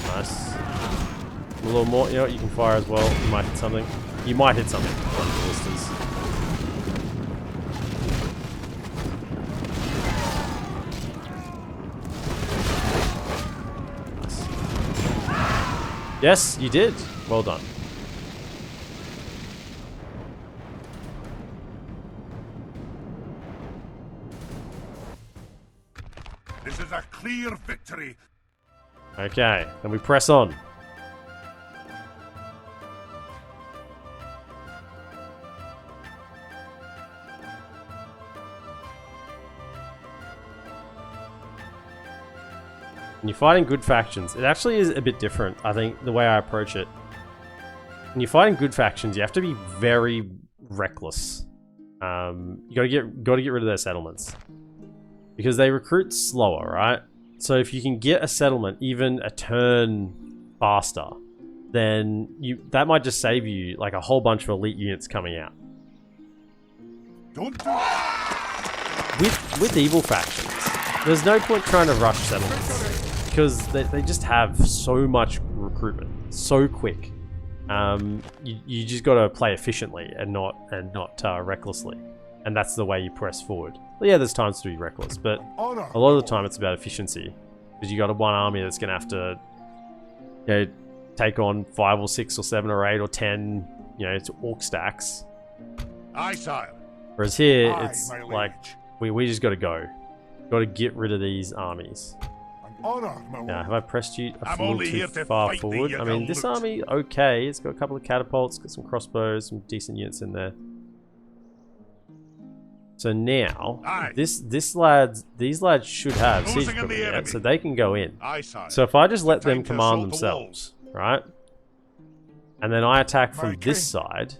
Speaker 1: Nice. A little more. You know what? You can fire as well. You might hit something. You might hit something. One of the ballistas. Yes, you did. Well done.
Speaker 2: This is a clear victory.
Speaker 1: Okay, then we press on. When you're fighting good factions, it actually is a bit different, I think, the way I approach it. When you're fighting good factions, you have to be very reckless. You gotta get rid of their settlements. Because they recruit slower, right? So if you can get a settlement even a turn faster, then that might just save you like a whole bunch of elite units coming out.
Speaker 2: Don't do it.
Speaker 1: With evil factions, there's no point trying to rush settlements. Because they just have so much recruitment, so quick. You just got to play efficiently and not recklessly, and that's the way you press forward. Well, yeah, there's times to be reckless, but a lot of the time it's about efficiency, because you got one army that's gonna have to, take on 5 or 6 or 7 or 8 or 10, it's orc stacks.
Speaker 2: Aye, sire.
Speaker 1: Whereas here,
Speaker 3: Aye,
Speaker 1: it's
Speaker 3: my
Speaker 1: like
Speaker 3: liege.
Speaker 1: we just got to go. Got to get rid of these armies.
Speaker 3: Honor, my
Speaker 1: Now,
Speaker 3: lord.
Speaker 1: have I pressed you a
Speaker 2: I'm
Speaker 1: little
Speaker 2: only here
Speaker 1: too
Speaker 2: to
Speaker 1: far
Speaker 2: fight thee,
Speaker 1: forward?
Speaker 2: you
Speaker 1: I mean, this
Speaker 2: loot.
Speaker 1: army, okay. It's got a couple of catapults, got some crossbows, some decent units in there. So now,
Speaker 2: Aye.
Speaker 1: these lads should have
Speaker 2: Closing
Speaker 1: siege
Speaker 2: in the
Speaker 1: equipment yet,
Speaker 2: enemy.
Speaker 1: so they can go in.
Speaker 2: Aye, sire.
Speaker 1: So if I just let them
Speaker 2: Time to
Speaker 1: command
Speaker 2: assault the
Speaker 1: themselves, right? And then I attack from
Speaker 3: My
Speaker 1: this
Speaker 3: king.
Speaker 1: side.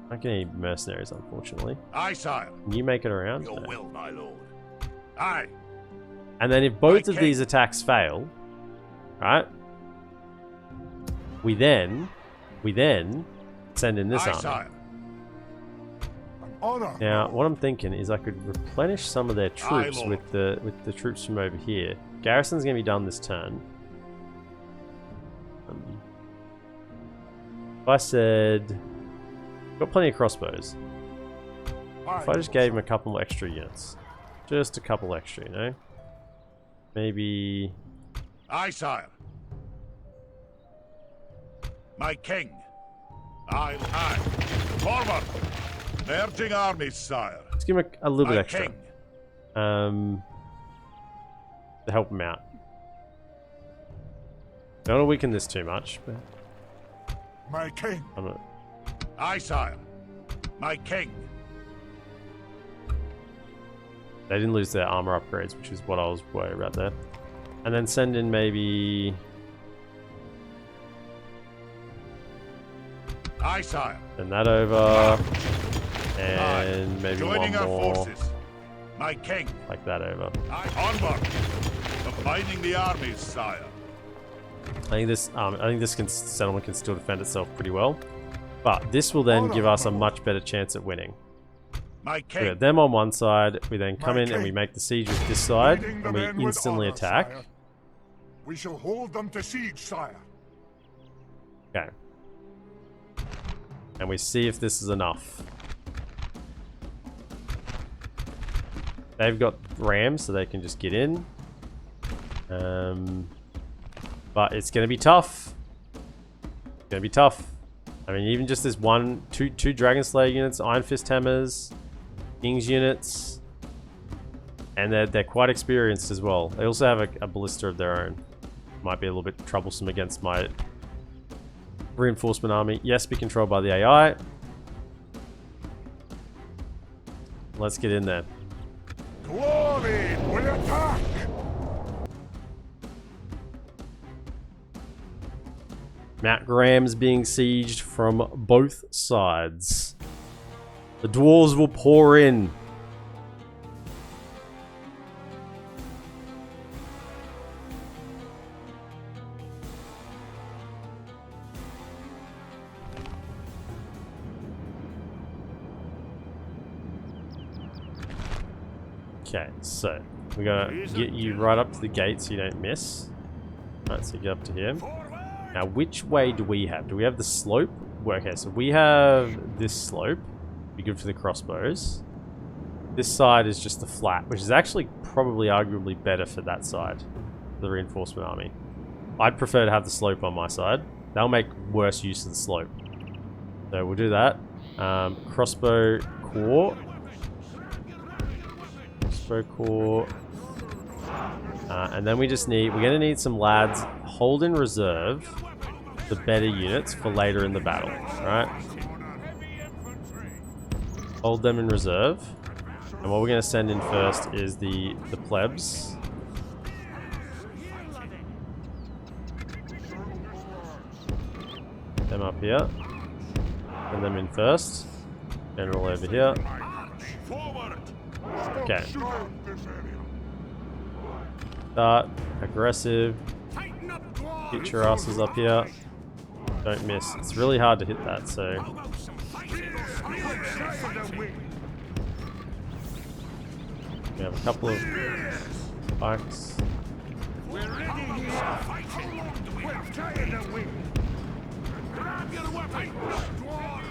Speaker 1: I don't get any mercenaries, unfortunately.
Speaker 2: Aye, sire.
Speaker 1: Can you make it around?
Speaker 2: Your
Speaker 1: No.
Speaker 2: will, my lord. Aye.
Speaker 1: And then if both of
Speaker 2: king.
Speaker 1: these attacks fail, right? We then send in this
Speaker 2: Aye,
Speaker 1: army.
Speaker 2: sire.
Speaker 3: Honor.
Speaker 1: Now, what I'm thinking is I could replenish some of their troops
Speaker 2: Lord.
Speaker 1: with the troops from over here. Garrison's gonna be done this turn. If I said, got plenty of crossbows. If I just gave him a couple extra units, just a couple extra, maybe.
Speaker 2: Aye, sire. My king. Aye. Forward. Merging armies, sire.
Speaker 1: Let's give him a little bit
Speaker 2: My
Speaker 1: extra.
Speaker 2: king.
Speaker 1: To help him out. Don't want to weaken this too much, but
Speaker 3: My king.
Speaker 1: I'm not.
Speaker 2: Aye, sire. My king.
Speaker 1: They didn't lose their armor upgrades, which is what I was worried about there. And then send in maybe.
Speaker 2: Aye, sire.
Speaker 1: Send that over.
Speaker 2: Aye.
Speaker 1: And maybe
Speaker 2: Joining
Speaker 1: one
Speaker 2: our
Speaker 1: more.
Speaker 2: forces. My king.
Speaker 1: Like that over.
Speaker 2: Aye. Onward. Combining the armies, sire.
Speaker 1: I think this settlement can still defend itself pretty well. But this will then give us a much better chance at winning.
Speaker 2: My
Speaker 1: We
Speaker 2: king.
Speaker 1: got them on one side, we then come
Speaker 3: My
Speaker 1: in and we
Speaker 3: king.
Speaker 1: make the siege with this side,
Speaker 3: Leading the
Speaker 1: and we
Speaker 3: men with
Speaker 1: instantly
Speaker 3: honor,
Speaker 1: attack.
Speaker 3: sire. We shall hold them to siege, sire.
Speaker 1: Okay. And we see if this is enough. They've got rams, so they can just get in. But it's going to be tough. It's going to be tough. I mean, even just this two Dragon Slayer units, Iron Fist Hammers, King's units. And they're quite experienced as well. They also have a ballista of their own. Might be a little bit troublesome against my reinforcement army. Yes, be controlled by the AI. Let's get in there.
Speaker 3: Glory, we attack!
Speaker 1: Mount Graham's being sieged from both sides. The dwarves will pour in. Okay, so we're gonna get you right up to the gate so you don't miss. Alright, so you get up to here. Now, which way do we have? Do we have the slope? Well, okay, so we have this slope. Be good for the crossbows. This side is just the flat, which is actually probably arguably better for that side, the reinforcement army. I'd prefer to have the slope on my side. That'll make worse use of the slope. So we'll do that. Crossbow core. Crossbow core. And then we're gonna need some lads. Hold in reserve the better units for later in the battle. Alright? Hold them in reserve. And what we're gonna send in first is the plebs. Them up here. Send them in first. General over here. Okay. Start. Aggressive. Get your asses up here. Don't miss. It's really hard to hit that, so... We have a couple of spikes.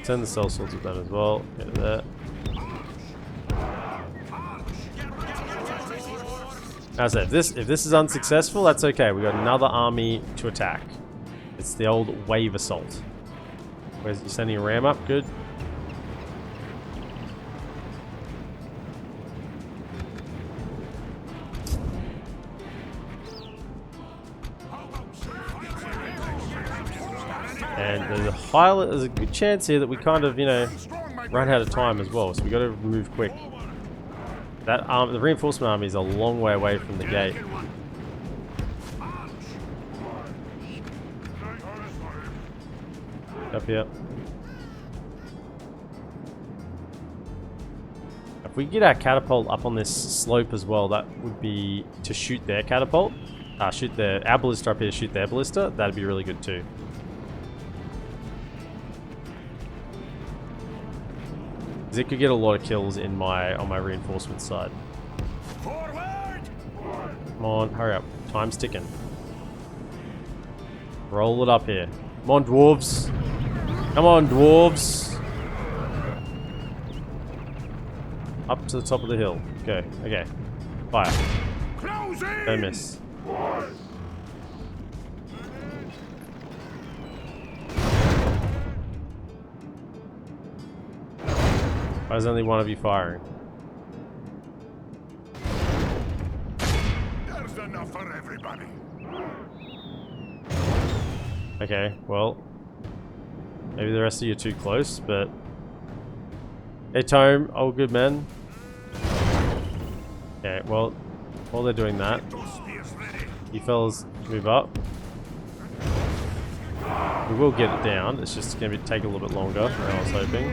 Speaker 1: Send the cell swords with that as well. Get it there. As I said, if this is unsuccessful, that's okay. We got another army to attack. It's the old wave assault. Where's you sending a ram up? Good. And there's a good chance here that we kind of, you know, run out of time as well. So we got to move quick. That the reinforcement army is a long way away from the gate. Up here. If we get our catapult up on this slope as well, that would be to shoot their catapult. Our ballista up here, shoot their ballista. That'd be really good too. It could get a lot of kills on my reinforcement side. Come on, hurry up. Time's ticking. Roll it up here. Come on, dwarves. Come on, dwarves. Up to the top of the hill. Go. Okay. Fire. Don't miss. Why is only one of you firing?
Speaker 3: There's enough for everybody.
Speaker 1: Okay, well, maybe the rest of you are too close, but hey, Tome, all good men. Okay, well, while they're doing that, you fellas move up. We will get it down. It's just going to take a little bit longer than I was hoping.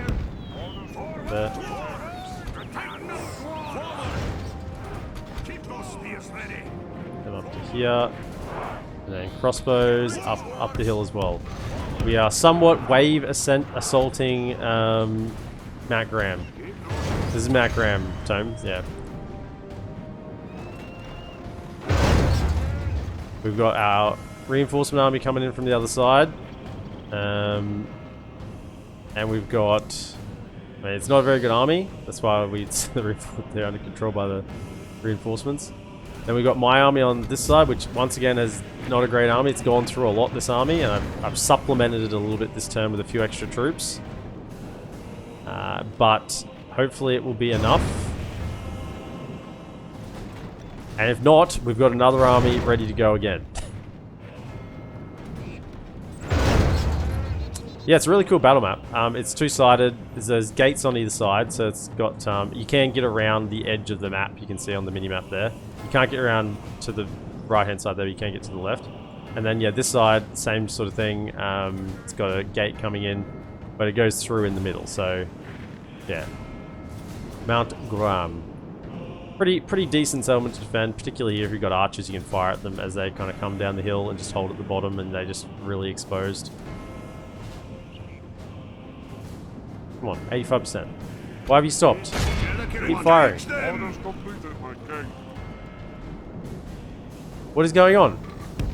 Speaker 1: There. Come up to here, and then crossbows up the hill as well. We are somewhat wave assaulting Matt Graham. This is Matt Graham, Tome. Yeah. We've got our reinforcement army coming in from the other side, and we've got. I mean, it's not a very good army. That's why they're under control by the reinforcements. Then we've got my army on this side, which once again is not a great army. It's gone through a lot, this army, and I've supplemented it a little bit this turn with a few extra troops. But hopefully it will be enough. And if not, we've got another army ready to go again. Yeah, it's a really cool battle map. It's two-sided. There's gates on either side, so it's got you can get around the edge of the map. You can see on the mini-map there. You can't get around to the right-hand side there. You can't get to the left. And then yeah, this side, same sort of thing. It's got a gate coming in, but it goes through in the middle. So yeah, Mount Graham. Pretty decent settlement to defend, particularly here if you've got archers. You can fire at them as they kind of come down the hill and just hold at the bottom, and they just really exposed. Come on, 85%. Why have you stopped? Keep firing.
Speaker 3: Orders completed, my king.
Speaker 1: What is going on?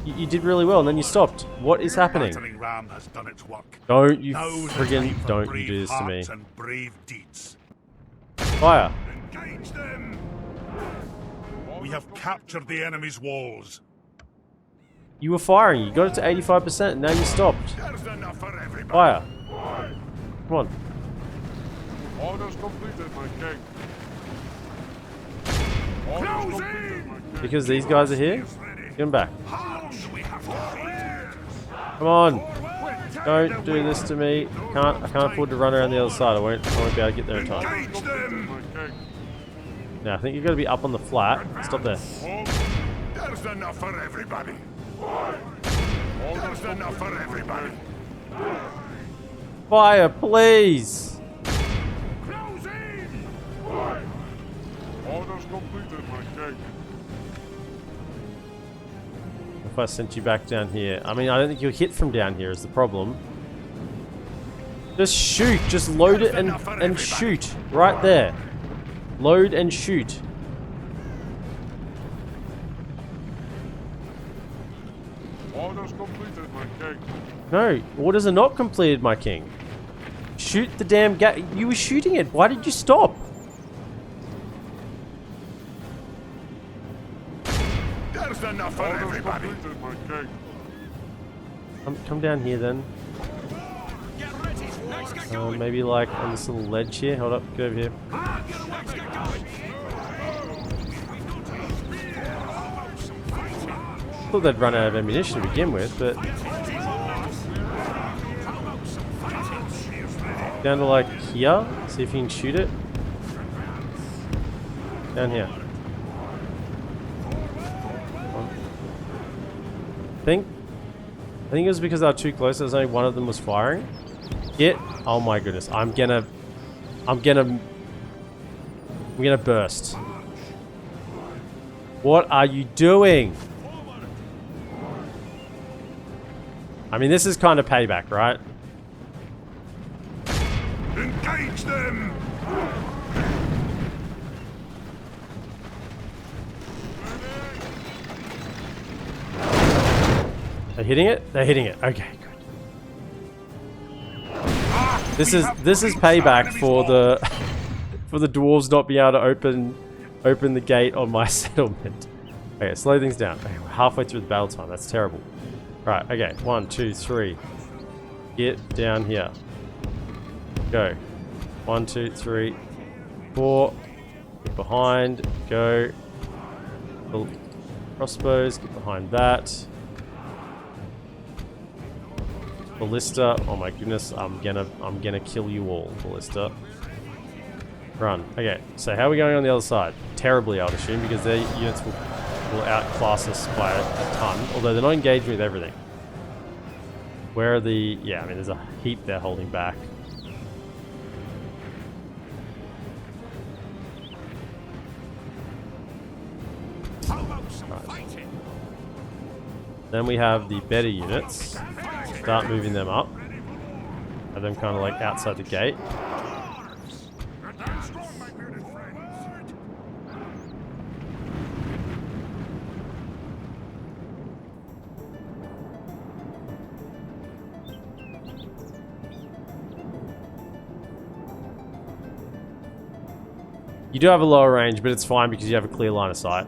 Speaker 1: You did really well and then you stopped. What is happening?
Speaker 2: Battering ram has done its work.
Speaker 1: Don't you
Speaker 2: Now's the
Speaker 1: friggin'
Speaker 2: time for
Speaker 1: don't you
Speaker 2: brave
Speaker 1: do this to me.
Speaker 2: hearts and brave deeds.
Speaker 1: Fire.
Speaker 2: Engage them! We have captured the enemy's walls.
Speaker 1: You were firing. You got it to 85% and now you stopped.
Speaker 2: There's enough for everybody.
Speaker 1: Fire. Come on.
Speaker 3: Orders completed, my king. Orders completed, my king.
Speaker 1: Because these guys are here? Get them back.
Speaker 2: Hounds we have to
Speaker 1: Come on. Don't do this to me. I can't afford to run around the other side. I won't be able to get there in time.
Speaker 2: engage them!
Speaker 3: My king.
Speaker 1: Now I think you've got to be up on the flat. Stop there.
Speaker 2: There's enough for everybody. There's enough for everybody.
Speaker 1: Fire, please.
Speaker 2: Close in!
Speaker 3: Orders completed, my king.
Speaker 1: If I sent you back down here. I mean, I don't think you'll hit from down here is the problem. Just shoot. Just load it and shoot. Right there. Load and shoot.
Speaker 3: Orders completed, my king.
Speaker 1: No, orders are not completed, my king. Shoot the damn gate. You were shooting it. Why did you stop?
Speaker 2: There's enough for
Speaker 3: Orders
Speaker 2: everybody.
Speaker 3: completed, my king.
Speaker 1: Come down here then. Maybe like on this little ledge here. Hold up, go over here. Thought they'd run out of ammunition to begin with, but down to like here. See if you can shoot it. Down here. I think it was because they were too close. There's only one of them was firing. Oh my goodness! I'm gonna burst. What are you doing? I mean, this is kind of payback, right?
Speaker 2: Engage them!
Speaker 1: They're hitting it? They're hitting it. Okay, good. This is payback for the for the dwarves not being able to open the gate on my settlement. Okay, slow things down. Okay, we're halfway through the battle time. That's terrible. Right, okay. 1, 2, 3. Get down here. Go. 1, 2, 3, 4. Get behind. Go. Crossbows. Get behind that. Ballista. Oh my goodness. I'm gonna kill you all, Ballista. Run. Okay, so how are we going on the other side? Terribly, I would assume, because their units will outclass us by a ton, although they're not engaging with everything. Where are the... Yeah, I mean, there's a heap they're holding back. Right. Then we have the better units. Start moving them up. Have them kind of like outside the gate. You do have a lower range, but it's fine because you have a clear line of sight.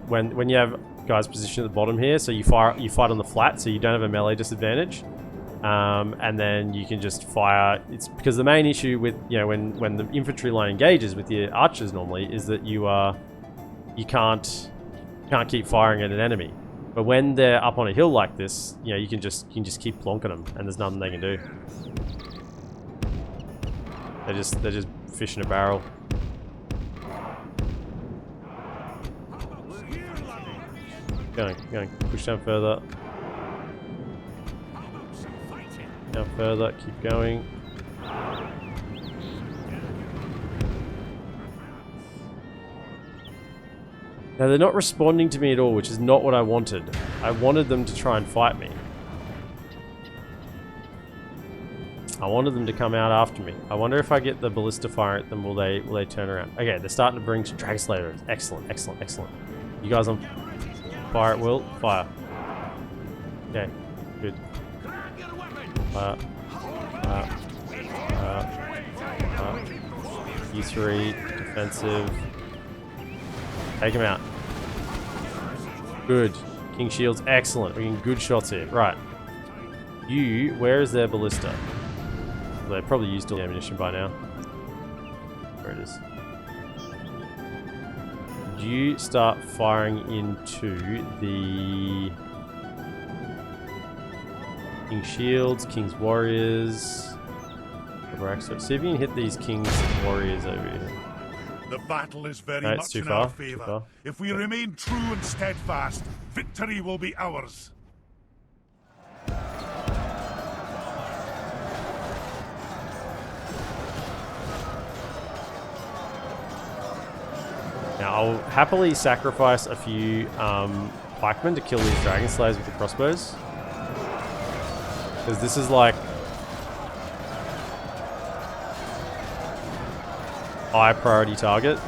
Speaker 1: When you have guys positioned at the bottom here, so you fight on the flat, so you don't have a melee disadvantage, and then you can just fire. It's because the main issue with when the infantry line engages with your archers normally is that you can't keep firing at an enemy. But when they're up on a hill like this, you can just keep plonking them, and there's nothing they can do. They're just fish in a barrel. Going, push down further. Down further, keep going. Now they're not responding to me at all, which is not what I wanted. I wanted them to try and fight me. I wanted them to come out after me. I wonder if I get the ballista firing at them, will they turn around? Okay, they're starting to bring Dragon Slayers. Excellent, excellent, excellent. You guys on fire at will? Fire. Okay, good. Fire. You three, defensive. Take him out. Good. King Shields, excellent. We're getting good shots here. Right. You, where is their ballista? Well, they probably used all the ammunition by now. Where it is. You start firing into the King Shields, King's Warriors. See if you can hit these King's Warriors over here.
Speaker 2: The battle is very
Speaker 1: No,
Speaker 2: much in our favor. If we remain true and steadfast, victory will be ours.
Speaker 1: Now, I'll happily sacrifice a few pikemen to kill these Dragon Slayers with the crossbows. Because this is like high priority target.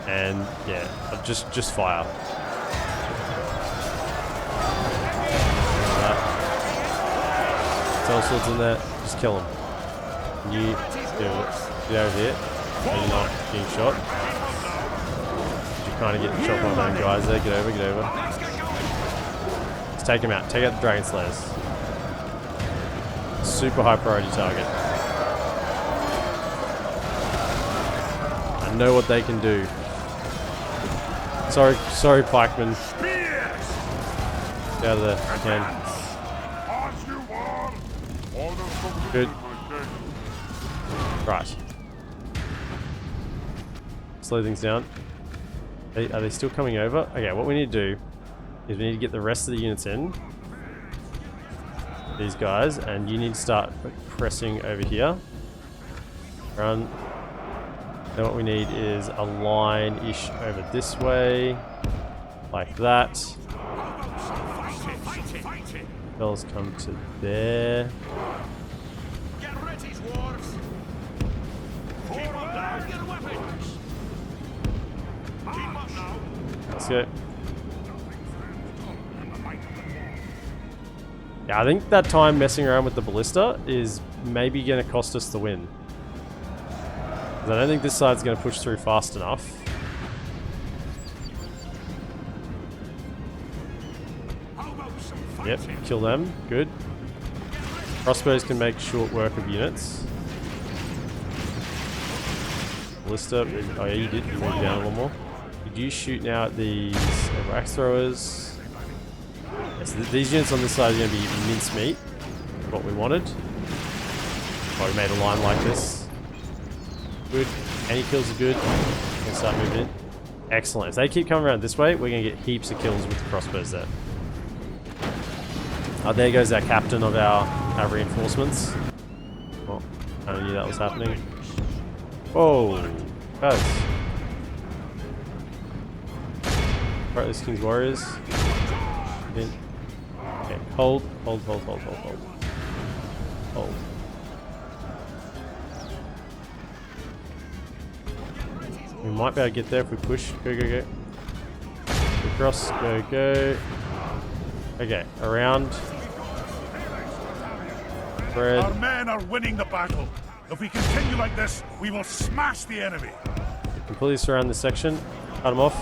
Speaker 1: And yeah, just fire. Tell swords in there, just kill them. You get over here. And you're not being shot. Kind of getting shot by my own guys there. Get over. Let's take him out. Take out the Dragon Slayers. Super high priority target. I know what they can do. Sorry, pikemen. Get out of there. You can. Good. Right. Slow things down. Are they still coming over? Okay, what we need to do is we need to get the rest of the units in. These guys, and you need to start pressing over here. Run. Then what we need is a line-ish over this way. Like that. Bells come to there.
Speaker 5: Get ready, dwarves. Keep up down your weapons.
Speaker 1: Let's go. Yeah, I think that time messing around with the ballista is maybe going to cost us the win. Because I don't think this side's going to push through fast enough. Yep, kill them. Good. Crossbows can make short work of units. Ballista. Oh yeah, you did. You moved down a little more. Did you shoot now at these axe throwers? Yes, these units on this side are going to be mincemeat. What we wanted. Oh, we made a line like this. Good. Any kills are good. We'll start moving in. Excellent. If they keep coming around this way, we're going to get heaps of kills with the crossbows there. Oh, there goes our captain of our reinforcements. Oh, I knew that was happening. Whoa. Guys. Right, this King's Warriors. Okay, hold. Hold. We might be able to get there if we push. Go. Across, go. Okay, around. Spread.
Speaker 2: Our men are winning the battle. If we continue like this, we will smash the enemy.
Speaker 1: Completely surround this section. Cut them off.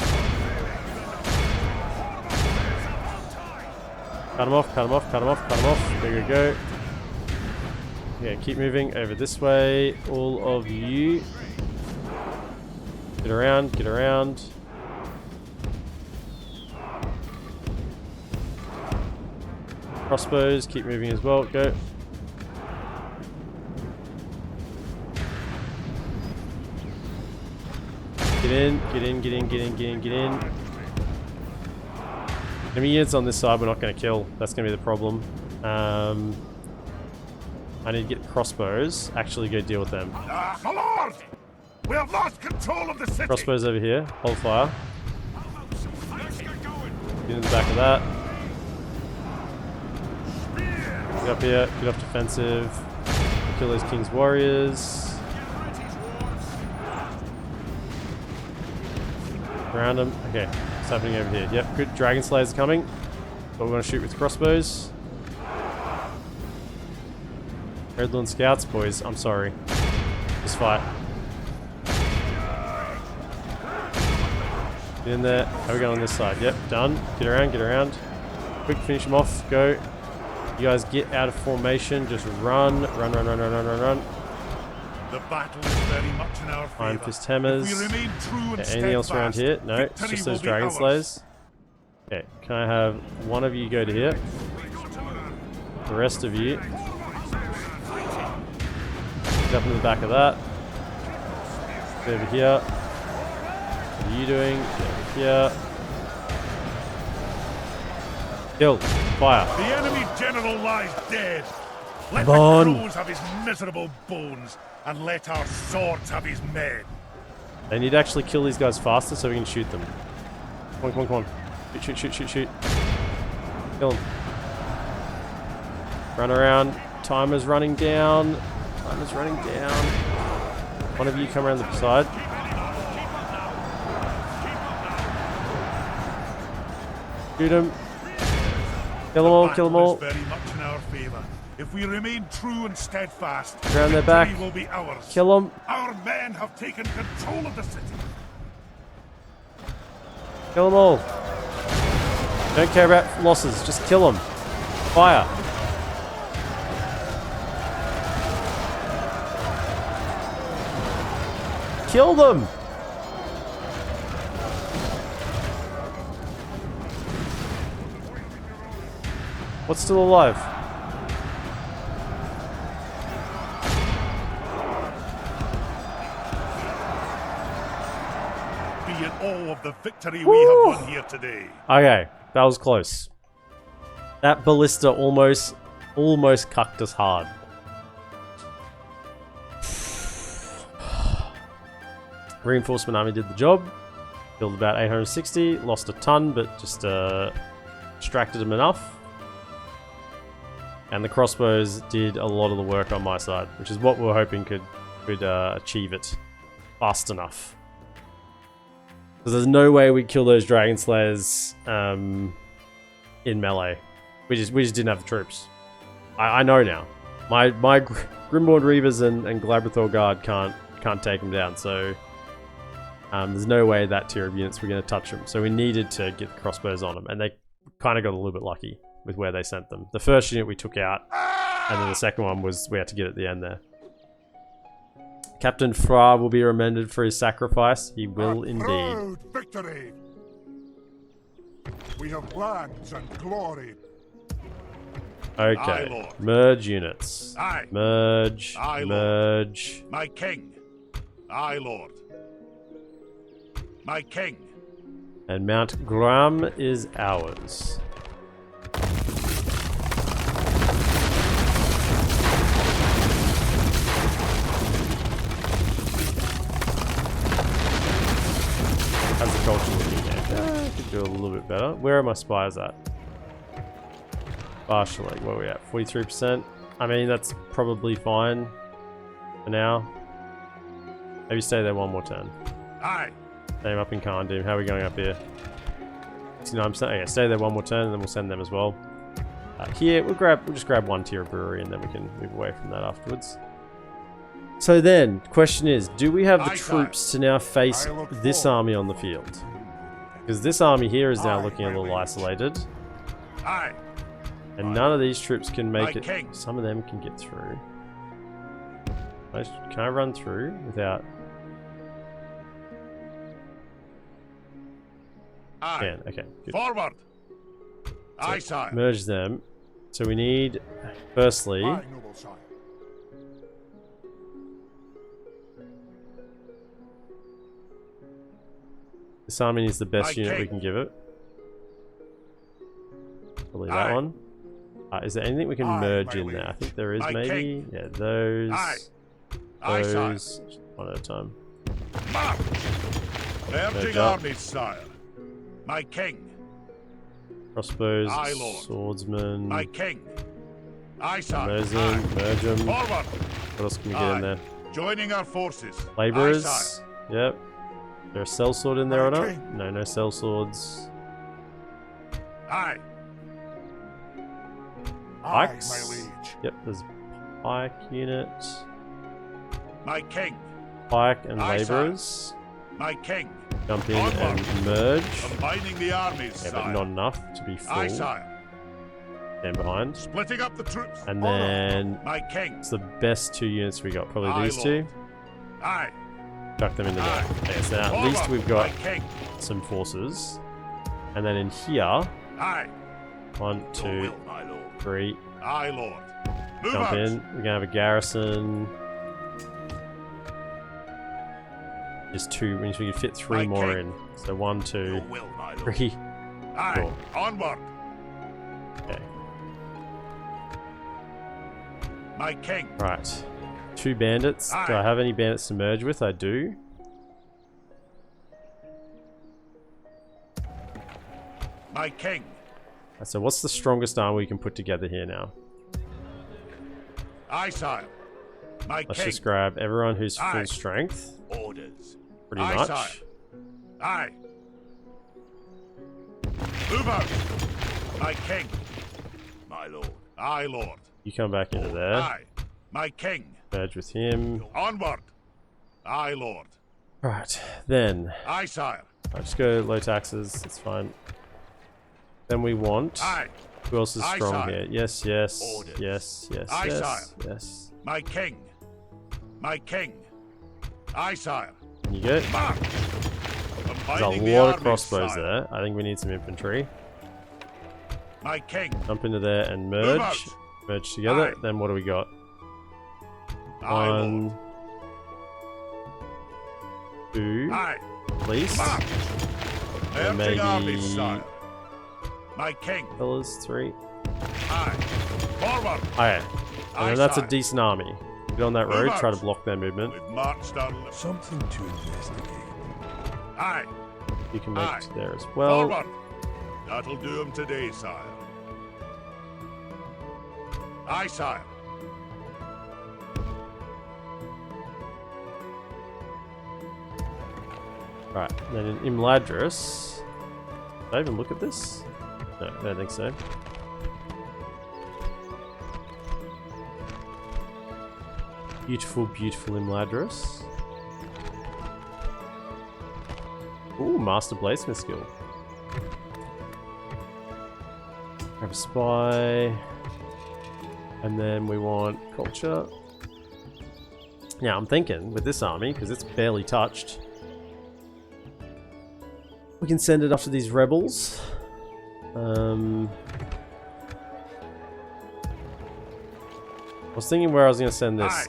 Speaker 1: Cut them off. Go. Yeah, keep moving over this way. All of you. Get around. Crossbows, keep moving as well. Go. Get in. Enemy units on this side we're not going to kill. That's going to be the problem. I need to get crossbows. Actually go deal with them.
Speaker 2: My lord! We have lost control of the city!
Speaker 1: Crossbows over here. Hold fire. Get in the back of that. Get up here. Get off defensive. kill those King's warriors. Around them. Okay, what's happening over here? Yep, good. Dragon Slayers are coming. But we're going to shoot with crossbows. EredLuin scouts, boys. I'm sorry. Just fight. Get in there. How are we going on this side? Yep, done. Get around, get around. Quick, finish them off. Go. You guys get out of formation. Just run. Run, run, run, run, run, run, run.
Speaker 2: The battle is very much in our favor.
Speaker 1: Iron Fist Hammers.
Speaker 2: If we remain true and
Speaker 1: Anything else around here? No, it's
Speaker 2: victory
Speaker 1: just
Speaker 2: will
Speaker 1: those
Speaker 2: be
Speaker 1: Dragon
Speaker 2: ours.
Speaker 1: Slayers. Okay, can I have one of you go to here? The rest of you get up in the back of that. Get over here. What are you doing? Get over here. Kill. Fire.
Speaker 2: The enemy general lies dead. Let
Speaker 1: Come on.
Speaker 2: the crows have his miserable bones, and let our swords have his men.
Speaker 1: They need to actually kill these guys faster so we can shoot them. Come on, come on, come on. Shoot, shoot, shoot, shoot, shoot. Kill them. Run around. Timer's running down. Timer's running down. One of you come around the side. Shoot him. Kill them all, kill them all.
Speaker 2: The battle is very much in our favor. If we remain true and steadfast,
Speaker 1: Around their
Speaker 2: victory
Speaker 1: back.
Speaker 2: will be ours.
Speaker 1: Kill them.
Speaker 2: Our men have taken control of the city.
Speaker 1: Kill them all. Don't care about losses. Just kill them. Fire. Kill them. What's still alive?
Speaker 2: Be in awe of the victory we have won here today.
Speaker 1: Okay, that was close. That ballista almost cucked us hard. Reinforcement army did the job. Killed about 860, lost a ton, but just distracted them enough. And the crossbows did a lot of the work on my side, which is what we were hoping could achieve it fast enough. Because there's no way we'd kill those Dragon Slayers in melee. We just didn't have the troops. I know now. My Grimborn Reavers and Glabrathor Guard can't take them down, so there's no way that tier of units were going to touch them. So we needed to get the crossbows on them, and they kind of got a little bit lucky with where they sent them. The first unit we took out, and then the second one was we had to get at the end there. Captain Fra will be remembered for his sacrifice. He will indeed.
Speaker 3: Proud victory. We have lands and glory.
Speaker 1: Okay,
Speaker 2: Aye, Lord.
Speaker 1: merge units.
Speaker 2: Aye.
Speaker 1: Merge,
Speaker 2: Aye, Lord.
Speaker 1: merge.
Speaker 2: My king. Aye, Lord. My king.
Speaker 1: And Mount Graham is ours. How's the culture looking here? I could do a little bit better. Where are my spies at? Partially. Where are we at? 43%. I mean, that's probably fine for now. Maybe stay there one more turn.
Speaker 2: Aye.
Speaker 1: Stay up in Khandim. How are we going up here? 69%. Okay, stay there one more turn and then we'll send them as well. Here, we'll just grab one tier of brewery and then we can move away from that afterwards. So then, question is, do we have the troops to now face this army on the field? Because this army here is now looking a little isolated.
Speaker 2: Aye.
Speaker 1: And none of these troops can make it.
Speaker 2: king.
Speaker 1: Some of them can get through. Can I run through without...
Speaker 2: Aye.
Speaker 1: Can. Okay, good.
Speaker 2: Forward. Aye, sire.
Speaker 1: Merge them. So we need, firstly...
Speaker 3: Aye, noble sire.
Speaker 1: This army is the best
Speaker 2: Aye,
Speaker 1: unit we
Speaker 2: king.
Speaker 1: can give it. Probably
Speaker 2: Aye.
Speaker 1: that one. Is there anything we can
Speaker 3: Aye,
Speaker 1: merge
Speaker 3: my
Speaker 1: in there? I
Speaker 3: liege.
Speaker 1: think there is,
Speaker 2: Aye,
Speaker 1: maybe.
Speaker 2: king.
Speaker 1: Yeah, those.
Speaker 2: Aye. Aye, sire.
Speaker 1: Those. One at a time.
Speaker 2: March. Merging
Speaker 1: Merge up.
Speaker 2: armies, sire. My king.
Speaker 1: Crossbows.
Speaker 2: Aye, Lord.
Speaker 1: Swordsmen.
Speaker 2: My king. Aye, sire.
Speaker 1: Merge
Speaker 2: Aye.
Speaker 1: them. Merge them.
Speaker 2: Forward.
Speaker 1: What else can we get in there?
Speaker 2: Joining our forces.
Speaker 1: Laborers.
Speaker 2: Aye, sire.
Speaker 1: Yep. There a sellsword in there or not?
Speaker 3: Okay.
Speaker 1: No, no sellswords.
Speaker 2: Aye.
Speaker 3: Aye,
Speaker 1: Pikes.
Speaker 3: my liege.
Speaker 1: Yep, there's pike unit.
Speaker 2: My king.
Speaker 1: Pike and
Speaker 2: Aye, sire.
Speaker 1: laborers.
Speaker 2: My king.
Speaker 1: Jump in
Speaker 2: Onward.
Speaker 1: and merge.
Speaker 2: Combining the armies,
Speaker 1: Yeah, but
Speaker 2: sire.
Speaker 1: not enough to be full.
Speaker 2: Aye, sire.
Speaker 1: Stand behind.
Speaker 2: Splitting up the troops.
Speaker 1: And then
Speaker 2: My king.
Speaker 1: it's the best two units we got. Probably
Speaker 2: Aye,
Speaker 1: these
Speaker 2: Lord.
Speaker 1: two.
Speaker 2: Aye.
Speaker 1: Chuck them into there.
Speaker 2: Aye.
Speaker 1: Okay, so now at
Speaker 2: Forward,
Speaker 1: least we've got
Speaker 2: my king.
Speaker 1: some forces. And then in here,
Speaker 2: Aye.
Speaker 1: 1,
Speaker 2: Your
Speaker 1: 2,
Speaker 2: will, my lord.
Speaker 1: 3.
Speaker 2: Aye, lord. Move
Speaker 1: Jump
Speaker 2: out.
Speaker 1: in. We're gonna have a garrison. Just 2, means we can fit 3
Speaker 2: My
Speaker 1: more
Speaker 2: king.
Speaker 1: in. So 1,
Speaker 2: Your
Speaker 1: 2,
Speaker 2: will, my lord.
Speaker 1: 3.
Speaker 2: Aye.
Speaker 1: Cool.
Speaker 2: Onward.
Speaker 1: Okay.
Speaker 2: My king.
Speaker 1: Right. 2 bandits. Do I
Speaker 2: Aye.
Speaker 1: have any bandits to merge with? I do.
Speaker 2: My king.
Speaker 1: So what's the strongest army we can put together here now?
Speaker 2: Aye, sire. My
Speaker 1: Let's
Speaker 2: king.
Speaker 1: just grab everyone who's full
Speaker 2: Aye.
Speaker 1: strength.
Speaker 2: Orders.
Speaker 1: Pretty
Speaker 2: Aye,
Speaker 1: much.
Speaker 2: sire. Aye. Move out. My king. My lord. Aye, lord.
Speaker 1: You come back into there.
Speaker 2: Aye. My king.
Speaker 1: Merge with him.
Speaker 2: Onward. Aye, lord.
Speaker 1: Right. Then,
Speaker 2: Aye, sire.
Speaker 1: I'll just go low taxes. It's fine. Then we want...
Speaker 2: Aye.
Speaker 1: Who else is
Speaker 2: Aye,
Speaker 1: strong
Speaker 2: sire.
Speaker 1: here? Yes, yes,
Speaker 2: Orders.
Speaker 1: yes, yes,
Speaker 2: Aye,
Speaker 1: yes,
Speaker 2: sire.
Speaker 1: yes.
Speaker 2: My king. My king. Aye, sire.
Speaker 1: Can you get?
Speaker 2: March.
Speaker 1: There's
Speaker 2: Combining
Speaker 1: a
Speaker 2: the
Speaker 1: lot of
Speaker 2: armies,
Speaker 1: crossbows
Speaker 2: sire.
Speaker 1: there. I think we need some infantry.
Speaker 2: My king.
Speaker 1: Jump into there and
Speaker 2: Move
Speaker 1: merge.
Speaker 2: out.
Speaker 1: Merge together.
Speaker 2: Aye.
Speaker 1: Then what do we got?
Speaker 2: Aye, lord.
Speaker 1: 1, 2,
Speaker 2: Aye.
Speaker 1: please.
Speaker 2: March.
Speaker 1: And
Speaker 2: Merging armies,
Speaker 1: maybe-
Speaker 2: sire. My king.
Speaker 1: Fellas, 3.
Speaker 2: Aye. Forward.
Speaker 1: Okay. And
Speaker 2: Aye,
Speaker 1: then that's
Speaker 2: sire.
Speaker 1: a decent army. Get on that
Speaker 2: Move
Speaker 1: road,
Speaker 2: out.
Speaker 1: try to block their movement.
Speaker 2: We've marched our lips.
Speaker 3: Something to investigate.
Speaker 2: Aye.
Speaker 1: You can make
Speaker 2: Aye.
Speaker 1: it there as well.
Speaker 2: Forward. That'll do him today, sire. Aye, sire.
Speaker 1: Right, then in Imladris... Did I even look at this? No, I don't think so. Beautiful, beautiful Imladris. Ooh, Master Bladesmith skill. Have a spy. And then we want culture. Now I'm thinking with this army, because it's barely touched, we can send it after these rebels. I was thinking where I was going to send this.
Speaker 2: Aye.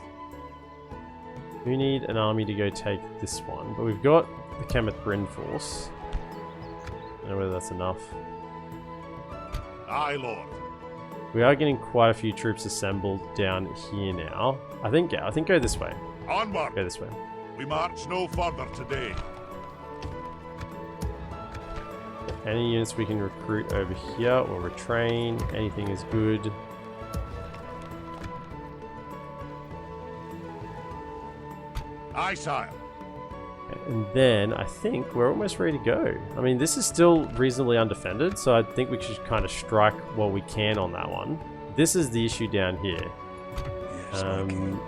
Speaker 1: We need an army to go take this one, but we've got the Kemeth Bryn force. I don't know whether that's enough.
Speaker 2: Aye, lord.
Speaker 1: We are getting quite a few troops assembled down here now. I think, yeah, I think go this way.
Speaker 2: Onward.
Speaker 1: Go this way.
Speaker 2: We march no further today.
Speaker 1: Any units we can recruit over here or retrain, anything is good.
Speaker 2: Aye, sire.
Speaker 1: And then I think we're almost ready to go. I mean, this is still reasonably undefended, so I think we should kind of strike what we can on that one. This is the issue down here.
Speaker 3: Yes, my king.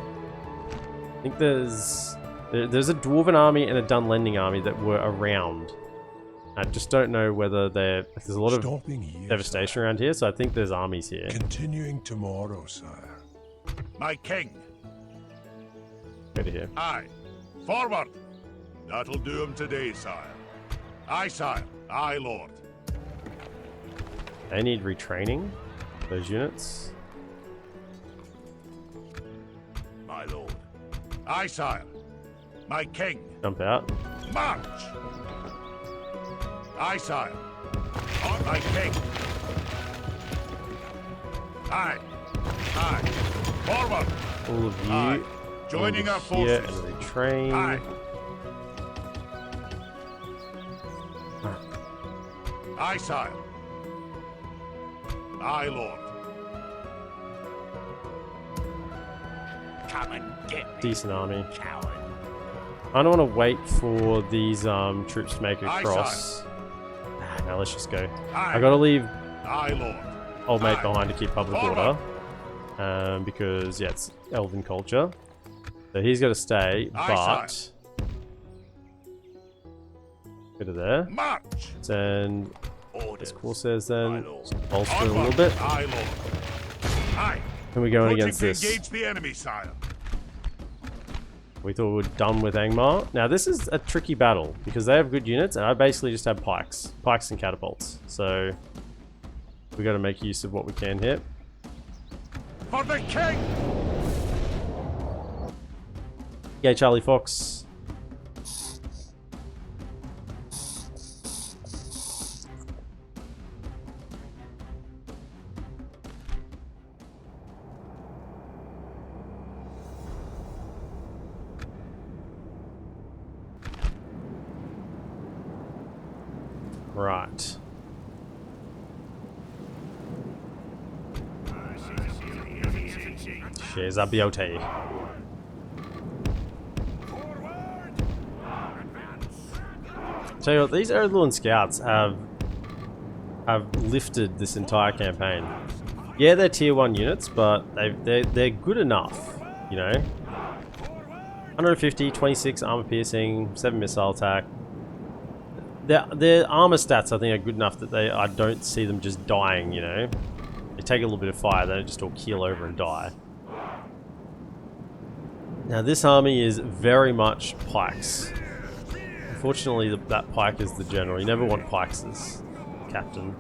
Speaker 1: I think there's a Dwarven army and a Dunlending army that were around. I just don't know whether they're... There's a lot of
Speaker 3: Stopping here,
Speaker 1: devastation around here, so I think there's armies here.
Speaker 3: sire. Continuing tomorrow, sire.
Speaker 2: My king.
Speaker 1: Go to here.
Speaker 2: Aye. Forward. That'll do him today, sire. Aye, sire. Aye, lord.
Speaker 1: They need retraining, those units.
Speaker 2: My lord. Aye, sire. My king.
Speaker 1: Jump out.
Speaker 2: March. Aye, sire. On my king. Aye. Aye. Forward.
Speaker 1: All of you
Speaker 2: Aye. Joining
Speaker 1: over
Speaker 2: our
Speaker 1: here
Speaker 2: forces.
Speaker 1: and retrain.
Speaker 2: Aye. Aye, sire. Aye, lord.
Speaker 5: Come and get me,
Speaker 1: decent army.
Speaker 5: coward.
Speaker 1: I don't want to wait for these troops to make a
Speaker 2: Aye,
Speaker 1: cross. Now let's just go.
Speaker 2: Aye.
Speaker 1: I gotta leave
Speaker 2: Aye, Lord.
Speaker 1: old mate
Speaker 2: Aye.
Speaker 1: behind to keep public
Speaker 2: Order.
Speaker 1: order. Because yeah, it's elven culture. So he's got to stay,
Speaker 2: Aye,
Speaker 1: but bit of there.
Speaker 2: March.
Speaker 1: And as
Speaker 5: Orders.
Speaker 1: Corsairs then
Speaker 5: Lord.
Speaker 1: bolster it a
Speaker 2: Onward.
Speaker 1: little bit.
Speaker 2: Aye, Lord. Aye.
Speaker 1: And we're going
Speaker 2: Approaching
Speaker 1: against
Speaker 2: to
Speaker 1: this.
Speaker 2: engage the enemy, sire.
Speaker 1: We thought we were done with Angmar. Now this is a tricky battle because they have good units and I basically just have pikes and catapults. So we got to make use of what we can here.
Speaker 2: For the king.
Speaker 1: Okay, Charlie Fox. Right. Shares our beauty. Tell you what, these EredLuin scouts have lifted this entire campaign. Yeah, they're tier 1 units, but they're good enough, you know. 150, 26 armor piercing, 7 missile attack. Their armor stats, I think, are good enough that I don't see them just dying, you know. They take a little bit of fire, they don't just all keel over and die. Now this army is very much pikes. Unfortunately, that pike is the general. You never want pikes as captain.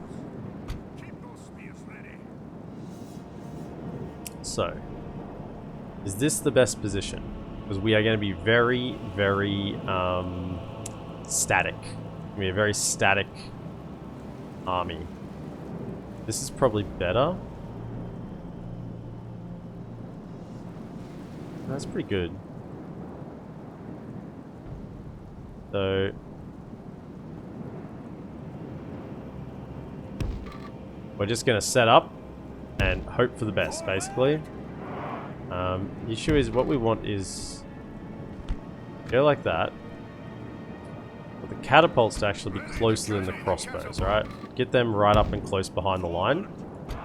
Speaker 1: So, is this the best position? Because we are going to be very, very static. It's going to be a very static army. This is probably better. That's pretty good. So we're just going to set up and hope for the best, basically. The issue is what we want is go like that. But the catapults to actually be closer than the crossbows, right? Get them right up and close behind the line,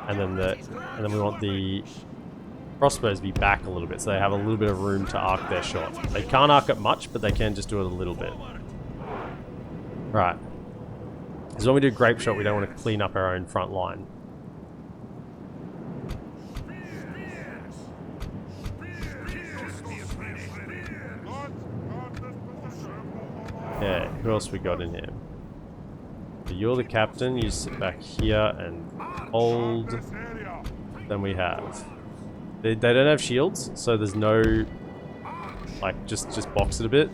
Speaker 1: and then we want the crossbows to be back a little bit, so they have a little bit of room to arc their shot. They can't arc it much, but they can just do it a little bit. Right. Because when we do grape shot, we don't want to clean up our own front line. Yeah, who else we got in here? So you're the captain, you sit back here and hold. Then we have... They don't have shields, so there's no... Like, just box it a bit.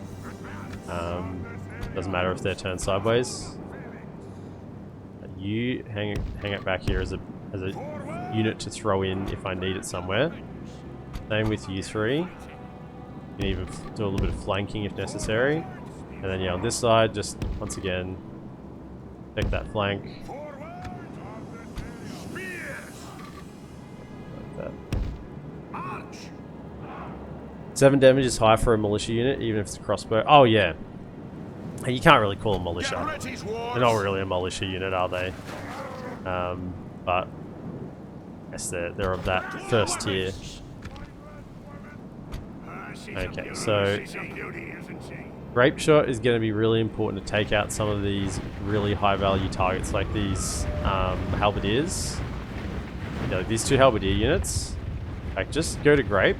Speaker 1: Doesn't matter if they're turned sideways. You hang it back here as a unit to throw in if I need it somewhere. Same with you three. You can even do a little bit of flanking if necessary. And then yeah, on this side, just once again, take that flank. Like that. 7 damage is high for a militia unit, even if it's a crossbow. Oh yeah. You can't really call them militia. They're not really a militia unit, are they? But I guess they're of that first tier. Okay, so grape shot is going to be really important to take out some of these really high value targets, like these halberdiers. Yeah, like these 2 halberdier units. Like, just go to grape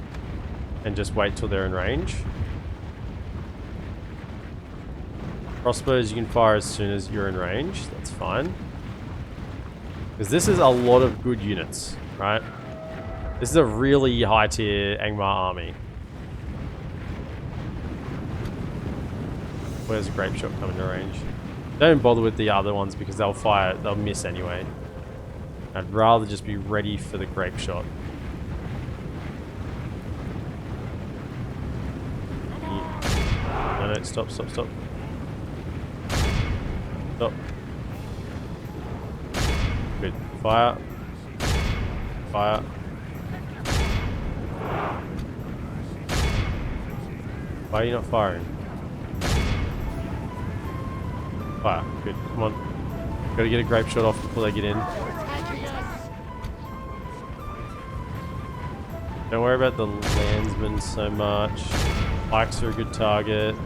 Speaker 1: and just wait till they're in range. Crossbows you can fire as soon as you're in range, that's fine. Because this is a lot of good units, right? This is a really high tier Angmar army. Where's grape shot coming to range? Don't bother with the other ones because they'll miss anyway. I'd rather just be ready for the grape shot. No, stop. Stop. Good. Fire. Why are you not firing? Fire. Good. Come on. Gotta get a grape shot off before they get in. Don't worry about the landsmen so much. Pikes are a good target.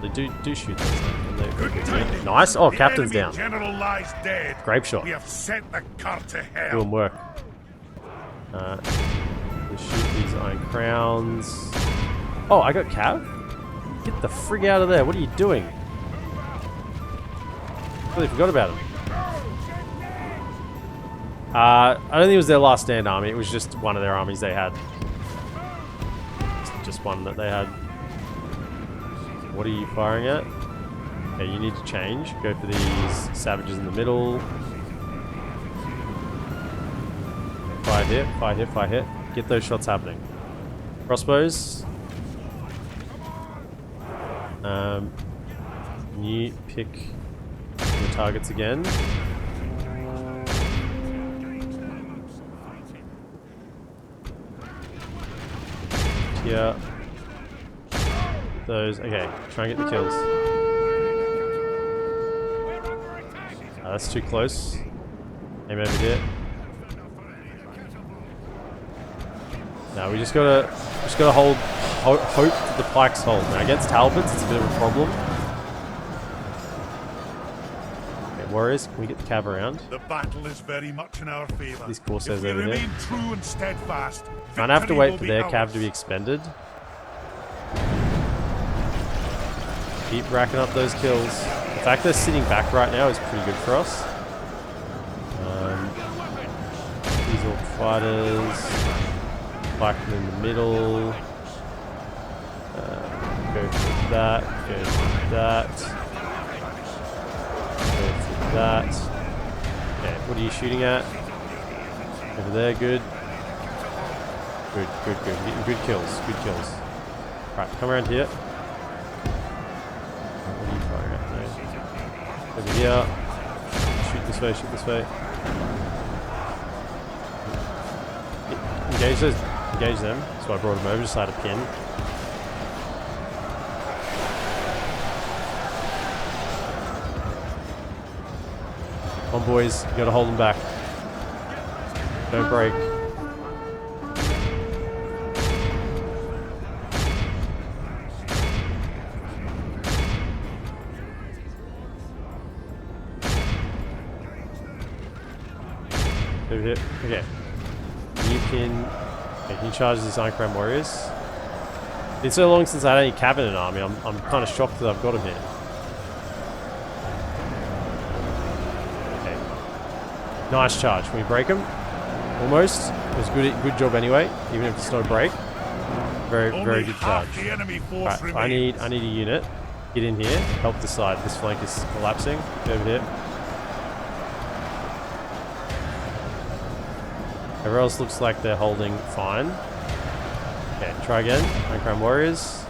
Speaker 1: They do shoot those things. Nice. Oh, captain's down.
Speaker 2: General lies dead.
Speaker 1: Grape shot.
Speaker 2: We have sent the cart to hell.
Speaker 1: Doing work. Let's shoot these iron crowns. Oh, I got Cav? Get the frig out of there. What are you doing? Really forgot about him. I don't think it was their last stand army. It was just one of their armies they had. Just one that they had. What are you firing at? Okay, you need to change. Go for these savages in the middle. Fire hit, fire hit, fire hit. Get those shots happening. Crossbows. You pick your targets again. Here. Those. Okay, try and get the kills. That's too close. Aim over here. No, we just gotta hope that the pikes hold. Now against halberds, it's a bit of a problem. Okay, warriors, can we get the cav around?
Speaker 2: The battle is very much in our favor.
Speaker 1: These corsairs
Speaker 2: if we
Speaker 1: over
Speaker 2: remain
Speaker 1: here.
Speaker 2: true and steadfast,
Speaker 1: Don't have to wait for
Speaker 2: victory
Speaker 1: their
Speaker 2: will be
Speaker 1: cav
Speaker 2: ours.
Speaker 1: to be expended. Keep racking up those kills. The fact they're sitting back right now is pretty good for us. These orc fighters. Like them in the middle. Go for that. Go for that. Go for that. Okay, what are you shooting at? Over there, good. Good, good, good. We're getting good kills. Good kills. Right, come around here. What are you firing at? No. Over here. Shoot this way, shoot this way. Engage those. Engage them. So I brought them over, just had a pin. Come on, boys. You gotta hold them back. Don't break. Over here. Okay. You can... Okay, can you charge these Iron Crown Warriors? It's been so long since I had any cabinet army, I'm kind of shocked that I've got them here. Okay. Nice charge. Can we break them? Almost. It was good job anyway, even if it's not a break. Very good charge. Right, I need a unit. Get in here. Help the side. This flank is collapsing. Get over here. Everyone else looks like they're holding fine. Okay, try again. Mount Crown Warriors.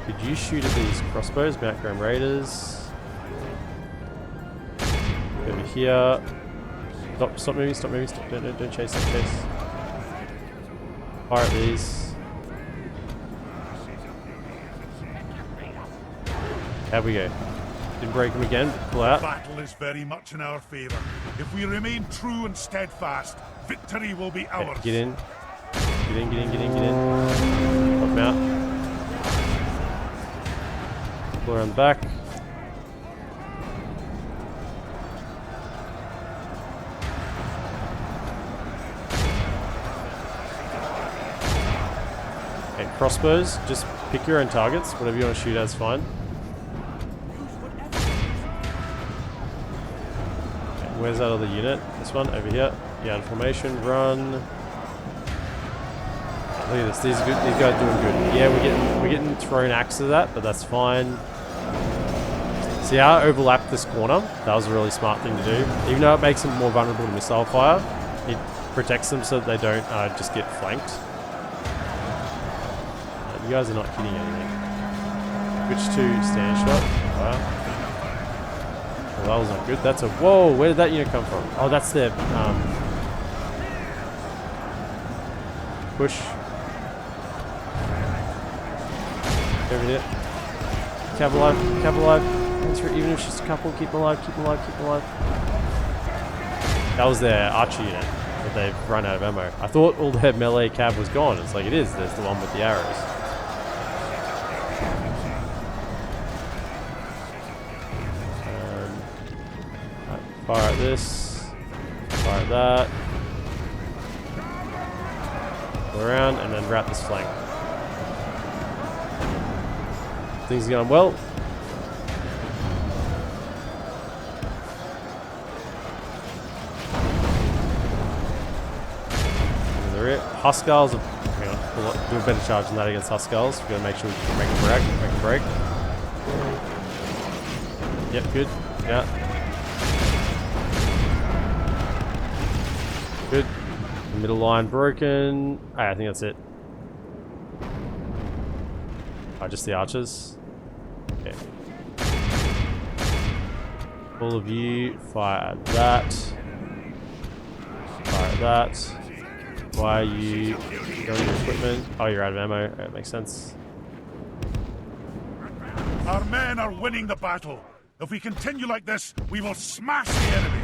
Speaker 1: Could you shoot at these crossbows? Mount Crown Raiders. Over here. Stop moving, stop moving, stop. Don't chase, don't chase. Fire at these. How we go? Didn't break them again, pull out.
Speaker 2: The battle is very much in our favor. If we remain true and steadfast, victory will be ours.
Speaker 1: Okay, get in. Get in, get in, get in, get in. Pop them out. Pull around the back. Okay, crossbows. Just pick your own targets. Whatever you want to shoot at is fine. Where's that other unit? This one over here. Yeah, formation, run. Look at this. These guys are doing good. Yeah, we're getting thrown axes at, but that's fine. See how I overlapped this corner? That was a really smart thing to do. Even though it makes them more vulnerable to missile fire, it protects them so that they don't just get flanked. You guys are not hitting anything. Switch to stand shot. Wow. Well, that was not good. That's a... Whoa, where did that unit come from? Oh, that's their... push. Over here. Cav alive, Cav alive. Even if it's just a couple, keep them alive, keep them alive, keep them alive. That was their archer unit, but they've run out of ammo. I thought all their melee cav was gone. It's like it is. There's the one with the arrows. Right, fire at this. Fire at that. Go around and then wrap this flank. Things are going well. Huskars, hang on, we'll do a better charge than that against Huskars. We've got to make sure we can make a break, Yep, good, yeah. Good. The middle line broken. Alright, I think that's it. Oh, just the archers. Okay. All of you, fire at that. Fire at that. Why are you going your equipment? Oh, you're out of ammo. That makes sense.
Speaker 3: Our men are winning the battle. If we continue like this, we will smash the enemy.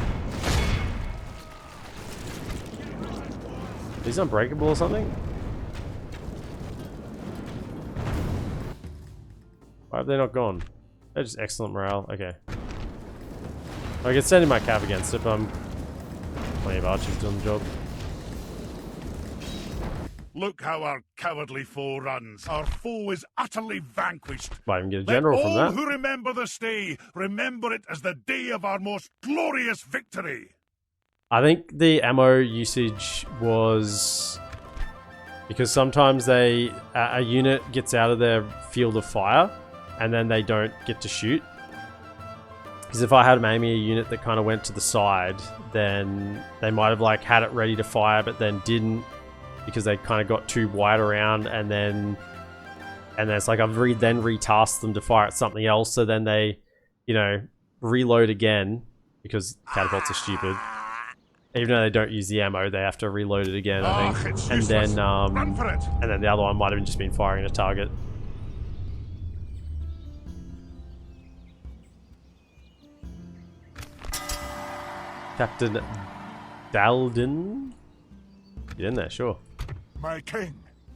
Speaker 1: He's unbreakable or something? Why have they not gone? They're just excellent morale. Okay. I can send in my cav against it, but I'm plenty of archers doing the job.
Speaker 3: Look how our cowardly foe runs. Our foe is utterly vanquished.
Speaker 1: Might even get a general
Speaker 3: Let
Speaker 1: from
Speaker 3: all
Speaker 1: that.
Speaker 3: who remember this day remember it as the day of our most glorious victory.
Speaker 1: I think the ammo usage was because sometimes a unit gets out of their field of fire and then they don't get to shoot. Because if I had maybe a unit that kind of went to the side, then they might have like had it ready to fire but then didn't, because they kind of got too wide around, and then it's like I've then retasked them to fire at something else, so then they, you know, reload again because catapults are stupid. Even though they don't use the ammo, they have to reload it again, I think. And then the other one might have just been firing a target. Captain Dalden? Get in there, sure.
Speaker 3: My king.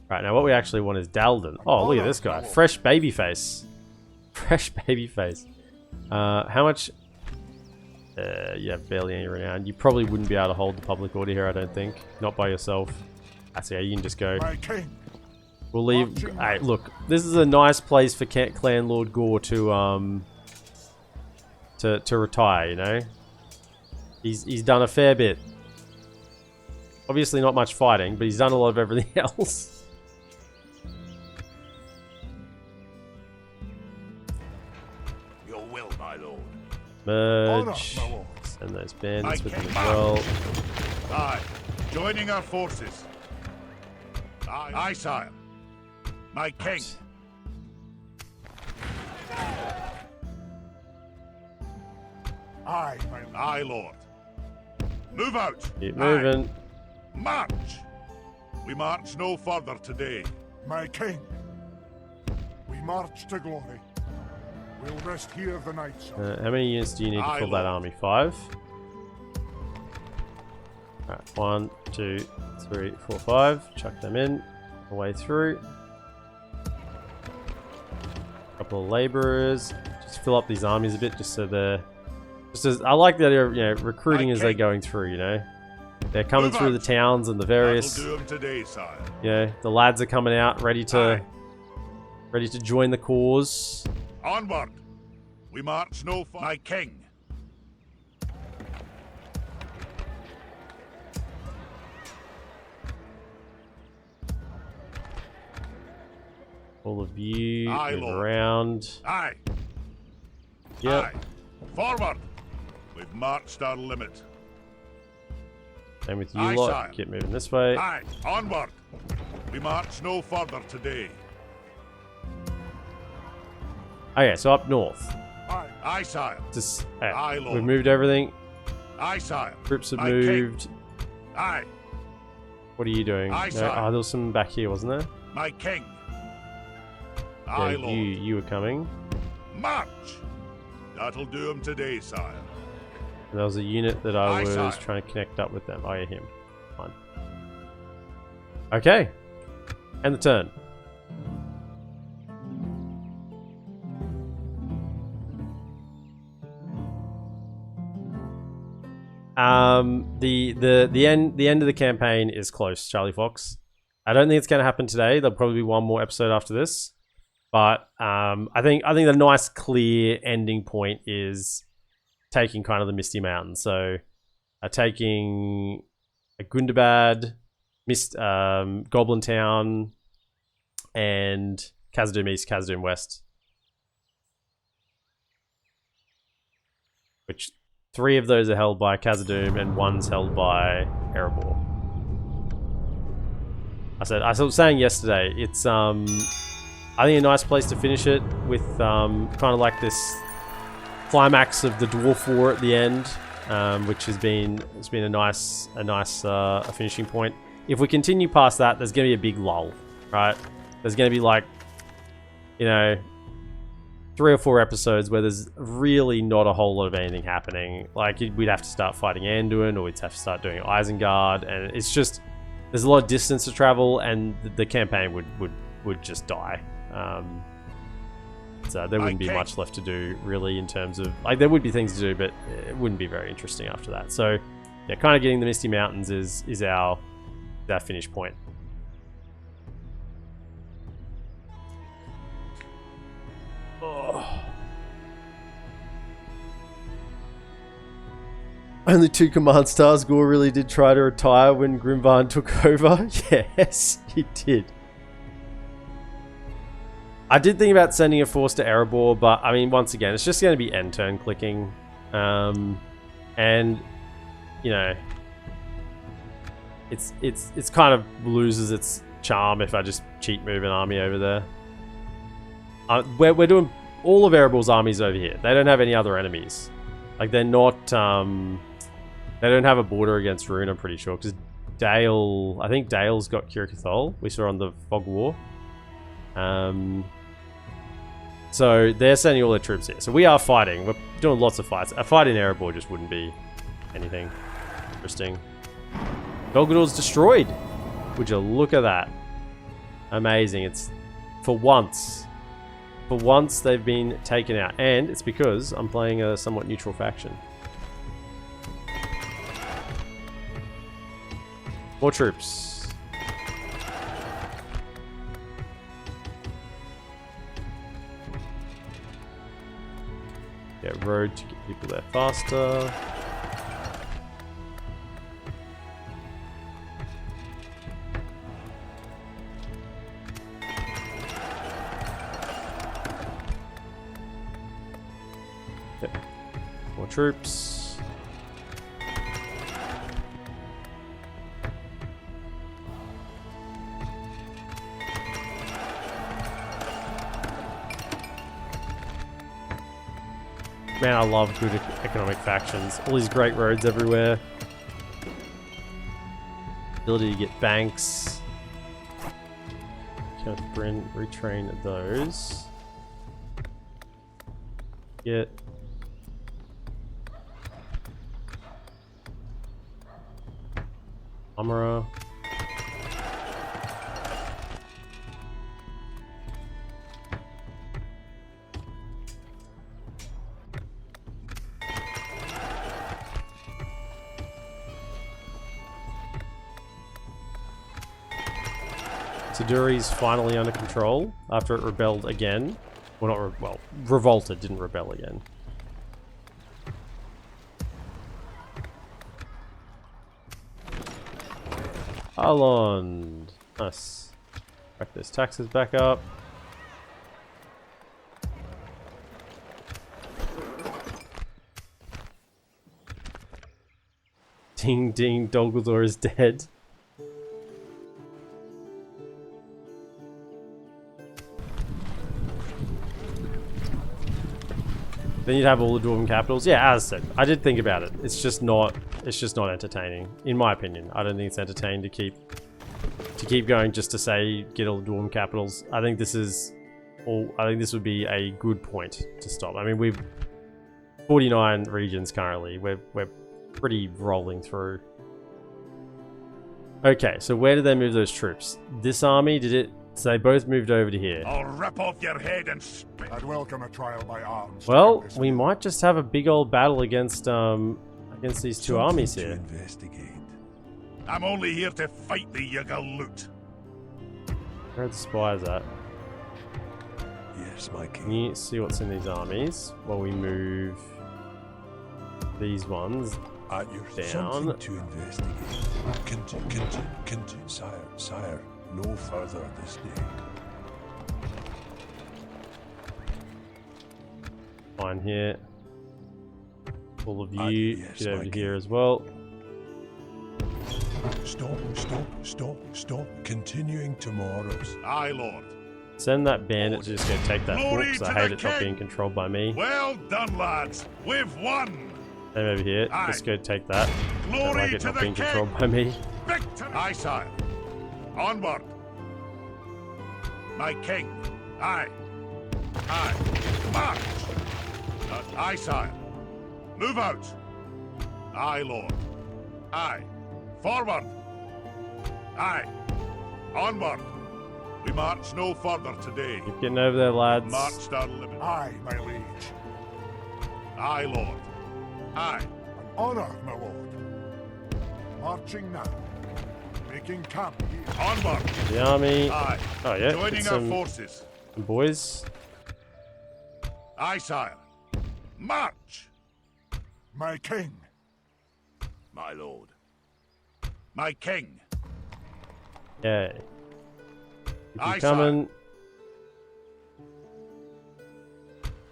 Speaker 1: Right, now what we actually want is Dalden. Oh, look at this guy. Fresh baby face. Fresh baby face. How much? Yeah, barely any renown. You probably wouldn't be able to hold the public order here, I don't think. Not by yourself. That's yeah, you can just go.
Speaker 3: My king.
Speaker 1: We'll leave. Hey, look, this is a nice place for Clan Lord Gore to retire, you know? He's done a fair bit. Obviously not much fighting, but he's done a lot of everything else.
Speaker 2: Your will, my lord.
Speaker 1: Merge. Send those bandits with them as well.
Speaker 2: Aye. Joining our forces. Aye, sire. My king.
Speaker 3: Aye,
Speaker 2: Aye, lord. Move out.
Speaker 1: Keep moving.
Speaker 2: March. We march no further today.
Speaker 3: my king. We march to glory. We'll rest here the night, sir.
Speaker 1: How many units do you need to fill that army? 5? Alright, 1, 2, 3, 4, 5. Chuck them in. All the way through. Couple of laborers. Just fill up these armies a bit, just so they're... I like that they're, you know, recruiting as they're going through, you know. They're coming through the towns and the various...
Speaker 2: Today, sire.
Speaker 1: You know, the lads are coming out, ready to join the cause.
Speaker 2: Onward. We march no further. My king.
Speaker 1: All of you
Speaker 2: Aye,
Speaker 1: move
Speaker 2: Lord.
Speaker 1: around.
Speaker 2: Aye.
Speaker 1: Yep.
Speaker 2: Aye. Forward. We've marched our limit.
Speaker 1: Same with you
Speaker 2: Aye,
Speaker 1: lot.
Speaker 2: sire.
Speaker 1: Keep moving this way.
Speaker 2: Aye. Onward. We march no further today.
Speaker 1: Okay, so up north.
Speaker 3: Aye.
Speaker 2: Aye, sire.
Speaker 1: Just,
Speaker 2: Aye, Lord.
Speaker 1: we've moved everything.
Speaker 2: Aye, sire.
Speaker 1: Troops have
Speaker 2: My king.
Speaker 1: moved.
Speaker 2: Aye.
Speaker 1: What are you doing?
Speaker 2: Aye,
Speaker 1: No,
Speaker 2: sire.
Speaker 1: there was some back here, wasn't there?
Speaker 2: My king. Aye,
Speaker 1: Yeah,
Speaker 2: Lord.
Speaker 1: you were coming.
Speaker 2: March! That'll do him today, sire.
Speaker 1: And there was a unit that I
Speaker 2: Aye,
Speaker 1: was
Speaker 2: sire.
Speaker 1: trying to connect up with them. Oh, yeah, him. Fine. Okay. And the turn. The end of the campaign is close, Charlie Fox. I don't think it's going to happen today. There'll probably be one more episode after this, but I think the nice clear ending point is taking kind of the Misty Mountains. So, taking Gundabad, Goblin Town, and Khazad-dûm East, Khazad-dûm West, which 3 of those are held by Khazad-dûm and 1's held by Erebor. I was saying yesterday, it's I think a nice place to finish it with kind of like this climax of the Dwarf War at the end, which has been a nice finishing point. If we continue past that, there's going to be a big lull, right? There's going to be like, 3 or 4 episodes where there's really not a whole lot of anything happening. Like, we'd have to start fighting Anduin, or we'd have to start doing Isengard, and it's just, there's a lot of distance to travel, and the campaign would just die. So there wouldn't be much left to do, really, in terms of, like, there would be things to do, but it wouldn't be very interesting after that. So, yeah, kind of getting the Misty Mountains is our finish point. Only 2 command stars. Gore really did try to retire when Grimvarn took over. Yes, he did. I did think about sending a force to Erebor, but I mean, once again, it's just going to be end turn clicking, and it's kind of loses its charm if I just cheat move an army over there. We're doing all of Erebor's armies over here. They don't have any other enemies. Like, they're not. They don't have a border against Ruin, I'm pretty sure, because I think Dale's got Kirikathol. We saw on the Fog War. So they're sending all their troops here. So we are fighting. We're doing lots of fights. A fight in Erebor just wouldn't be anything interesting. Dol Guldur destroyed. Would you look at that? Amazing. It's for once. For once they've been taken out. And it's because I'm playing a somewhat neutral faction. More troops. Get road to get people there faster. Yep. More troops. Man, I love good economic factions. All these great roads everywhere. Ability to get banks. Can't retrain those. Get Amara. Siduri's finally under control after it rebelled again. Well, revolted, didn't rebel again. Alond. Nice. Back those taxes back up. Ding ding, Dol Guldur is dead. Then you'd have all the Dwarven capitals. Yeah, as I said, I did think about it. It's just not entertaining, in my opinion. I don't think it's entertaining to keep going just to say get all the Dwarven capitals. I think this is I think this would be a good point to stop. I mean, we've 49 regions currently. We're pretty rolling through. Okay, so where did they move those troops? This army, did it? So they both moved over to here.
Speaker 2: I'll rip off your head and spit.
Speaker 3: I'd welcome a trial by arms.
Speaker 1: Well, we might just have a big old battle against these two armies here.
Speaker 2: Investigate. I'm only here to fight the Yuggle loot.
Speaker 1: Where are the spies at?
Speaker 2: Yes, my king.
Speaker 1: Can you see what's in these armies while we move these ones
Speaker 2: At your
Speaker 1: down?
Speaker 2: something to investigate. Continue, sire. No further this day.
Speaker 1: Fine here. All of you
Speaker 2: yes,
Speaker 1: get over
Speaker 2: my
Speaker 1: here as well.
Speaker 2: Stop. Continuing tomorrow's. Aye, Lord.
Speaker 1: Send that bandit to just go take that
Speaker 2: Glory
Speaker 1: book, because I
Speaker 2: to
Speaker 1: hate
Speaker 2: the
Speaker 1: it not
Speaker 2: king.
Speaker 1: being controlled by me.
Speaker 2: Well done, lads. We've won.
Speaker 1: Same over here.
Speaker 2: Aye.
Speaker 1: Just go take that. Don't
Speaker 2: Glory
Speaker 1: like it
Speaker 2: to
Speaker 1: not
Speaker 2: the
Speaker 1: being
Speaker 2: king.
Speaker 1: controlled by me.
Speaker 2: Victory. Aye, sire. Onward. My king. Aye. March. Aye, sire. Move out. Aye, Lord. Aye. Forward. Aye. Onward. We march no further today.
Speaker 1: Keep getting over there, lads.
Speaker 2: Marched our limit.
Speaker 3: Aye, my liege.
Speaker 2: Aye, Lord. Aye.
Speaker 3: An honor, my lord. Marching now. Making camp here.
Speaker 2: Onward.
Speaker 1: The army.
Speaker 2: Aye.
Speaker 1: Oh yeah,
Speaker 2: Joining
Speaker 1: get
Speaker 2: our
Speaker 1: some
Speaker 2: forces.
Speaker 1: boys.
Speaker 2: Aye, sire. March.
Speaker 3: My king.
Speaker 2: My lord. My king.
Speaker 1: Okay. Keep
Speaker 2: Aye,
Speaker 1: coming.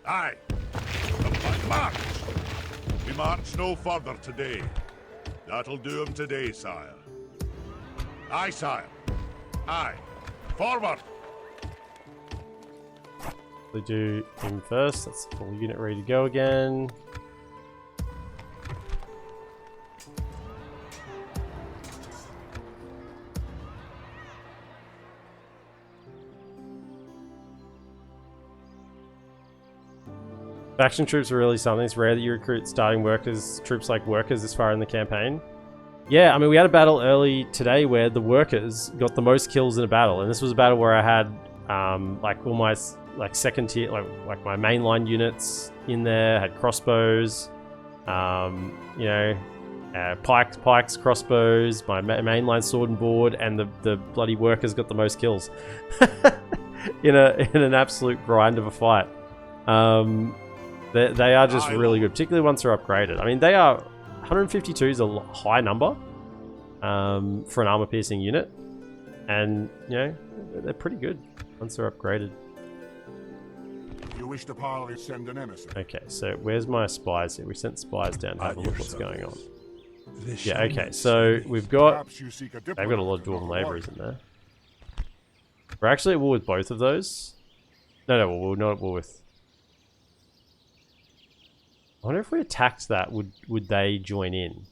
Speaker 2: Aye. March. We march no further today. That'll do 'em today, sire. Aye, sire. Aye. Forward.
Speaker 1: They do him first. That's the full unit ready to go again. Faction troops are really something. It's rare that you recruit starting troops like workers this far in the campaign. Yeah, I mean, we had a battle early today where the workers got the most kills in a battle, and this was a battle where I had like all my second tier, like my mainline units in there, had crossbows, you know, pikes, crossbows, my mainline sword and board, and the bloody workers got the most kills in an absolute grind of a fight. They are just really good, particularly once they're upgraded. I mean, they are 152 is a high number for an armor-piercing unit, and you know they're pretty good once they're upgraded.
Speaker 3: If you wish to parley, send an emissary.
Speaker 1: Okay, so where's my spies here? We sent spies down to have a look what's going on. Yeah, okay, so we've got...
Speaker 3: Perhaps you seek a
Speaker 1: They've got a lot of
Speaker 3: diplomat,
Speaker 1: dwarven
Speaker 3: not a
Speaker 1: labourers in
Speaker 3: warrior.
Speaker 1: there. We're actually at war with both of those. No, we're not at war with... I wonder if we attacked that, would they join in?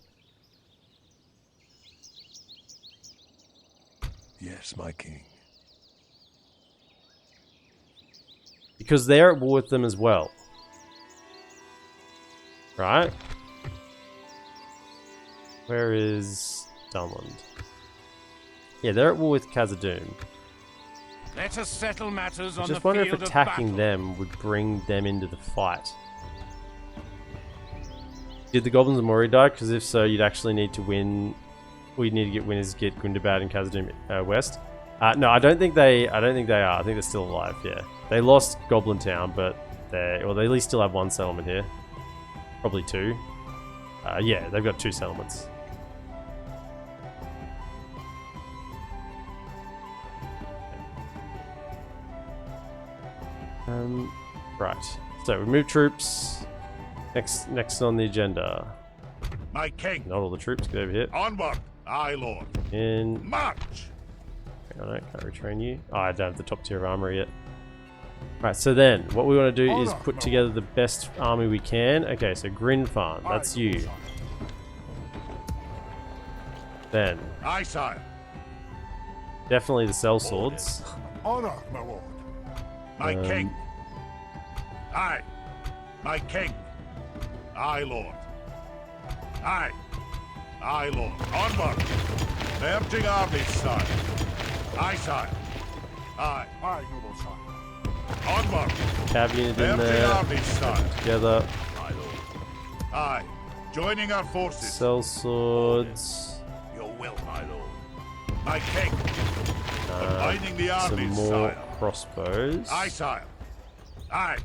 Speaker 2: Yes, my king.
Speaker 1: Because they're at war with them as well. Right? Where is Dunland? Yeah, they're at war with Khazad-dûm.
Speaker 5: Let us settle matters
Speaker 1: I
Speaker 5: on
Speaker 1: just
Speaker 5: the
Speaker 1: wonder
Speaker 5: field
Speaker 1: if
Speaker 5: of
Speaker 1: attacking
Speaker 5: battle.
Speaker 1: them would bring them into the fight. Did the goblins of Mori die? Because if so, you'd actually need to win. Well, you'd need to get winners, get Gundabad and Khazad-dûm West. No, I don't think they are. I think they're still alive. Yeah, they lost Goblin Town, but they at least still have one settlement here. Probably two. Yeah, they've got two settlements. Right. So we move troops. Next on the agenda.
Speaker 2: My king.
Speaker 1: Not all the troops. Get over here.
Speaker 2: Onward. Aye, Lord.
Speaker 1: In.
Speaker 2: March.
Speaker 1: Hang on, I can't retrain you. Oh, I don't have the top tier of armor yet. Right, so then, what we want to do is put together the best army we can. Okay, so Grinfarn, that's
Speaker 3: Aye,
Speaker 1: you.
Speaker 3: sire.
Speaker 1: Then,
Speaker 2: Aye, sire.
Speaker 1: definitely the sellswords.
Speaker 3: Honor, my lord.
Speaker 2: My king. Aye. My king. Aye, lord. Aye. Aye, lord. Onward. Merging armies, sire. Aye, sire. Aye.
Speaker 3: Aye, noble sire.
Speaker 2: Onward.
Speaker 1: Cav unit in
Speaker 2: Merging
Speaker 1: there.
Speaker 2: armies, sire.
Speaker 1: Together.
Speaker 2: Aye, lord. Aye. Joining our forces.
Speaker 1: Sell swords.
Speaker 2: Your will, my lord. My king. Combining the
Speaker 1: Some
Speaker 2: armies,
Speaker 1: more
Speaker 2: sire.
Speaker 1: crossbows.
Speaker 2: Aye, sire. Aye.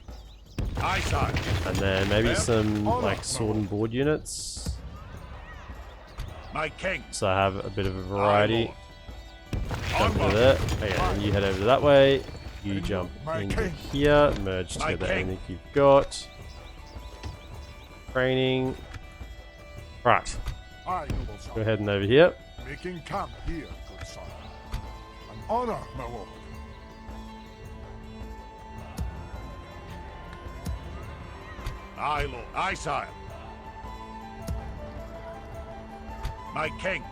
Speaker 2: Aye, sire.
Speaker 1: And then maybe
Speaker 2: Yep.
Speaker 1: some like sword and board units.
Speaker 2: My king.
Speaker 1: So I have a bit of a variety.
Speaker 2: Aye,
Speaker 1: Jump
Speaker 2: lord.
Speaker 1: over there. Okay, and you head over that way. You jump
Speaker 3: My
Speaker 1: into
Speaker 3: king.
Speaker 1: here. Merge
Speaker 2: My
Speaker 1: together
Speaker 2: king.
Speaker 1: anything you've got. Training. Right.
Speaker 3: Aye, noble
Speaker 1: Go
Speaker 3: sire.
Speaker 1: ahead and over here.
Speaker 3: Making camp here, good sire. An honor, my lord.
Speaker 2: Aye, lord. Aye, sire. My king.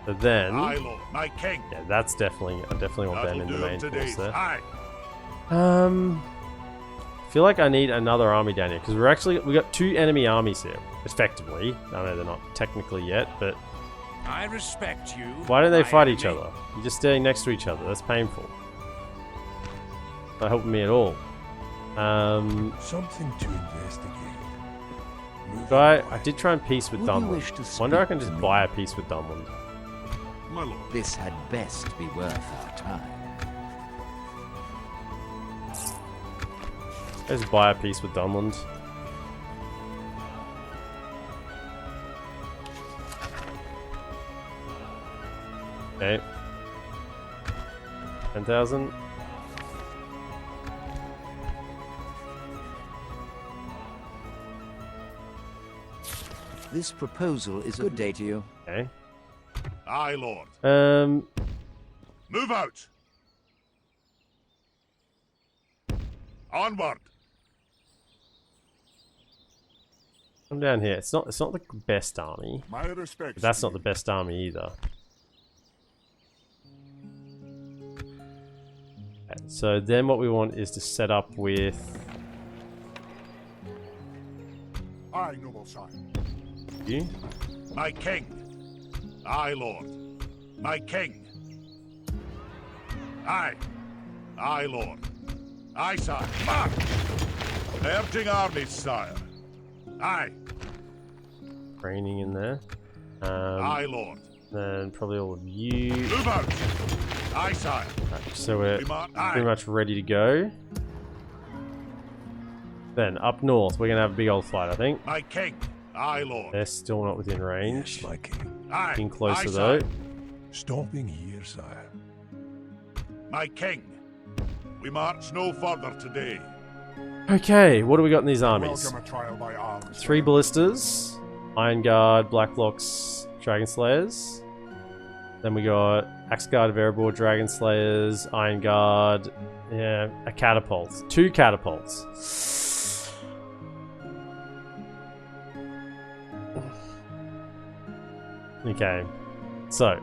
Speaker 1: So then,
Speaker 2: Aye, lord. My king.
Speaker 1: yeah, that's definitely. I definitely want them
Speaker 2: That'll
Speaker 1: in the
Speaker 2: do
Speaker 1: main
Speaker 2: today.
Speaker 1: force there.
Speaker 2: Aye.
Speaker 1: I feel like I need another army down here because we got 2 enemy armies here, effectively. I know they're not technically yet, but
Speaker 5: I respect you.
Speaker 1: why don't they
Speaker 5: my
Speaker 1: fight each
Speaker 5: enemy.
Speaker 1: other? You're just standing next to each other. That's painful. Not helping me at all.
Speaker 6: Something to investigate.
Speaker 1: I did try and peace with
Speaker 4: Would you
Speaker 1: Dunland.
Speaker 4: wish to
Speaker 1: Wonder I
Speaker 4: speak
Speaker 1: can
Speaker 4: to
Speaker 1: just
Speaker 4: me?
Speaker 1: buy a peace with Dunland.
Speaker 2: My lord.
Speaker 4: This had best be worth our time.
Speaker 1: Let's buy a peace with Dunland. Okay. 10,000.
Speaker 4: This proposal is a good day to you.
Speaker 1: Okay.
Speaker 2: Aye, lord. Move out. Onward.
Speaker 1: Come down here. It's not the best army.
Speaker 3: My respects.
Speaker 1: But that's
Speaker 3: to
Speaker 1: not the
Speaker 3: you.
Speaker 1: best army either. Okay, so then what we want is to set up with
Speaker 3: Aye, noble sire.
Speaker 1: you.
Speaker 2: My king. Aye, lord. My king. Aye. Aye, lord. Aye, sire. March! Merging armies, sire. Aye.
Speaker 1: Training in there.
Speaker 2: Aye, lord.
Speaker 1: Then probably all of you.
Speaker 2: Move out. Aye, sire.
Speaker 1: Right, so we're
Speaker 2: We march.
Speaker 1: pretty
Speaker 2: Aye.
Speaker 1: much ready to go. Then up north, we're gonna have a big old fight, I think.
Speaker 2: My king. Aye, lord.
Speaker 1: They're still not within range.
Speaker 6: Yes, my king.
Speaker 2: Aye.
Speaker 1: Getting
Speaker 2: Aye,
Speaker 1: closer
Speaker 2: sire.
Speaker 1: though.
Speaker 6: Stopping here, sire.
Speaker 2: My king. We march no further today.
Speaker 1: Okay, what do we got in these armies?
Speaker 3: Welcome a trial by arms.
Speaker 1: 3 ballistas, Iron Guard, Black Blocks, Dragon Slayers. Then we got Axe Guard of Erebor, Dragon Slayers, Iron Guard, yeah, a catapult. 2 catapults. Okay, so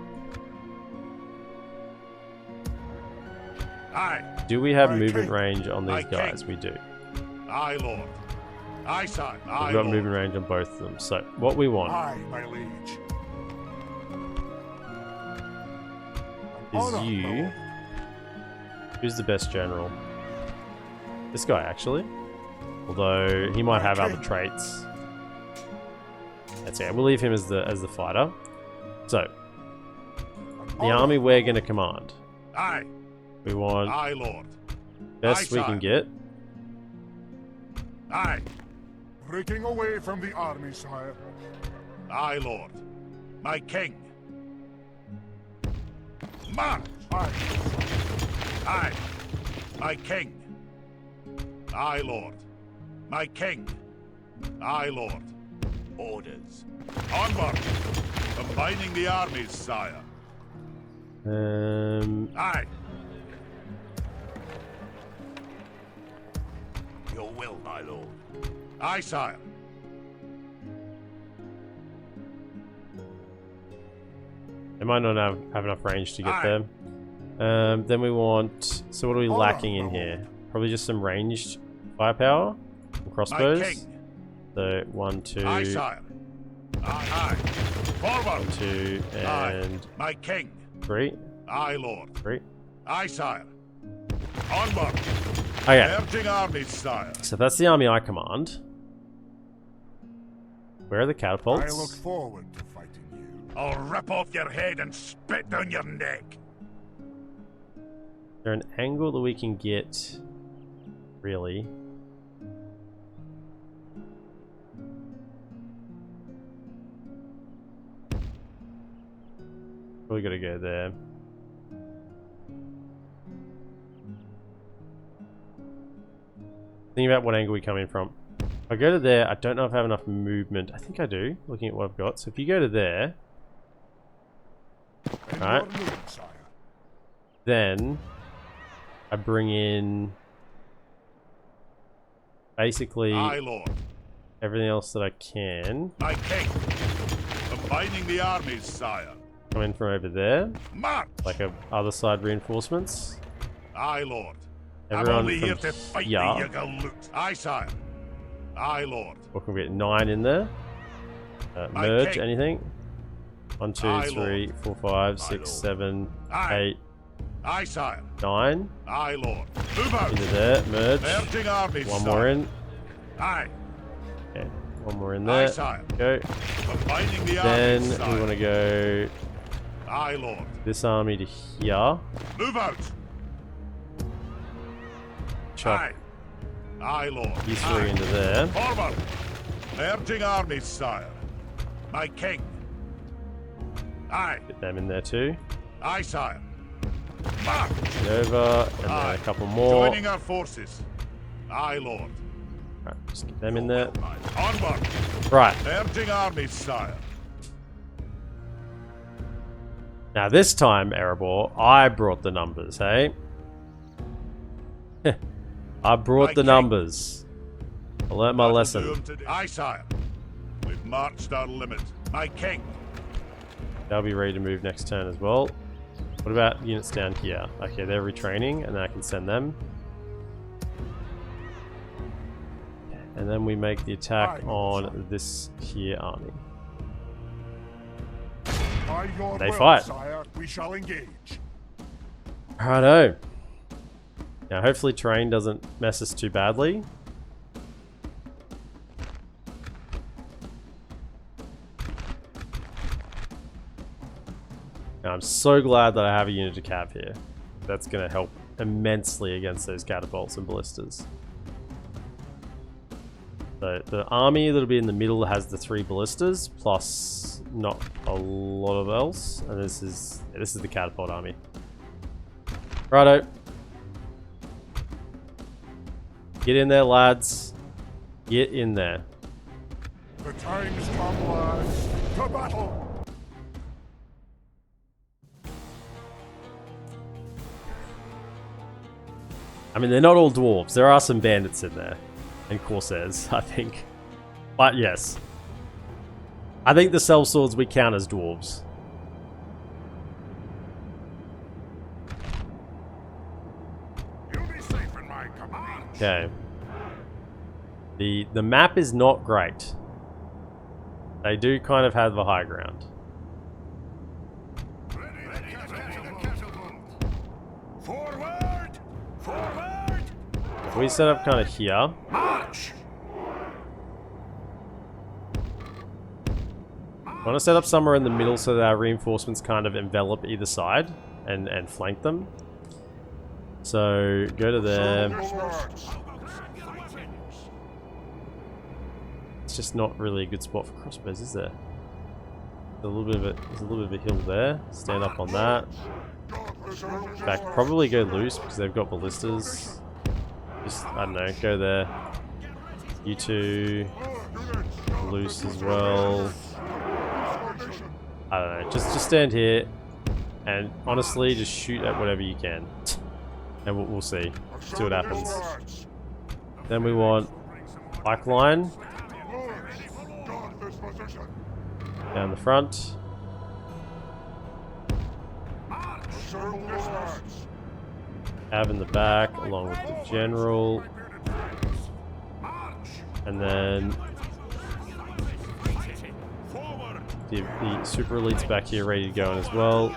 Speaker 2: Aye.
Speaker 1: do we have
Speaker 3: My
Speaker 1: movement
Speaker 3: king.
Speaker 1: range on these
Speaker 2: My
Speaker 1: guys?
Speaker 2: king.
Speaker 1: We do.
Speaker 2: Aye, lord. Aye, sire. Aye,
Speaker 1: We've got
Speaker 2: lord.
Speaker 1: movement range on both of them. So what we want
Speaker 3: Aye, my liege. An
Speaker 1: is
Speaker 3: honor, my
Speaker 1: you.
Speaker 3: lord.
Speaker 1: Who's the best general? This guy, actually. Although he might have other traits. That's it. We'll leave him as the fighter. So
Speaker 3: An
Speaker 1: the
Speaker 3: honor.
Speaker 1: army we're going to command.
Speaker 2: Aye.
Speaker 1: We want
Speaker 2: Aye, lord.
Speaker 1: best
Speaker 2: Aye,
Speaker 1: we can
Speaker 2: sire.
Speaker 1: get.
Speaker 2: Aye.
Speaker 3: Breaking away from the army, sire.
Speaker 2: Aye, lord. My king. March!
Speaker 3: Aye.
Speaker 2: Aye. My king. Aye, lord. My king. Aye, lord. Orders. Onward! Combining the armies, sire. Aye. Your will, my lord. Aye, sire.
Speaker 1: They might not have enough range to get
Speaker 2: Aye.
Speaker 1: there. Then we want... So what are we lacking in here? Probably just some ranged firepower. Some crossbows. So 1, 2...
Speaker 2: Aye, sire. Aye. Forward.
Speaker 1: 1, 2, and...
Speaker 2: My king.
Speaker 1: 3.
Speaker 2: Aye, lord.
Speaker 1: 3.
Speaker 2: Aye, sire. Onward.
Speaker 1: Okay.
Speaker 2: Urging armies, sire.
Speaker 1: So that's the army I command. Where are the catapults?
Speaker 3: I look forward to fighting you.
Speaker 2: I'll rip off your head and spit down your neck.
Speaker 1: Is there an angle that we can get? Really? We gotta go there. Think about what angle we come in from. If I go to there, I don't know if I have enough movement. I think I do, looking at what I've got. So if you go to there, right, then I bring in basically
Speaker 2: Aye, lord.
Speaker 1: everything else that I can.
Speaker 2: My king. Combining the armies, sire.
Speaker 1: Come in from over there,
Speaker 2: March.
Speaker 1: like other side reinforcements.
Speaker 2: Aye, lord.
Speaker 1: Everyone
Speaker 2: I'm only
Speaker 1: from
Speaker 2: here to fight
Speaker 1: here.
Speaker 2: thee, you galoot. Aye, sire. Aye, lord.
Speaker 1: What can we get? 9 in there.
Speaker 2: My
Speaker 1: Merge,
Speaker 2: king.
Speaker 1: anything? 1, 2,
Speaker 2: Aye,
Speaker 1: 3,
Speaker 2: lord.
Speaker 1: 4, 5,
Speaker 2: Aye,
Speaker 1: 6,
Speaker 2: lord.
Speaker 1: 7,
Speaker 2: Aye.
Speaker 1: 8,
Speaker 2: Aye, sire.
Speaker 1: 9.
Speaker 2: Aye, lord. Move out.
Speaker 1: Into there, merge.
Speaker 2: Urging armies,
Speaker 1: One
Speaker 2: sire.
Speaker 1: more in.
Speaker 2: Aye.
Speaker 1: Okay, one more in
Speaker 2: Aye,
Speaker 1: there.
Speaker 2: sire.
Speaker 1: Go.
Speaker 2: Combining the
Speaker 1: Then
Speaker 2: armies,
Speaker 1: we
Speaker 2: sire.
Speaker 1: want to go
Speaker 2: Aye, lord.
Speaker 1: this army to here.
Speaker 2: Move out.
Speaker 1: Chop
Speaker 2: Aye. Aye, lord.
Speaker 1: these 3
Speaker 2: Aye.
Speaker 1: into there.
Speaker 2: Forward. Urging armies, sire. My king. Aye.
Speaker 1: Get them in there too.
Speaker 2: Aye, sire. March.
Speaker 1: Get over, and then
Speaker 2: Aye.
Speaker 1: a couple more.
Speaker 2: Joining our forces. Aye, lord.
Speaker 1: Right, just get them in there.
Speaker 2: Onward.
Speaker 1: Right.
Speaker 2: Urging armies, sire.
Speaker 1: Now this time, Erebor, I brought the numbers, hey? I brought
Speaker 2: My
Speaker 1: the
Speaker 2: king.
Speaker 1: numbers. I learnt my
Speaker 2: That'll
Speaker 1: lesson.
Speaker 2: do 'em today. Aye, sire. We've marched our limit. My king.
Speaker 1: They'll be ready to move next turn as well. What about units down here? Okay, they're retraining, and then I can send them. And then we make the attack on this here army.
Speaker 3: By your
Speaker 1: They
Speaker 3: will,
Speaker 1: fight.
Speaker 3: sire, we shall engage.
Speaker 1: Righto. Now hopefully terrain doesn't mess us too badly. Now I'm so glad that I have a unit of cav here. That's going to help immensely against those catapults and ballistas. So the army that'll be in the middle has the 3 ballistas, plus not a lot of else. And this is the catapult army. Righto. Get in there, lads. Get in there.
Speaker 3: The time's come, lads. To battle!
Speaker 1: I mean, they're not all dwarves. There are some bandits in there. And corsairs, I think. But yes. I think the sellswords we count as dwarves.
Speaker 3: You'll be safe in my command.
Speaker 1: Okay. The map is not great. They do kind of have the high ground.
Speaker 3: Forward! Forward!
Speaker 1: If we set up kind of here.
Speaker 3: March!
Speaker 1: I want to set up somewhere in the middle so that our reinforcements kind of envelop either side and flank them. So go to there. It's just not really a good spot for crossbows, is there? There's a little bit of a hill there. Stand up on that. In fact, probably go loose because they've got ballistas. Just, I don't know, go there. You two loose as well. I don't know, just stand here and honestly just shoot at whatever you can. And we'll see. See what happens. Then we want pike line down the front. Cav in the back, along with the general. And then the super elites back here ready to go in as well.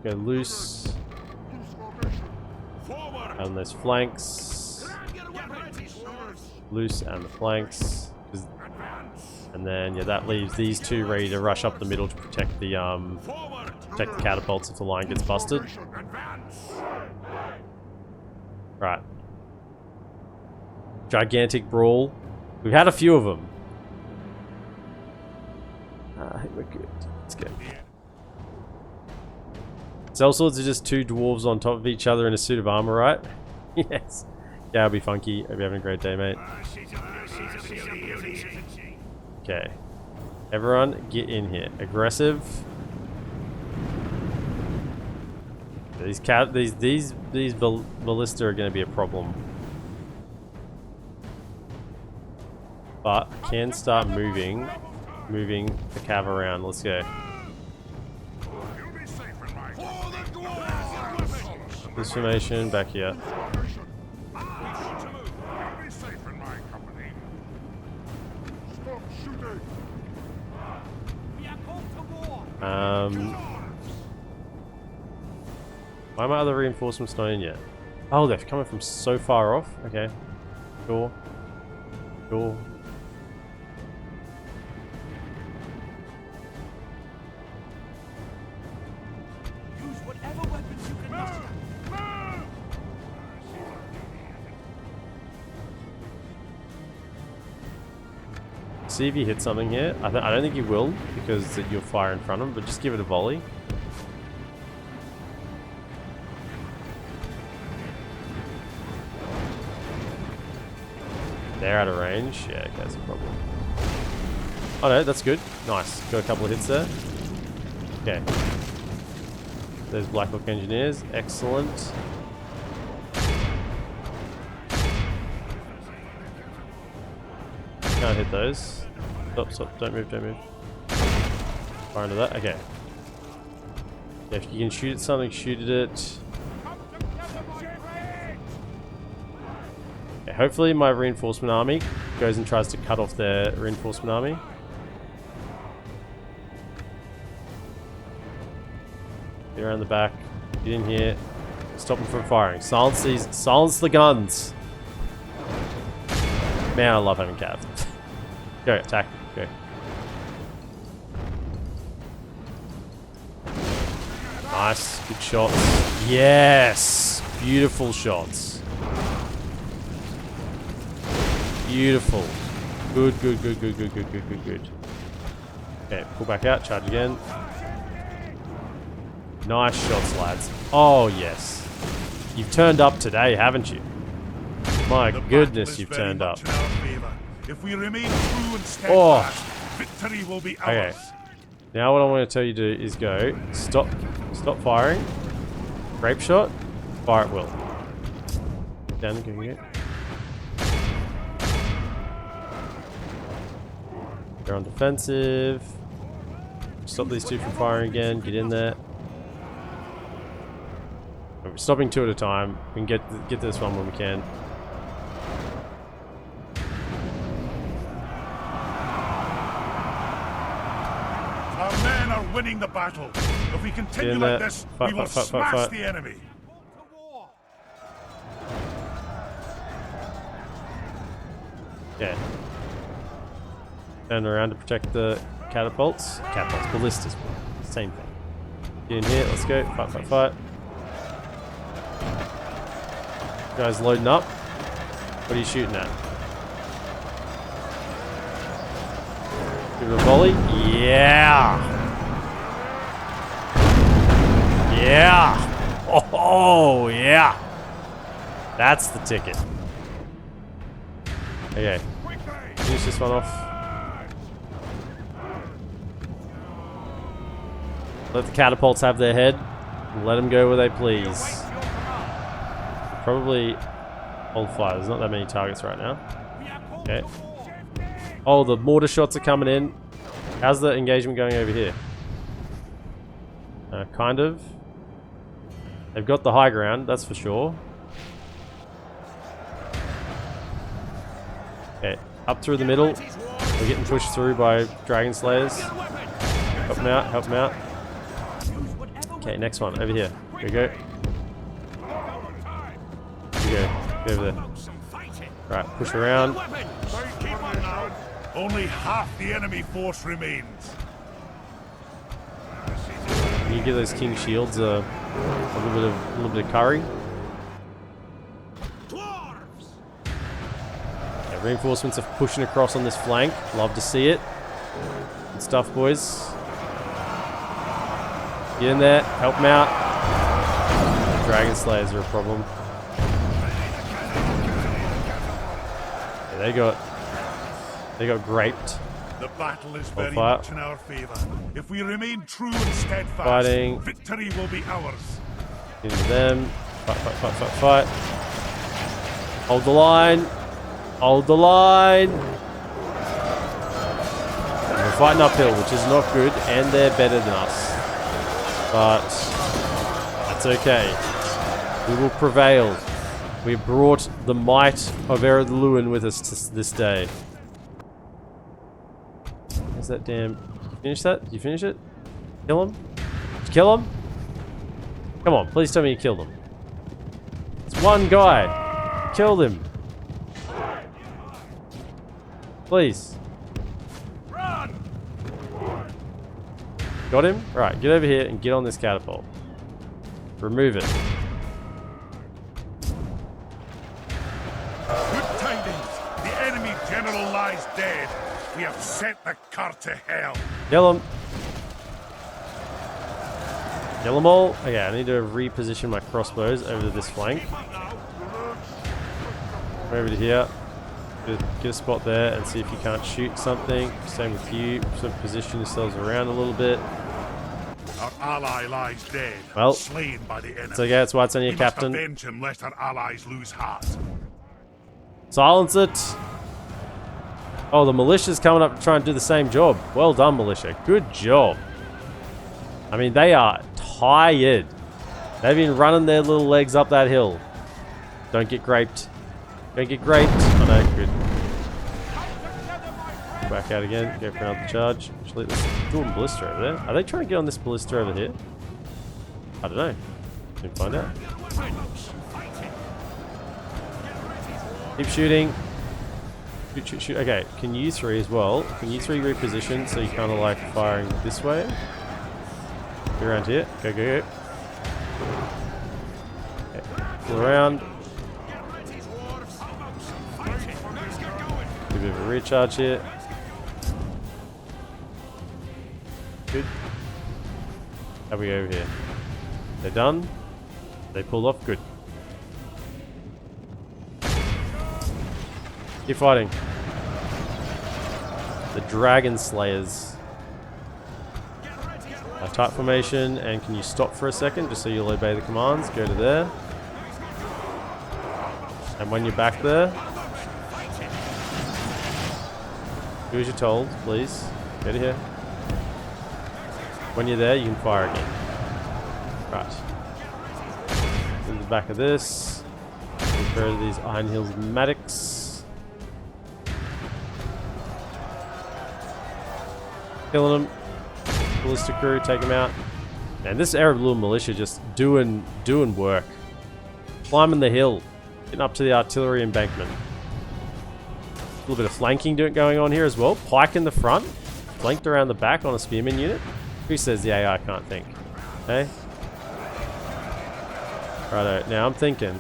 Speaker 1: Go loose. And those flanks. Loose and the flanks. And then yeah, that leaves these two ready to rush up the middle to protect the catapults if the line gets busted. Right. Gigantic brawl. We've had a few of them. I think we're good. Let's go. Sellswords are just two dwarves on top of each other in a suit of armor, right? Yes. Yeah, it'll be funky. Hope you're having a great day, mate. Okay. Everyone, get in here. Aggressive. These ballista are going to be a problem. But can start moving the cav around. Let's go. This formation back here. Why are my other reinforcements not in yet? Oh, they're coming from so far off. Okay. Sure. Sure. See if you hit something here. I don't think you will because you'll fire in front of him, but just give it a volley. They're out of range. Yeah, okay, that's a problem. Oh no, that's good. Nice. Got a couple of hits there. Okay. There's Black Hawk Engineers. Excellent. Can't hit those. Stop, stop. Don't move, don't move. Fire into that. Okay. Yeah, if you can shoot at something, shoot at it. Okay, hopefully my reinforcement army goes and tries to cut off their reinforcement army. Get around the back. Get in here. Stop them from firing. Silence these. Silence the guns. Man, I love having cavs. Go, attack. Go. Nice. Good shots. Yes! Beautiful shots. Beautiful. Good, good, good, good, good, good, good, good, good. Okay, pull back out. Charge again. Nice shots, lads. Oh, yes. You've turned up today, haven't you? My goodness, you've turned up.
Speaker 2: If we remain true and steadfast, victory will be ours.
Speaker 1: Okay. Now what I want to tell you to do is go. Stop firing. Grape shot. Fire at will. Down, go. They're on defensive. Stop these two from firing again. Get in there. We're stopping two at a time. We can get this one when we can.
Speaker 2: Our men are winning the battle. If we continue like this, we will smash the enemy.
Speaker 1: Yeah. Turn around to protect the catapults. Catapults, ballistas. Same thing. Get in here. Let's go. Fight, fight, fight. Guys loading up. What are you shooting at? Give it a volley. Yeah! Yeah! Oh, yeah! That's the ticket. Okay. Finish this one off. Let the catapults have their head. Let them go where they please. Probably hold fire. There's not that many targets right now. Okay. Oh, the mortar shots are coming in. How's the engagement going over here? Kind of. They've got the high ground, that's for sure. Okay, up through the middle. We're getting pushed through by Dragon Slayers. Help them out, help them out. Okay, next one, over here. Here we go. Here we go. Go over there. Right, push around.
Speaker 2: Only half the enemy force remains.
Speaker 1: Can you give those king shields a little bit of curry?
Speaker 5: Dwarves!
Speaker 1: Yeah, reinforcements are pushing across on this flank. Love to see it. Good stuff, boys. Get in there, help them out. Dragon Slayers are a problem. Yeah, they got graped.
Speaker 2: The battle is very
Speaker 1: fire.
Speaker 2: much in our favor. If we remain true and steadfast,
Speaker 1: Fighting.
Speaker 2: victory will be ours.
Speaker 1: Into them. Fight, fight, fight, fight, fight. Hold the line. Hold the line. And we're fighting uphill, which is not good, and they're better than us. But that's okay. We will prevail. We brought the might of EredLuin with us this day. Where's that damn... Finish that? Did you finish it? Kill him? Did you kill him? Come on, please tell me you killed him. It's one guy. Killed him. Please.
Speaker 5: Run!
Speaker 1: Got him? Right, get over here and get on this catapult. Remove it.
Speaker 2: Good tidings. The enemy general lies dead. We have sent the cur to hell.
Speaker 1: Kill him. Kill them all. Okay, I need to reposition my crossbows over to this flank. Over to here. Get a spot there and see if you can't shoot something. Same with you. So position yourselves around a little bit.
Speaker 2: Our ally lies dead,
Speaker 1: Well,
Speaker 2: slain by the enemy.
Speaker 1: It's okay, that's why it's on your
Speaker 2: We
Speaker 1: captain.
Speaker 2: must avenge him lest our allies lose heart.
Speaker 1: Silence it. Oh, the militia's coming up to try and do the same job. Well done, militia. Good job. I mean, they are tired. They've been running their little legs up that hill. Don't get graped. Don't get graped. Oh no, good. Back out again. Go for another charge. Actually, let's do a ballista over there. Are they trying to get on this ballista over here? I don't know. Can find out. Keep shooting. Shoot, shoot, shoot. Okay, can you three as well? Can you three reposition so you're kind of like firing this way? Go around here. Go, go, go. Okay. Pull around. Do a bit of a recharge here. Good. How we over here? They're done. They pulled off. Good. Keep fighting. The Dragon Slayers. A tight formation, and can you stop for a second just so you'll obey the commands? Go to there. And when you're back there, do as you're told, please. Go to here. When you're there, you can fire again. Right. In the back of this, prepare these Iron Hills Maddox. Killing them. Ballistic crew, take them out. And this EredLuin militia just doing work. Climbing the hill. Getting up to the artillery embankment. A little bit of flanking going on here as well. Pike in the front. Flanked around the back on a spearman unit. Who says the AI can't think? Okay? Righto. Now I'm thinking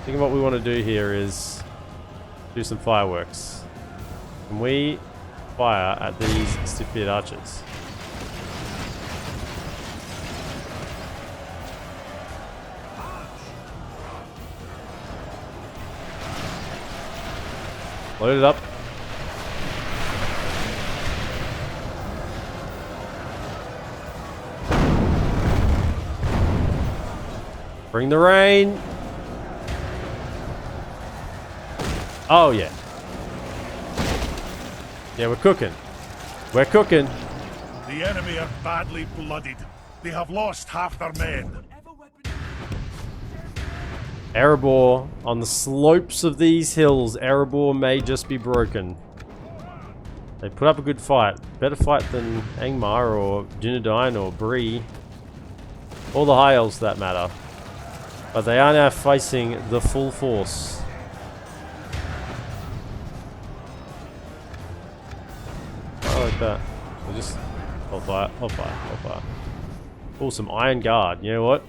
Speaker 1: what we want to do here is do some fireworks. Can we fire at these stiff-eared archers? Load it up. Bring the rain. Oh, yeah. Yeah, we're cooking. We're cooking.
Speaker 2: The enemy are badly blooded. They have lost half their men.
Speaker 1: Erebor on the slopes of these hills. Erebor may just be broken. They put up a good fight. Better fight than Angmar or Dunedain or Bree. Or the High Elves for that matter. But they are now facing the full force. I like that. They just hold fire, hold fire, hold fire. Oh, some Iron Guard. You know what?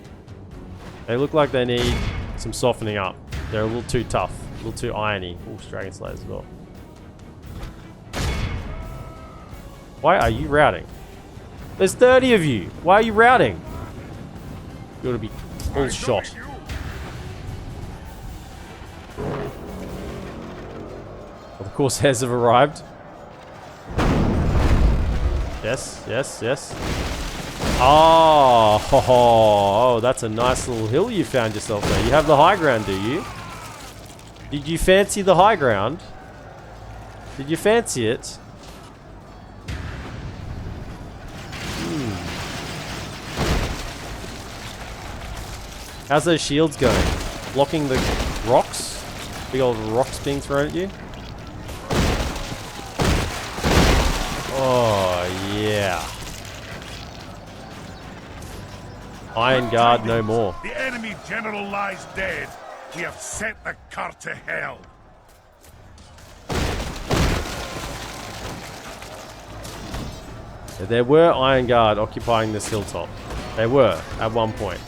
Speaker 1: They look like they need some softening up. They're a little too tough. A little too irony. Oh, Dragon Slayers as well. Why are you routing? There's 30 of you. Why are you routing? You ought to be all shot. Well, the Corsairs have arrived. Yes, yes, yes. Oh, that's a nice little hill you found yourself there. You have the high ground, do you? Did you fancy the high ground? Did you fancy it? How's those shields going? Blocking the rocks? Big old rocks being thrown at you? Oh, yeah. Iron Guard no more.
Speaker 2: The enemy general lies dead. We have set the cart to hell.
Speaker 1: There were Iron Guard occupying this hilltop. They were, at one point.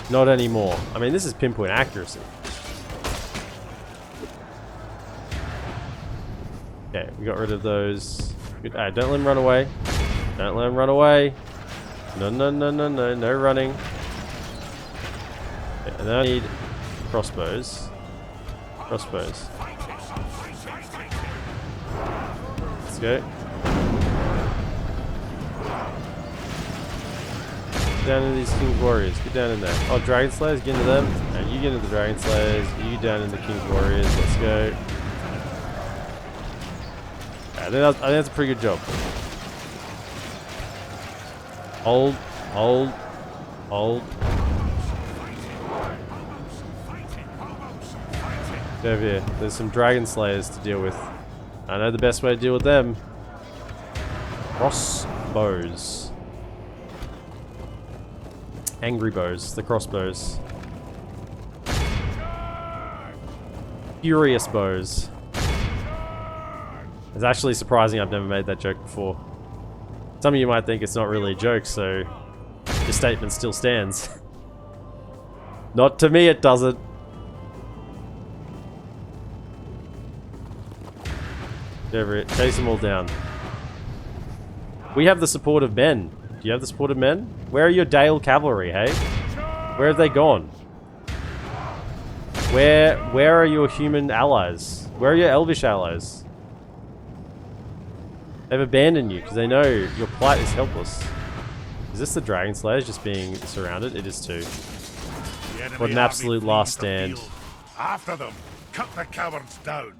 Speaker 1: Not anymore. I mean, this is pinpoint accuracy. Okay, we got rid of those. Good. Don't let him run away. Don't let him run away. No, no, no, no, no. No running. Okay, and then I need crossbows. Crossbows. Let's go. Get down into these King's Warriors. Get down in there. Oh, Dragon Slayers, get into them. And you get into the Dragon Slayers. You get down into the King's Warriors. Let's go. I think that's a pretty good job. Hold, hold, hold. Get over here. There's some Dragon Slayers to deal with. I know the best way to deal with them. Crossbows. Angry bows, the crossbows. Furious bows. It's actually surprising I've never made that joke before. Some of you might think it's not really a joke, so the statement still stands. Not to me, it doesn't. Get over it. Chase them all down. We have the support of men. Do you have the support of men? Where are your Dale cavalry, hey? Where have they gone? Where are your human allies? Where are your elvish allies? They've abandoned you because they know your plight is helpless. Is this the Dragon Slayers just being surrounded? It is too. What an absolute last stand.
Speaker 2: After them, cut the cowards down.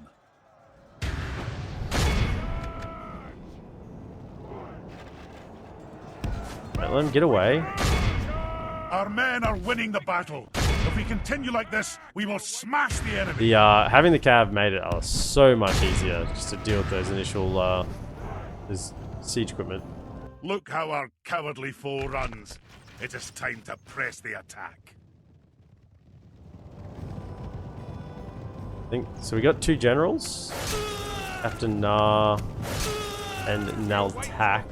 Speaker 1: Right, let them get away.
Speaker 2: Our men are winning the battle. If we continue like this, we will smash the enemy.
Speaker 1: The having the cav made it so much easier just to deal with those initial this siege equipment.
Speaker 2: Look how our cowardly foe runs. It is time to press the attack.
Speaker 1: I think so. We got two generals, Captain Na and Naltak.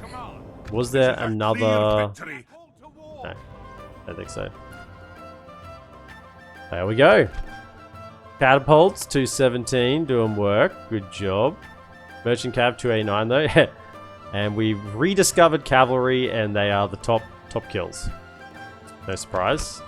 Speaker 1: Was there another? No, I don't think so. There we go. Catapults 217 doing work. Good job. Merchant Cav 289 though. And we've rediscovered cavalry, and they are the top kills. No surprise.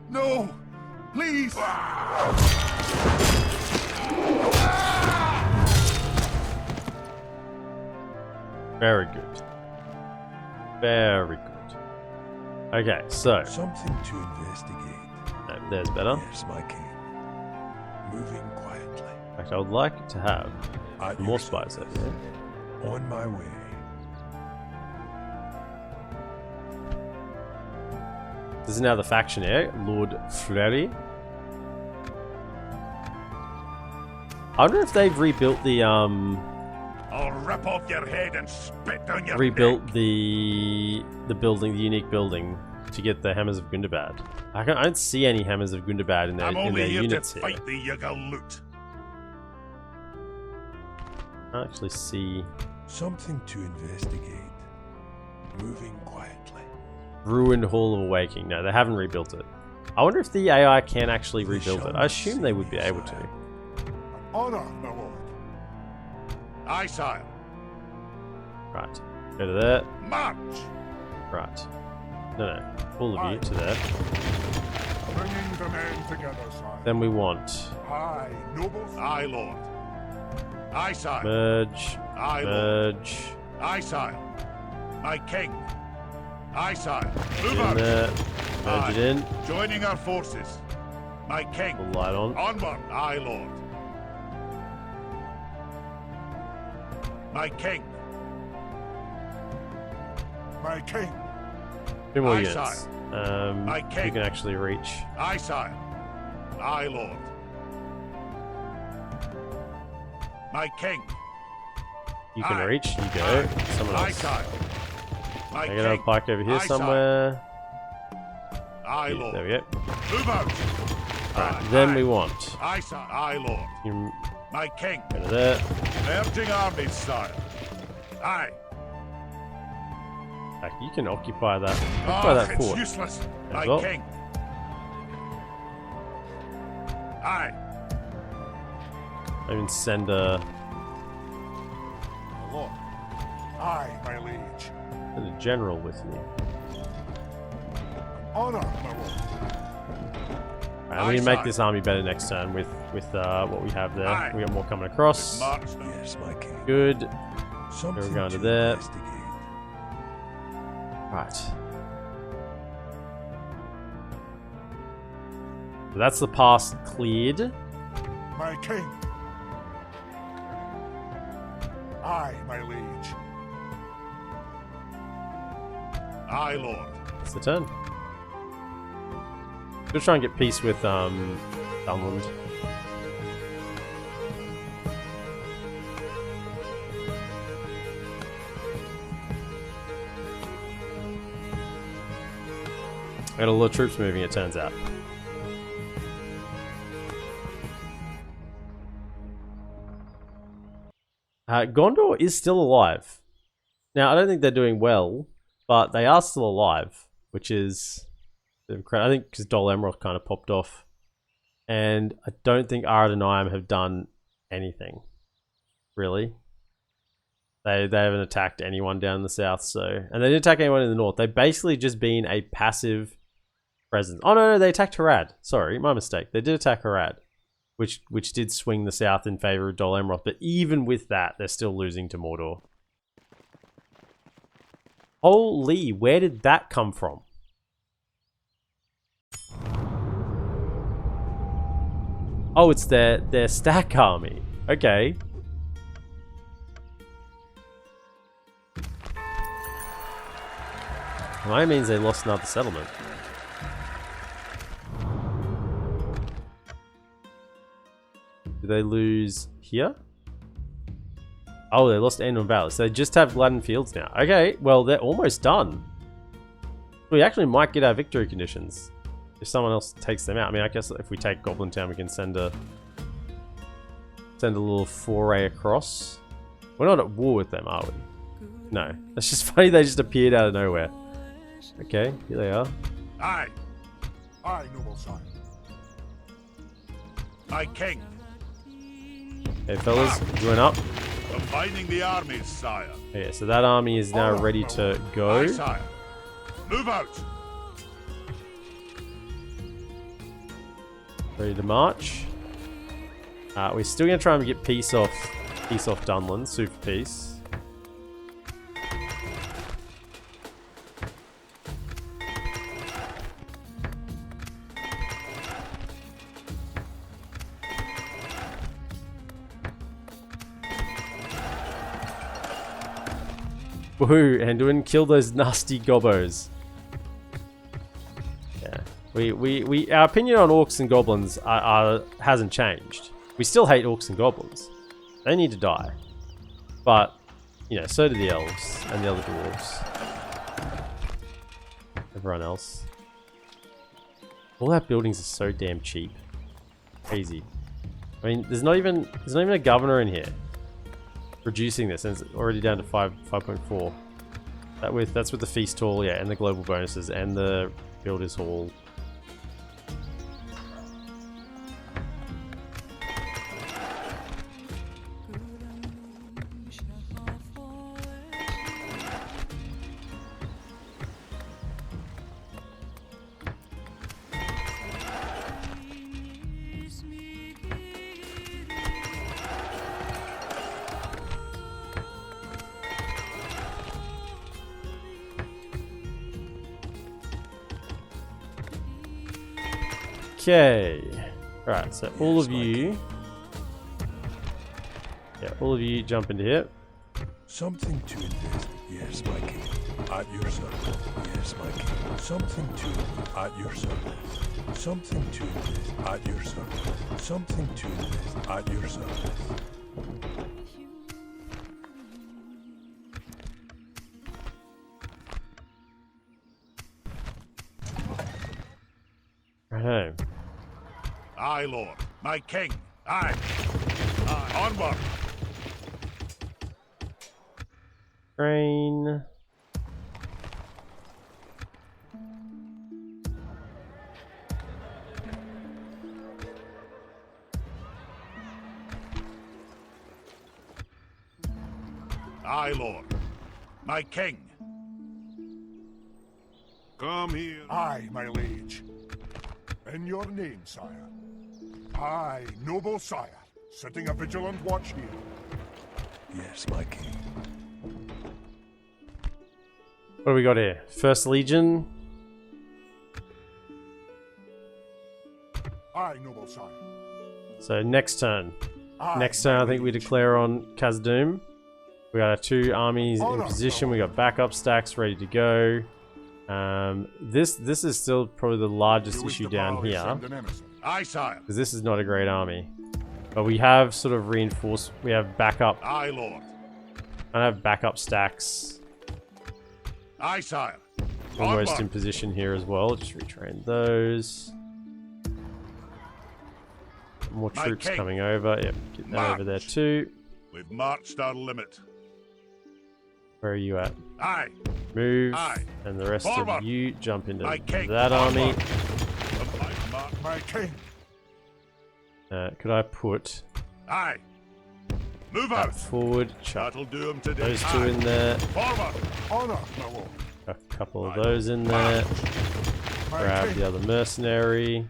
Speaker 2: No! Please!
Speaker 1: Very good. Very good. Okay, so
Speaker 6: Something to investigate.
Speaker 1: no, there's better.
Speaker 6: Yes, my king. Moving quietly.
Speaker 1: In fact, I would like to have
Speaker 6: At
Speaker 1: more
Speaker 6: your
Speaker 1: spies over
Speaker 6: service.
Speaker 1: there.
Speaker 6: On my way.
Speaker 1: This is now the faction heir, Lord Fleury. I wonder if they've rebuilt the
Speaker 2: I'll rip off your head and spit down your
Speaker 1: rebuilt
Speaker 2: neck.
Speaker 1: the building, the unique building, to get the Hammers of Gundabad. I don't see any Hammers of Gundabad in their
Speaker 2: I'm only here
Speaker 1: units
Speaker 2: to
Speaker 1: here.
Speaker 2: fight the Yuggle loot.
Speaker 1: I can't actually see
Speaker 6: Something to investigate. Moving quietly.
Speaker 1: Ruined Hall of Awakening. No, they haven't rebuilt it. I wonder if the AI can actually rebuild it. I assume they would be able to.
Speaker 3: Honor, my lord.
Speaker 2: Aye, sire.
Speaker 1: Right. Go to there.
Speaker 2: March!
Speaker 1: Right. No. All of you to there.
Speaker 3: Bringing the men together, sire.
Speaker 1: Then we want
Speaker 3: Aye, nobles.
Speaker 2: Aye, lord. Aye, sire.
Speaker 1: merge,
Speaker 2: Aye, lord.
Speaker 1: merge,
Speaker 2: Aye, sire. My king. Aye, sire. Move
Speaker 1: in
Speaker 2: out.
Speaker 1: there, merge it in,
Speaker 2: Joining our forces. My king.
Speaker 1: the light on.
Speaker 2: Onward, aye, lord. My king.
Speaker 3: My king.
Speaker 1: 2 more
Speaker 2: Aye,
Speaker 1: units.
Speaker 2: sire. My
Speaker 1: We
Speaker 2: king.
Speaker 1: can actually reach.
Speaker 2: Aye, sire. Aye, lord. My king.
Speaker 1: You can
Speaker 2: Aye.
Speaker 1: reach. You go.
Speaker 2: Aye.
Speaker 1: Someone
Speaker 2: Aye,
Speaker 1: else.
Speaker 2: sire. My
Speaker 1: I
Speaker 2: king.
Speaker 1: got a pike over here
Speaker 2: Aye, sire.
Speaker 1: somewhere.
Speaker 2: Aye,
Speaker 1: Yeah,
Speaker 2: lord.
Speaker 1: there we go.
Speaker 2: Move out.
Speaker 1: Right.
Speaker 2: Aye,
Speaker 1: Then
Speaker 2: aye.
Speaker 1: we want.
Speaker 2: Aye, sire. Aye, lord.
Speaker 1: You
Speaker 2: My king.
Speaker 1: go to there.
Speaker 2: Merging armies, sire. Aye.
Speaker 1: Like, you can occupy that. Occupy
Speaker 2: Ah,
Speaker 1: that
Speaker 2: it's
Speaker 1: fort.
Speaker 2: useless. My
Speaker 1: well.
Speaker 2: king. Aye.
Speaker 1: I even send a
Speaker 3: My lord. Aye, my liege.
Speaker 1: general with me.
Speaker 3: Honor, my lord.
Speaker 1: Right,
Speaker 2: Aye,
Speaker 1: we can make
Speaker 2: sire.
Speaker 1: this army better next turn with what we have there.
Speaker 2: Aye.
Speaker 1: We got more coming across.
Speaker 2: March now.
Speaker 6: Yes, my king.
Speaker 1: Good.
Speaker 6: Something
Speaker 1: going to
Speaker 6: to
Speaker 1: there.
Speaker 6: investigate.
Speaker 1: Right. So that's the pass cleared.
Speaker 3: My king. Aye, my liege.
Speaker 2: Aye, lord.
Speaker 1: That's the turn. We'll try and get peace with Dunland. Got a lot of troops moving, it turns out. Gondor is still alive. Now, I don't think they're doing well, but they are still alive, which is incredible. I think because Dol Amroth kind of popped off. And I don't think Ered and Iam have done anything, really. They haven't attacked anyone down in the south, so... And they didn't attack anyone in the north. They've basically just been a passive presence. Oh, no, they attacked Ered. Sorry, my mistake. They did attack Ered, which did swing the south in favor of Dol Amroth. But even with that, they're still losing to Mordor. Holy, where did that come from? Oh, it's their stack army. Okay. Well, that means they lost another settlement. Did they lose here? Oh, they lost Andon Valley. So they just have Gladden Fields now. Okay, well, they're almost done. We actually might get our victory conditions if someone else takes them out. I mean, I guess if we take Goblin Town, we can send a little foray across. We're not at war with them, are we? No. That's just funny. They just appeared out of nowhere. Okay, here they are.
Speaker 2: Aye.
Speaker 3: Aye, noble sire.
Speaker 2: My king.
Speaker 1: Hey, fellas, join up.
Speaker 2: Combining the armies, sire.
Speaker 1: Okay, so that army is now ready to go.
Speaker 2: Aye, sire. Move out.
Speaker 1: Ready to march. We're still gonna try and get peace off Dunland, super peace. Woohoo, Anduin, kill those nasty gobbos. Yeah. Our opinion on orcs and goblins hasn't changed. We still hate orcs and goblins. They need to die. But, you know, so do the elves and the other dwarves. Everyone else. All our buildings are so damn cheap. Crazy. I mean, there's not even a governor in here. Reducing this, and it's already down to 5.4. That's with the feast hall, yeah, and the global bonuses and the builders hall. Okay. Right, so all of you... Yeah, all of you jump into here.
Speaker 6: Something to invest. Yes, my king. At your service. Yes, my king. Something to at your service. Something to invest. At your service. Something to invest. At your service.
Speaker 1: Righto.
Speaker 2: Aye, Lord. My king. Aye. Aye. Onward.
Speaker 1: Train.
Speaker 2: Aye, Lord. My king.
Speaker 3: Come here. Aye, my liege. In your name, sire. Aye, noble sire. Setting a vigilant watch here.
Speaker 6: Yes, my king.
Speaker 1: What do we got here? First Legion.
Speaker 3: Aye, noble sire.
Speaker 1: So next turn.
Speaker 3: Aye,
Speaker 1: Next turn, I think we
Speaker 3: liege.
Speaker 1: declare on Khazad-dûm. We got our 2 armies in
Speaker 3: Honor,
Speaker 1: position.
Speaker 3: my
Speaker 1: We got backup stacks ready to go. This is still probably the largest
Speaker 3: You wish
Speaker 1: issue
Speaker 3: to
Speaker 1: down
Speaker 3: boldly
Speaker 1: here,
Speaker 3: send an emissary.
Speaker 2: Aye, sire.
Speaker 1: because this is not a great army. But we have sort of reinforced. We have backup.
Speaker 2: Aye, Lord.
Speaker 1: I have backup stacks
Speaker 2: Aye, sire.
Speaker 1: almost
Speaker 2: Onward.
Speaker 1: in position here as well. Just retrain those. More
Speaker 2: My
Speaker 1: troops
Speaker 2: king.
Speaker 1: coming over. Yep, get that over there
Speaker 2: March.
Speaker 1: too.
Speaker 2: We've marched our limit.
Speaker 1: Where are you at?
Speaker 2: Aye.
Speaker 1: Move,
Speaker 2: Aye.
Speaker 1: and the rest
Speaker 2: Forward.
Speaker 1: of you jump into
Speaker 2: My king.
Speaker 1: that army.
Speaker 3: My king.
Speaker 1: Could I put
Speaker 2: Aye. Move
Speaker 1: that
Speaker 2: out.
Speaker 1: forward? Chuck
Speaker 2: That'll do him today.
Speaker 1: those 2
Speaker 2: Aye.
Speaker 1: in there.
Speaker 2: Forward.
Speaker 3: Honor, my lord.
Speaker 1: A couple of those in there.
Speaker 3: My
Speaker 1: Grab
Speaker 3: king.
Speaker 1: the other mercenary.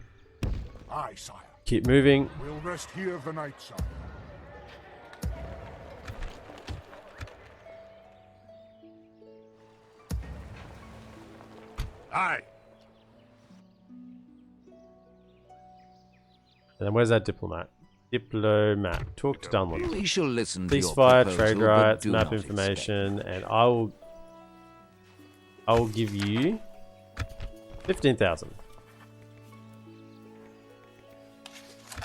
Speaker 3: Aye, sire.
Speaker 1: Keep moving.
Speaker 3: We'll rest here the night, sire.
Speaker 2: Aye.
Speaker 1: And then where's that diplomat? Diplomat. Talk to Dunland.
Speaker 4: We shall listen to your
Speaker 1: Ceasefire,
Speaker 4: proposal,
Speaker 1: trade
Speaker 4: but
Speaker 1: rights,
Speaker 4: do
Speaker 1: map
Speaker 4: not
Speaker 1: information, and I will give you 15,000.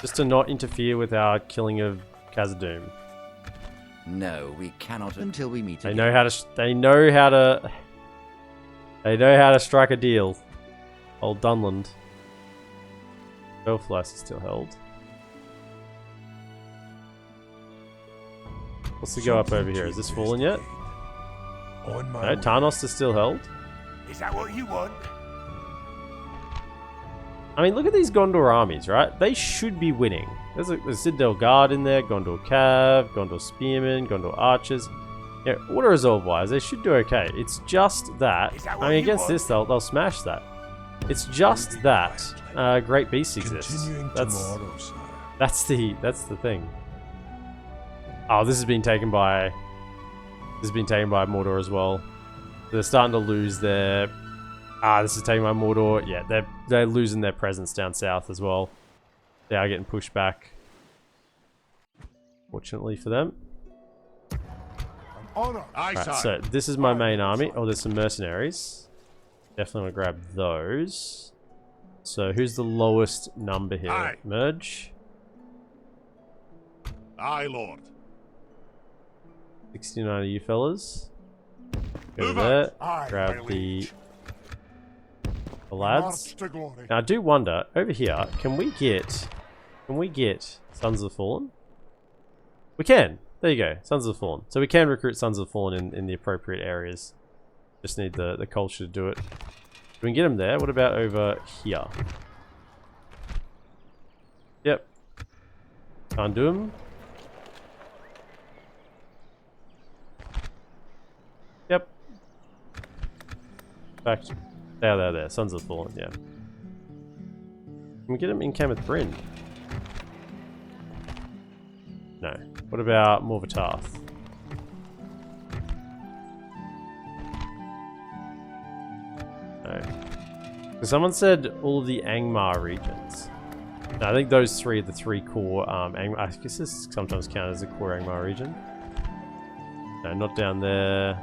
Speaker 1: Just to not interfere with our killing of Khazad-dûm.
Speaker 4: expect. No, we cannot until we meet
Speaker 1: They
Speaker 4: again.
Speaker 1: know how to. They know how to. They know how to strike a deal. Old Dunland. Belflice is still held. What's the go up over here? Is this fallen yet?
Speaker 6: On my
Speaker 1: No,
Speaker 6: way.
Speaker 1: Tarnos is still held.
Speaker 3: Is that what you want?
Speaker 1: I mean, look at these Gondor armies, right? They should be winning. There's Citadel Guard in there, Gondor Cav, Gondor Spearmen, Gondor Archers. Yeah, auto resolve wise, they should do okay. It's just that.
Speaker 3: Is that
Speaker 1: I
Speaker 3: what
Speaker 1: mean,
Speaker 3: you
Speaker 1: against
Speaker 3: want?
Speaker 1: this, they'll smash that. It's just that Great Beast exists.
Speaker 6: Continuing
Speaker 1: That's
Speaker 6: tomorrow, sire.
Speaker 1: that's the thing. Oh, this has been taken by Mordor as well. They're starting to lose their. This is taken by Mordor. Yeah, they're losing their presence down south as well. They are getting pushed back. Fortunately for them.
Speaker 3: An honor.
Speaker 2: Aye,
Speaker 1: Right,
Speaker 2: sire.
Speaker 1: so this is my main army. Oh, there's some mercenaries. Definitely want to grab those. So who's the lowest number here?
Speaker 2: Aye.
Speaker 1: Merge.
Speaker 2: Aye, lord.
Speaker 1: 69 of you fellas. Go
Speaker 2: Move
Speaker 1: there.
Speaker 2: out.
Speaker 3: Aye,
Speaker 1: Grab
Speaker 3: my
Speaker 1: the
Speaker 3: liege.
Speaker 1: lads.
Speaker 3: March to glory.
Speaker 1: Now I do wonder, over here, can we get Sons of the Fallen? We can. There you go, Sons of the Fallen. So we can recruit Sons of the Fallen in the appropriate areas. Just need the culture to do it. We can get them there. What about over here? Yep. Can't do them. Yep. Back. There. Sons of the Fallen, yeah. Can we get them in Kameth Bryn? No. What about Morvatarth? No. So someone said all of the Angmar regions. No, I think those three are the three core Angmar. I guess this sometimes counts as a core Angmar region. No, not down there.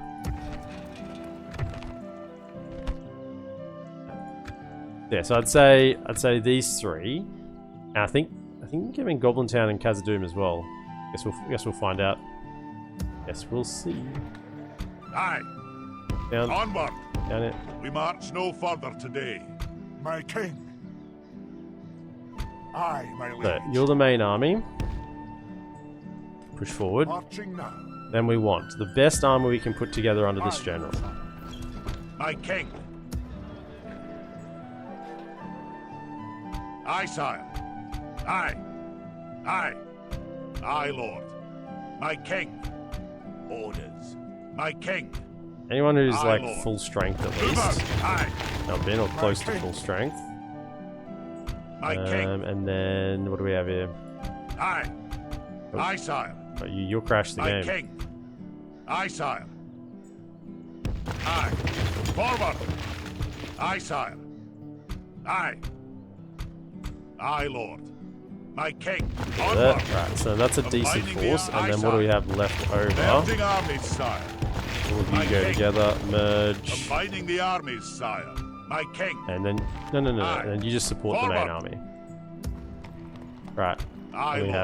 Speaker 1: Yeah, so I'd say these three. And I think giving Goblin Town and Khazad-dûm as well. Guess we'll find out. Yes, we'll see.
Speaker 2: Aye.
Speaker 1: Down.
Speaker 2: Onward.
Speaker 1: Down it.
Speaker 2: We march no further today.
Speaker 3: My king. Aye, my liege.
Speaker 1: So you're the main army. Push forward.
Speaker 3: Marching now.
Speaker 1: Then we want the best army we can put together under this
Speaker 3: Aye,
Speaker 1: general.
Speaker 3: sire.
Speaker 2: My king. Aye, sire. Aye. Aye. Aye, lord. My king. Orders. My king.
Speaker 1: Anyone who's
Speaker 2: Aye,
Speaker 1: like
Speaker 2: Lord.
Speaker 1: full strength at
Speaker 2: Move out.
Speaker 1: least.
Speaker 2: Aye.
Speaker 1: Now been or close to
Speaker 3: king.
Speaker 1: full strength.
Speaker 2: My king.
Speaker 1: And then what do we have here?
Speaker 2: Aye.
Speaker 1: Oh.
Speaker 2: Aye, sire.
Speaker 1: Oh, you'll crash the
Speaker 2: My
Speaker 1: game.
Speaker 2: king. Aye, sire. Aye. Forward. Aye, sire. Aye. Aye, lord. My king.
Speaker 1: There.
Speaker 2: Onward.
Speaker 1: Right, so that's a decent
Speaker 2: Combining the
Speaker 1: force.
Speaker 2: aye,
Speaker 1: And then what do we
Speaker 2: sire.
Speaker 1: have left over?
Speaker 2: Melting armies, sire.
Speaker 1: All of
Speaker 2: My
Speaker 1: you go
Speaker 2: king.
Speaker 1: together, merge.
Speaker 2: Combining the armies, sire. My king.
Speaker 1: And then no.
Speaker 2: Aye.
Speaker 1: And then you just support the main
Speaker 2: Forward.
Speaker 1: army. Right.
Speaker 2: Aye,
Speaker 1: And we
Speaker 2: lord.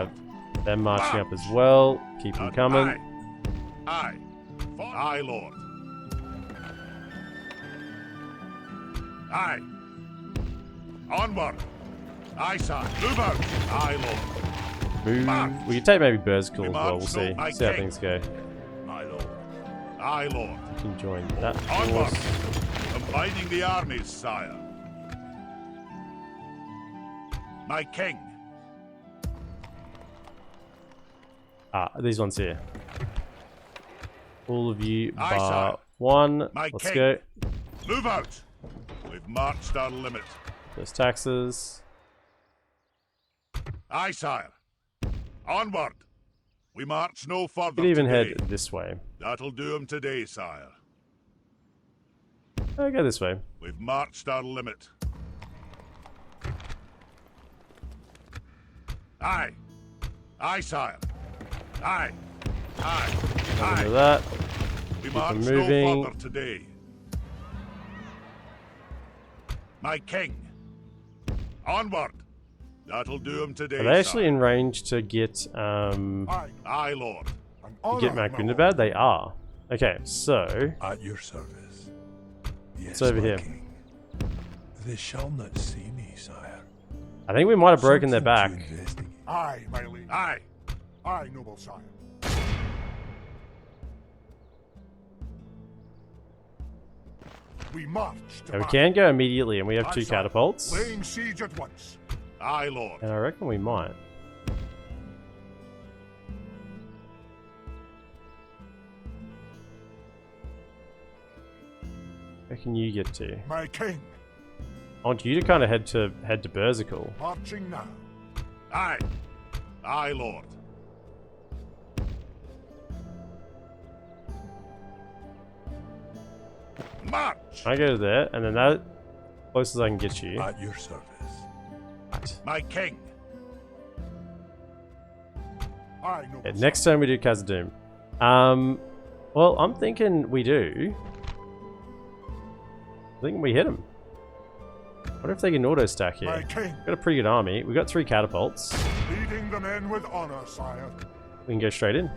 Speaker 1: have them marching up as well. Keep them coming.
Speaker 2: Aye. Aye. Aye, lord. Aye. Onward. Aye, sire. Move out. Aye, lord.
Speaker 1: Move.
Speaker 2: March.
Speaker 1: We can take maybe Berserk
Speaker 2: We
Speaker 1: as well. We'll
Speaker 2: march
Speaker 1: see.
Speaker 2: no, my
Speaker 1: See how
Speaker 2: king.
Speaker 1: things go.
Speaker 2: My lord. Aye, lord.
Speaker 1: You can join that
Speaker 2: Onward.
Speaker 1: force.
Speaker 2: Combining the armies, sire. My king.
Speaker 1: These ones here. All of you
Speaker 2: Aye,
Speaker 1: bar
Speaker 2: sire.
Speaker 1: one.
Speaker 2: My
Speaker 1: Let's
Speaker 2: king.
Speaker 1: go.
Speaker 2: Move out. We've marched our limit.
Speaker 1: There's taxes.
Speaker 2: Aye, sire. Onward. We march no further
Speaker 1: You could even
Speaker 2: today.
Speaker 1: head this way.
Speaker 2: That'll do 'em today, sire.
Speaker 1: Oh, go this way.
Speaker 2: We've marched our limit. Aye. Aye, sire. Aye. Aye.
Speaker 1: Over
Speaker 2: Aye.
Speaker 1: that.
Speaker 2: We
Speaker 1: them
Speaker 2: march
Speaker 1: moving.
Speaker 2: no further today. My king. Onward. That'll do 'em today,
Speaker 1: Are they actually
Speaker 2: sire.
Speaker 1: in range to get
Speaker 3: Aye.
Speaker 2: Aye, lord.
Speaker 3: An honor,
Speaker 1: get
Speaker 3: my
Speaker 1: Mount
Speaker 3: lord.
Speaker 1: Gundabad? They are. Okay, so
Speaker 6: At your service. Yes,
Speaker 1: It's over
Speaker 6: my
Speaker 1: here.
Speaker 6: king. They shall not see me, sire.
Speaker 1: I think we might have broken their
Speaker 6: Something
Speaker 1: back.
Speaker 6: to investigate.
Speaker 3: Aye, my liege.
Speaker 2: Aye.
Speaker 3: Aye, noble sire. We march to
Speaker 1: Okay, we
Speaker 3: battle.
Speaker 1: can go immediately, and we have
Speaker 3: Aye,
Speaker 1: two
Speaker 3: sire.
Speaker 1: catapults.
Speaker 3: Laying siege at once.
Speaker 2: Aye, lord.
Speaker 1: And I reckon we might. Where can you get to?
Speaker 3: My king.
Speaker 1: I want you to kind of head to Berserkle.
Speaker 3: Marching now.
Speaker 2: Aye. Aye, lord. March.
Speaker 1: I go to there, and then that close as I can get you.
Speaker 6: At your service.
Speaker 1: Right.
Speaker 2: My king.
Speaker 3: Aye, noble
Speaker 1: Okay,
Speaker 3: sire.
Speaker 1: next time we do Khazad-dûm. Well, I'm thinking we do. I think we hit them. I wonder if they can auto-stack
Speaker 3: My
Speaker 1: here.
Speaker 3: king,
Speaker 1: Got a pretty good army. We got 3 catapults.
Speaker 3: leading the men with honor, sire.
Speaker 1: We can go straight in.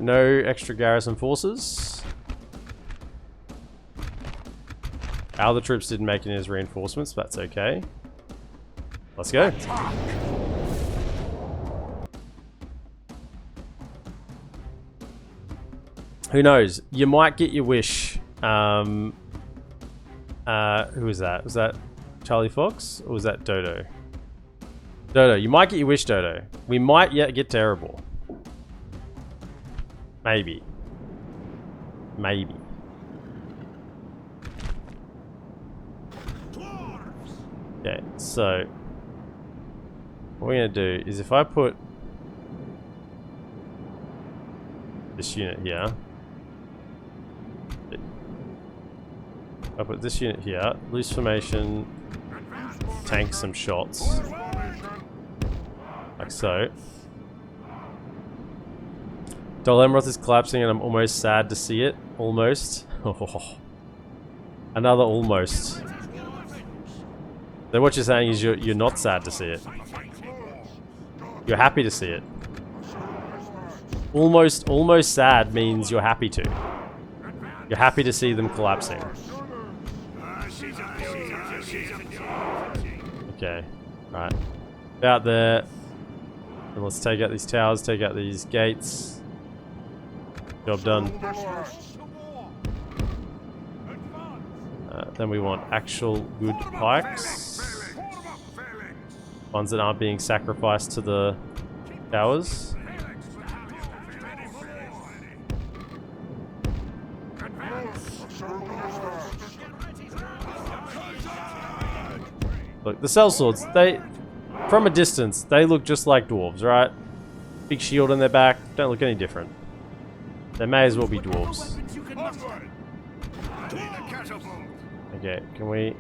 Speaker 1: No extra garrison forces. Our other troops didn't make any as reinforcements, but that's okay. Let's go. Who knows? You might get your wish. Who was that? Was that Charlie Fox? Or was that Dodo? Dodo, you might get your wish, Dodo. We might yet get terrible. Maybe. Maybe. Okay, so what we're gonna do is if I put this unit here, I put this unit here, loose formation, tank some shots, like so. Dol Amroth is collapsing and I'm almost sad to see it. Almost. Oh. Another almost. So what you're saying is you're not sad to see it. You're happy to see it. Almost sad means you're happy to. You're happy to see them collapsing. Okay. Right. Out there. And let's take out these towers, take out these gates. Job done. Then we want actual good pikes. Ones that aren't being sacrificed to the towers. Look, the sellswords, they, from a distance, they look just like dwarves, right? Big shield on their back, don't look any different. They may as well be dwarves. Okay, can we...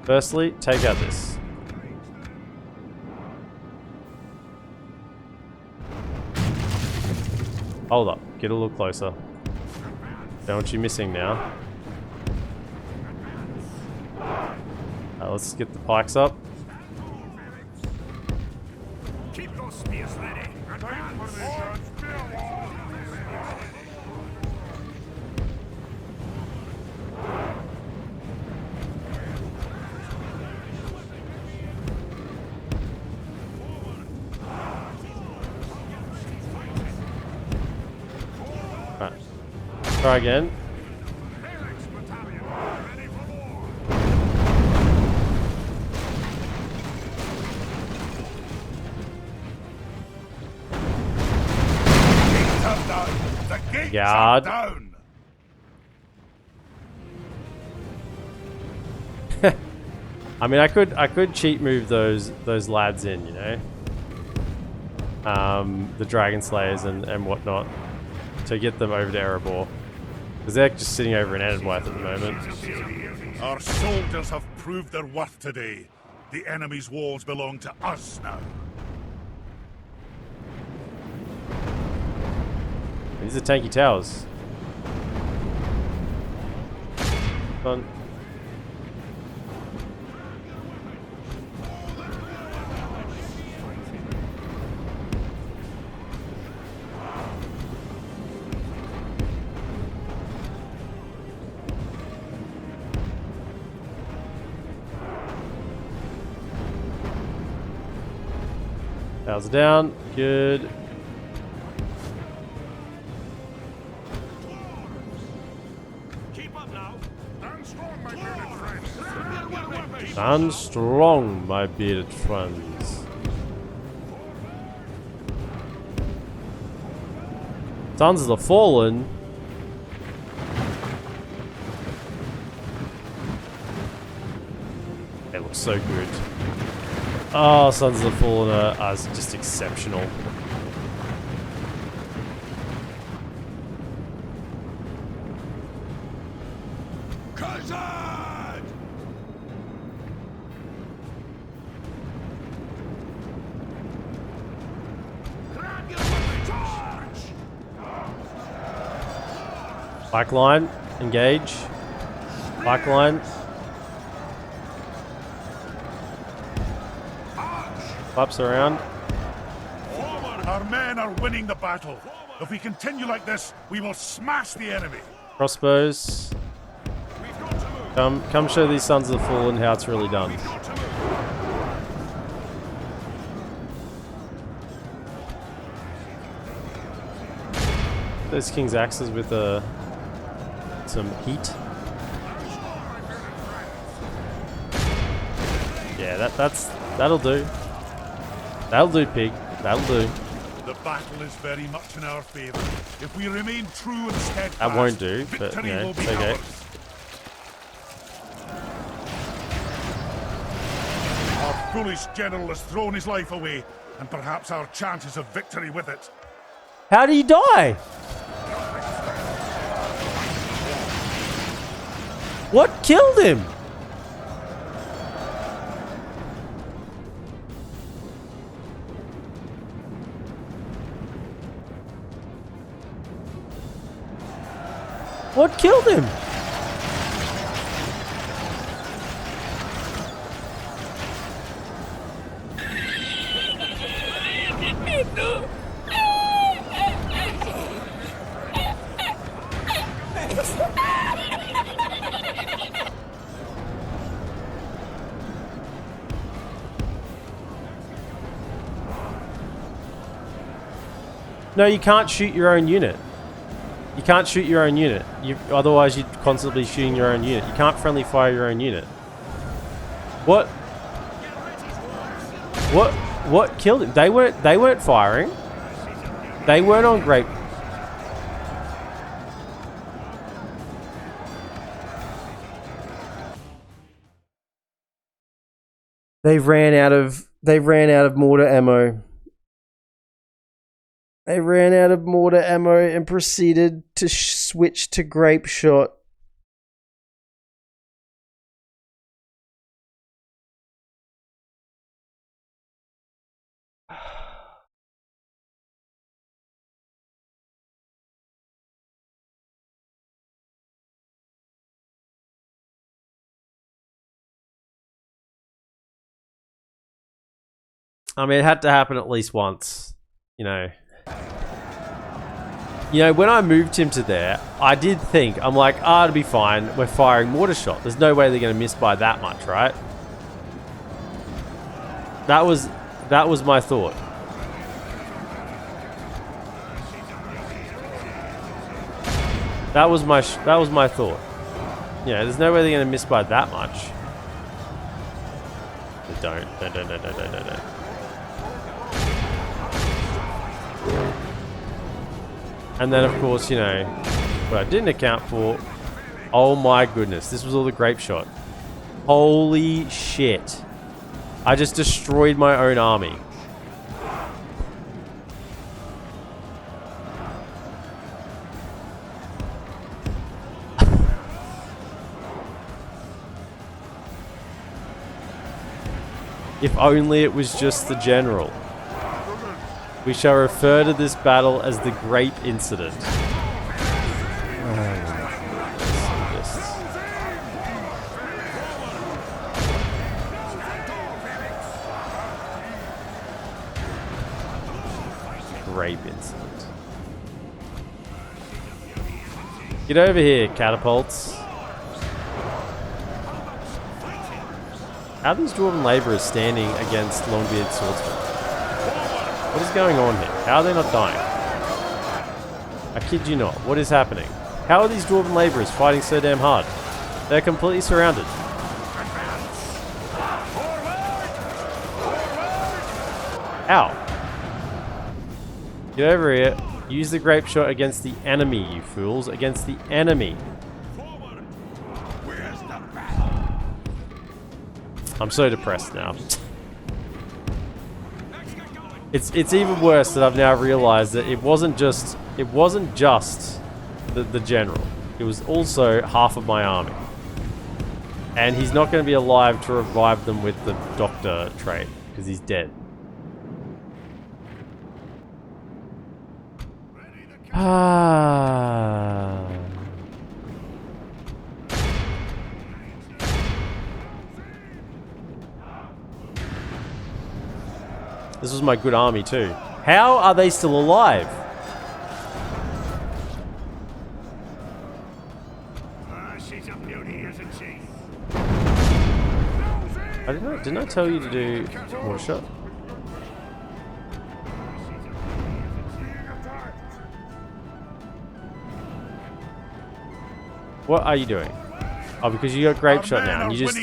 Speaker 1: Firstly, take out this. Hold up, get a little closer. Don't want you missing now. Let's get the pikes up.
Speaker 5: Keep those spears ready.
Speaker 1: Right. Try again. God.
Speaker 2: Down.
Speaker 1: I mean, I could cheat move those lads in, you know, the Dragon Slayers and whatnot, to get them over to Erebor, because they're just sitting over in Edward at the moment.
Speaker 2: Our soldiers have proved their worth today. The enemy's walls belong to us now.
Speaker 1: These are tanky towers. Fun. Towers are down. Good. Stand strong, my bearded friends. Sons of the Fallen. They look so good. Oh, Sons of the Fallen are just exceptional. Bike line, engage. Bike line. Flaps around.
Speaker 2: Our men are winning the battle. If we continue like this, we will smash the enemy.
Speaker 1: Crossbows. Come show these Sons of the Fallen how it's really done. Those King's Axes with some heat. Yeah, that'll do. That'll do, pig. That'll do.
Speaker 2: The battle is very much in our favor. If we remain true and steadfast,
Speaker 1: that won't do, but
Speaker 2: victory
Speaker 1: you know,
Speaker 2: will be
Speaker 1: it's okay.
Speaker 2: ours. Our foolish general has thrown his life away, and perhaps our chances of victory with it.
Speaker 1: How did he die? What killed him? What killed him? No, you can't shoot your own unit. You can't shoot your own unit. Otherwise, you'd constantly be shooting your own unit. You can't friendly fire your own unit. What? What killed him? They weren't firing. They weren't on grape. They ran out of mortar ammo. They ran out of mortar ammo and proceeded to switch to grape shot. I mean, it had to happen at least once, you know. You know, when I moved him to there, I did think, I'm like, it'll be fine. We're firing mortar shot. There's no way they're going to miss by that much, right? That was my thought. That was my thought. Yeah, there's no way they're going to miss by that much. They don't. And then, of course, you know, what I didn't account for... Oh my goodness, this was all the grape shot. Holy shit. I just destroyed my own army. If only it was just the general. We shall refer to this battle as the Grape Incident. Grape Incident. Get over here, catapults. How are these dwarven labourers standing against Longbeard swordsmen? What is going on here? How are they not dying? I kid you not. What is happening? How are these dwarven labourers fighting so damn hard? They're completely surrounded. Ow. Get over here. Use the grape shot against the enemy, you fools. Against the enemy. I'm so depressed now. It's even worse that I've now realized that it wasn't just the general. It was also half of my army. And he's not going to be alive to revive them with the doctor trait because he's dead. This was my good army too. How are they still alive?
Speaker 5: She's a beauty, isn't she?
Speaker 1: Didn't I tell you to do water shot? What are you doing? Oh, because you got grape shot now, and you just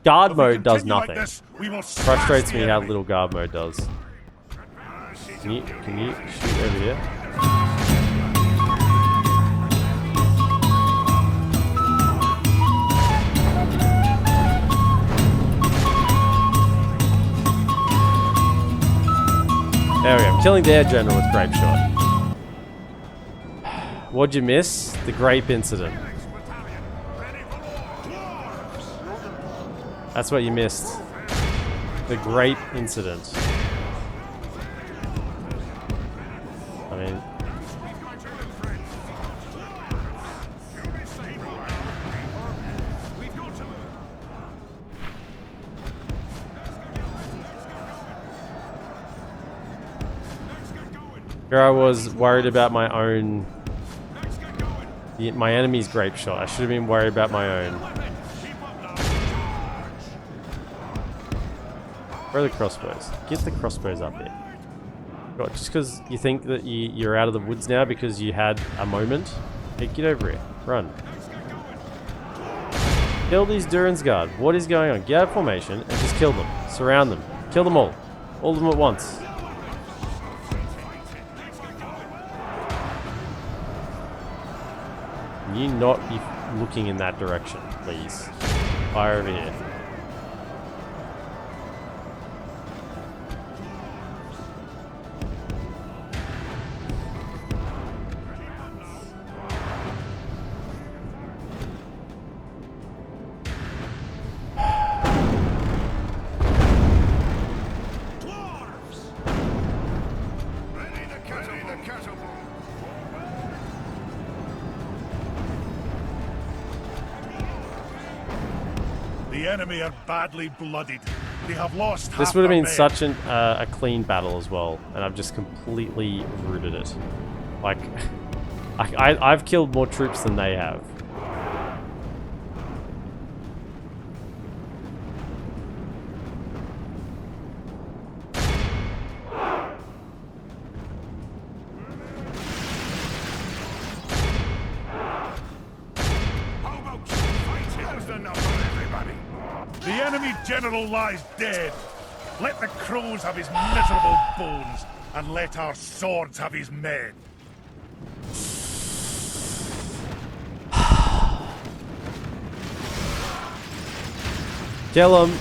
Speaker 1: guard mode does nothing. Frustrates me how little guard mode does. Can you shoot over here? There we go. I'm killing their general with grape shot. What'd you miss? The grape incident. That's what you missed. The grape incident. I mean... Here I was worried about my own... my enemy's grape shot. I should have been worried about my own. Where are the crossbows? Get the crossbows up here. God, just because you think that you're out of the woods now because you had a moment? Hey, get over here. Run. Kill these Durin's Guard. What is going on? Get out of formation and just kill them. Surround them. Kill them all. All of them at once. Can you not be looking in that direction, please? Fire over here.
Speaker 2: The enemy are badly bloodied. They have lost.
Speaker 1: This would have been such a clean battle as well, and I've just completely rooted it. Like, I've killed more troops than they have.
Speaker 2: The enemy general lies dead. Let the crows have his miserable bones, and let our swords have his men.
Speaker 1: Kill him.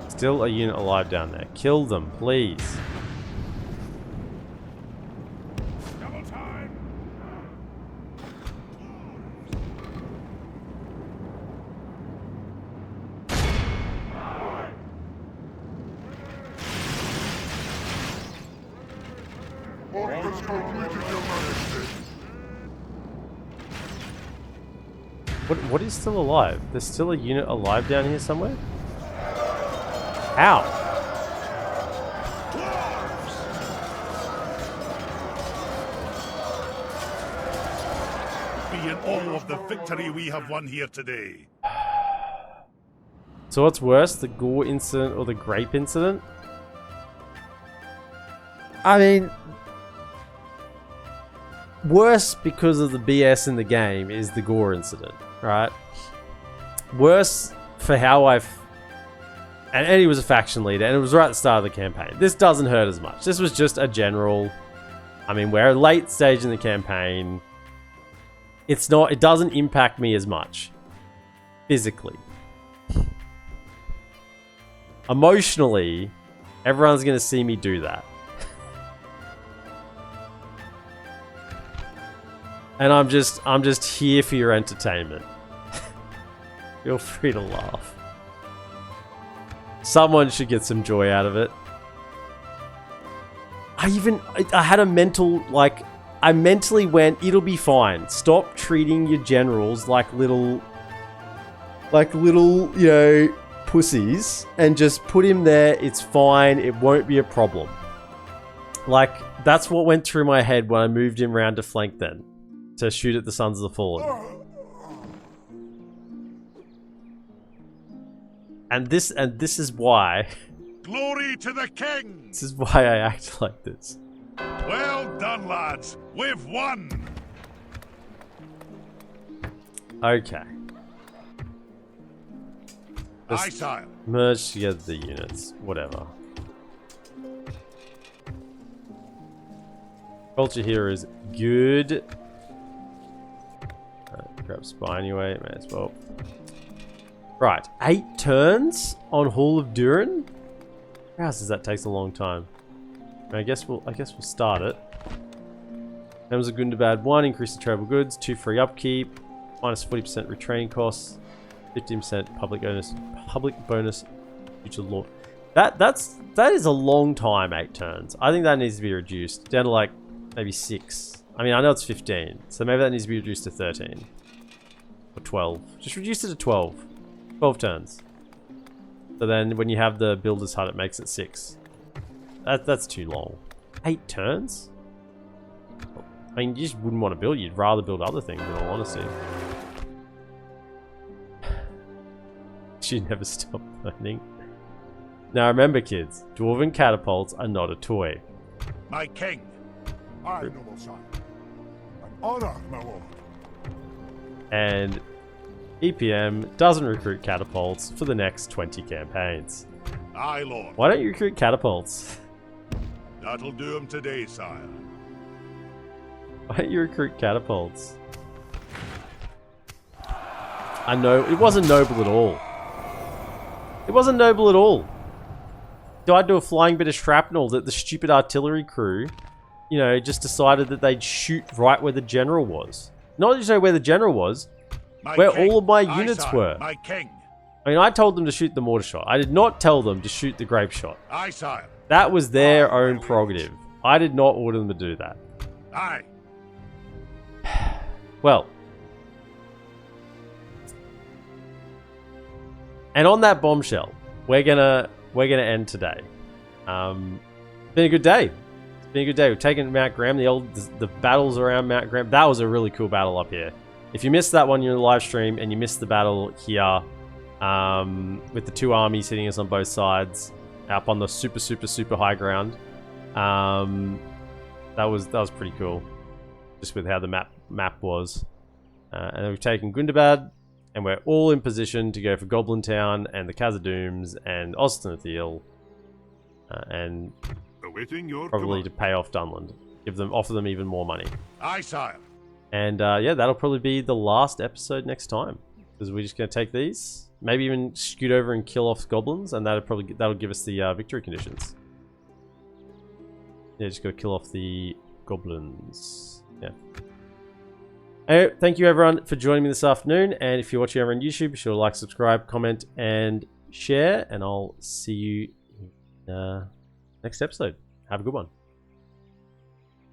Speaker 1: Still a unit alive down there. Kill them, please.
Speaker 5: Double time.
Speaker 3: Orders completed, Your Majesty.
Speaker 1: What is still alive? There's still a unit alive down here somewhere? How?
Speaker 2: Be in awe of the victory we have won here today.
Speaker 1: So what's worse, the gore incident or the grape incident? I mean, worse because of the BS in the game is the gore incident, right? Worse for how and Eddie was a faction leader, and it was right at the start of the campaign. This doesn't hurt as much. This was just a general... I mean, we're a late stage in the campaign. It doesn't impact me as much. Physically. Emotionally, everyone's going to see me do that. And I'm just here for your entertainment. Feel free to laugh. Someone should get some joy out of it. I had a mental, like, I mentally went, it'll be fine. Stop treating your generals like little, you know, pussies, and just put him there. It's fine. It won't be a problem. Like, that's what went through my head when I moved him round to flank then, to shoot at the Sons of the Fallen. And this is why.
Speaker 2: Glory to the king!
Speaker 1: This is why I act like this.
Speaker 2: Well done, lads. We've won.
Speaker 1: Okay.
Speaker 2: Aye, sire.
Speaker 1: Merge together the units. Whatever. Culture here is good. Grab spy anyway. May as well. Right. 8 turns on Hall of Durin. How does that take a long time? I guess we'll start it. Terms of Gundabad 1, increase the tradable goods, 2 free upkeep, minus 40% retraining costs, 15% public bonus future law. That is a long time, 8 turns. I think that needs to be reduced down to like maybe 6. I mean, I know it's 15, so maybe that needs to be reduced to 13 or 12. Just reduce it to 12. 12 turns. So then when you have the builder's hut, it makes it 6. That's too long. 8 turns? I mean, you just wouldn't want to build. You'd rather build other things, in all honesty. She never stopped learning. Now remember, kids, dwarven catapults are not a toy.
Speaker 2: My king.
Speaker 3: Aye, noble sire. An honor, my lord.
Speaker 1: And EPM doesn't recruit catapults for the next 20 campaigns.
Speaker 2: Aye, lord.
Speaker 1: Why don't you recruit catapults?
Speaker 2: That'll do him today, sire.
Speaker 1: Why don't you recruit catapults? I know, it wasn't noble at all. It wasn't noble at all. Died to a flying bit of shrapnel that the stupid artillery crew, you know, just decided that they'd shoot right where the general was. Not just know where the general was, where all of my units were.
Speaker 2: My king.
Speaker 1: I mean, I told them to shoot the mortar shot. I did not tell them to shoot the grape shot.
Speaker 2: Aye, sire.
Speaker 1: That was their own prerogative. I did not order them to do that.
Speaker 2: Aye.
Speaker 1: Well. And on that bombshell, we're gonna end today. It's been a good day. It's been a good day. We've taken Mount Graham, the battles around Mount Graham. That was a really cool battle up here. If you missed that one, you're in the live stream, and you missed the battle here, with the 2 armies hitting us on both sides, up on the super high ground. That was pretty cool, just with how the map was. And then we've taken Gundabad, and we're all in position to go for Goblin Town and the Khazad-dûms and Ostenathiel, and
Speaker 2: Awaiting your
Speaker 1: probably
Speaker 2: command.
Speaker 1: to pay off Dunland, offer them even more money.
Speaker 2: Aye, sire.
Speaker 1: And yeah, that'll probably be the last episode next time, because we're just going to take these, maybe even scoot over and kill off goblins, and that'll give us the victory conditions. Yeah, just got to kill off the goblins. Yeah. Anyway, thank you everyone for joining me this afternoon, and if you're watching over on YouTube, be sure to like, subscribe, comment, and share, and I'll see you in next episode. Have a good one.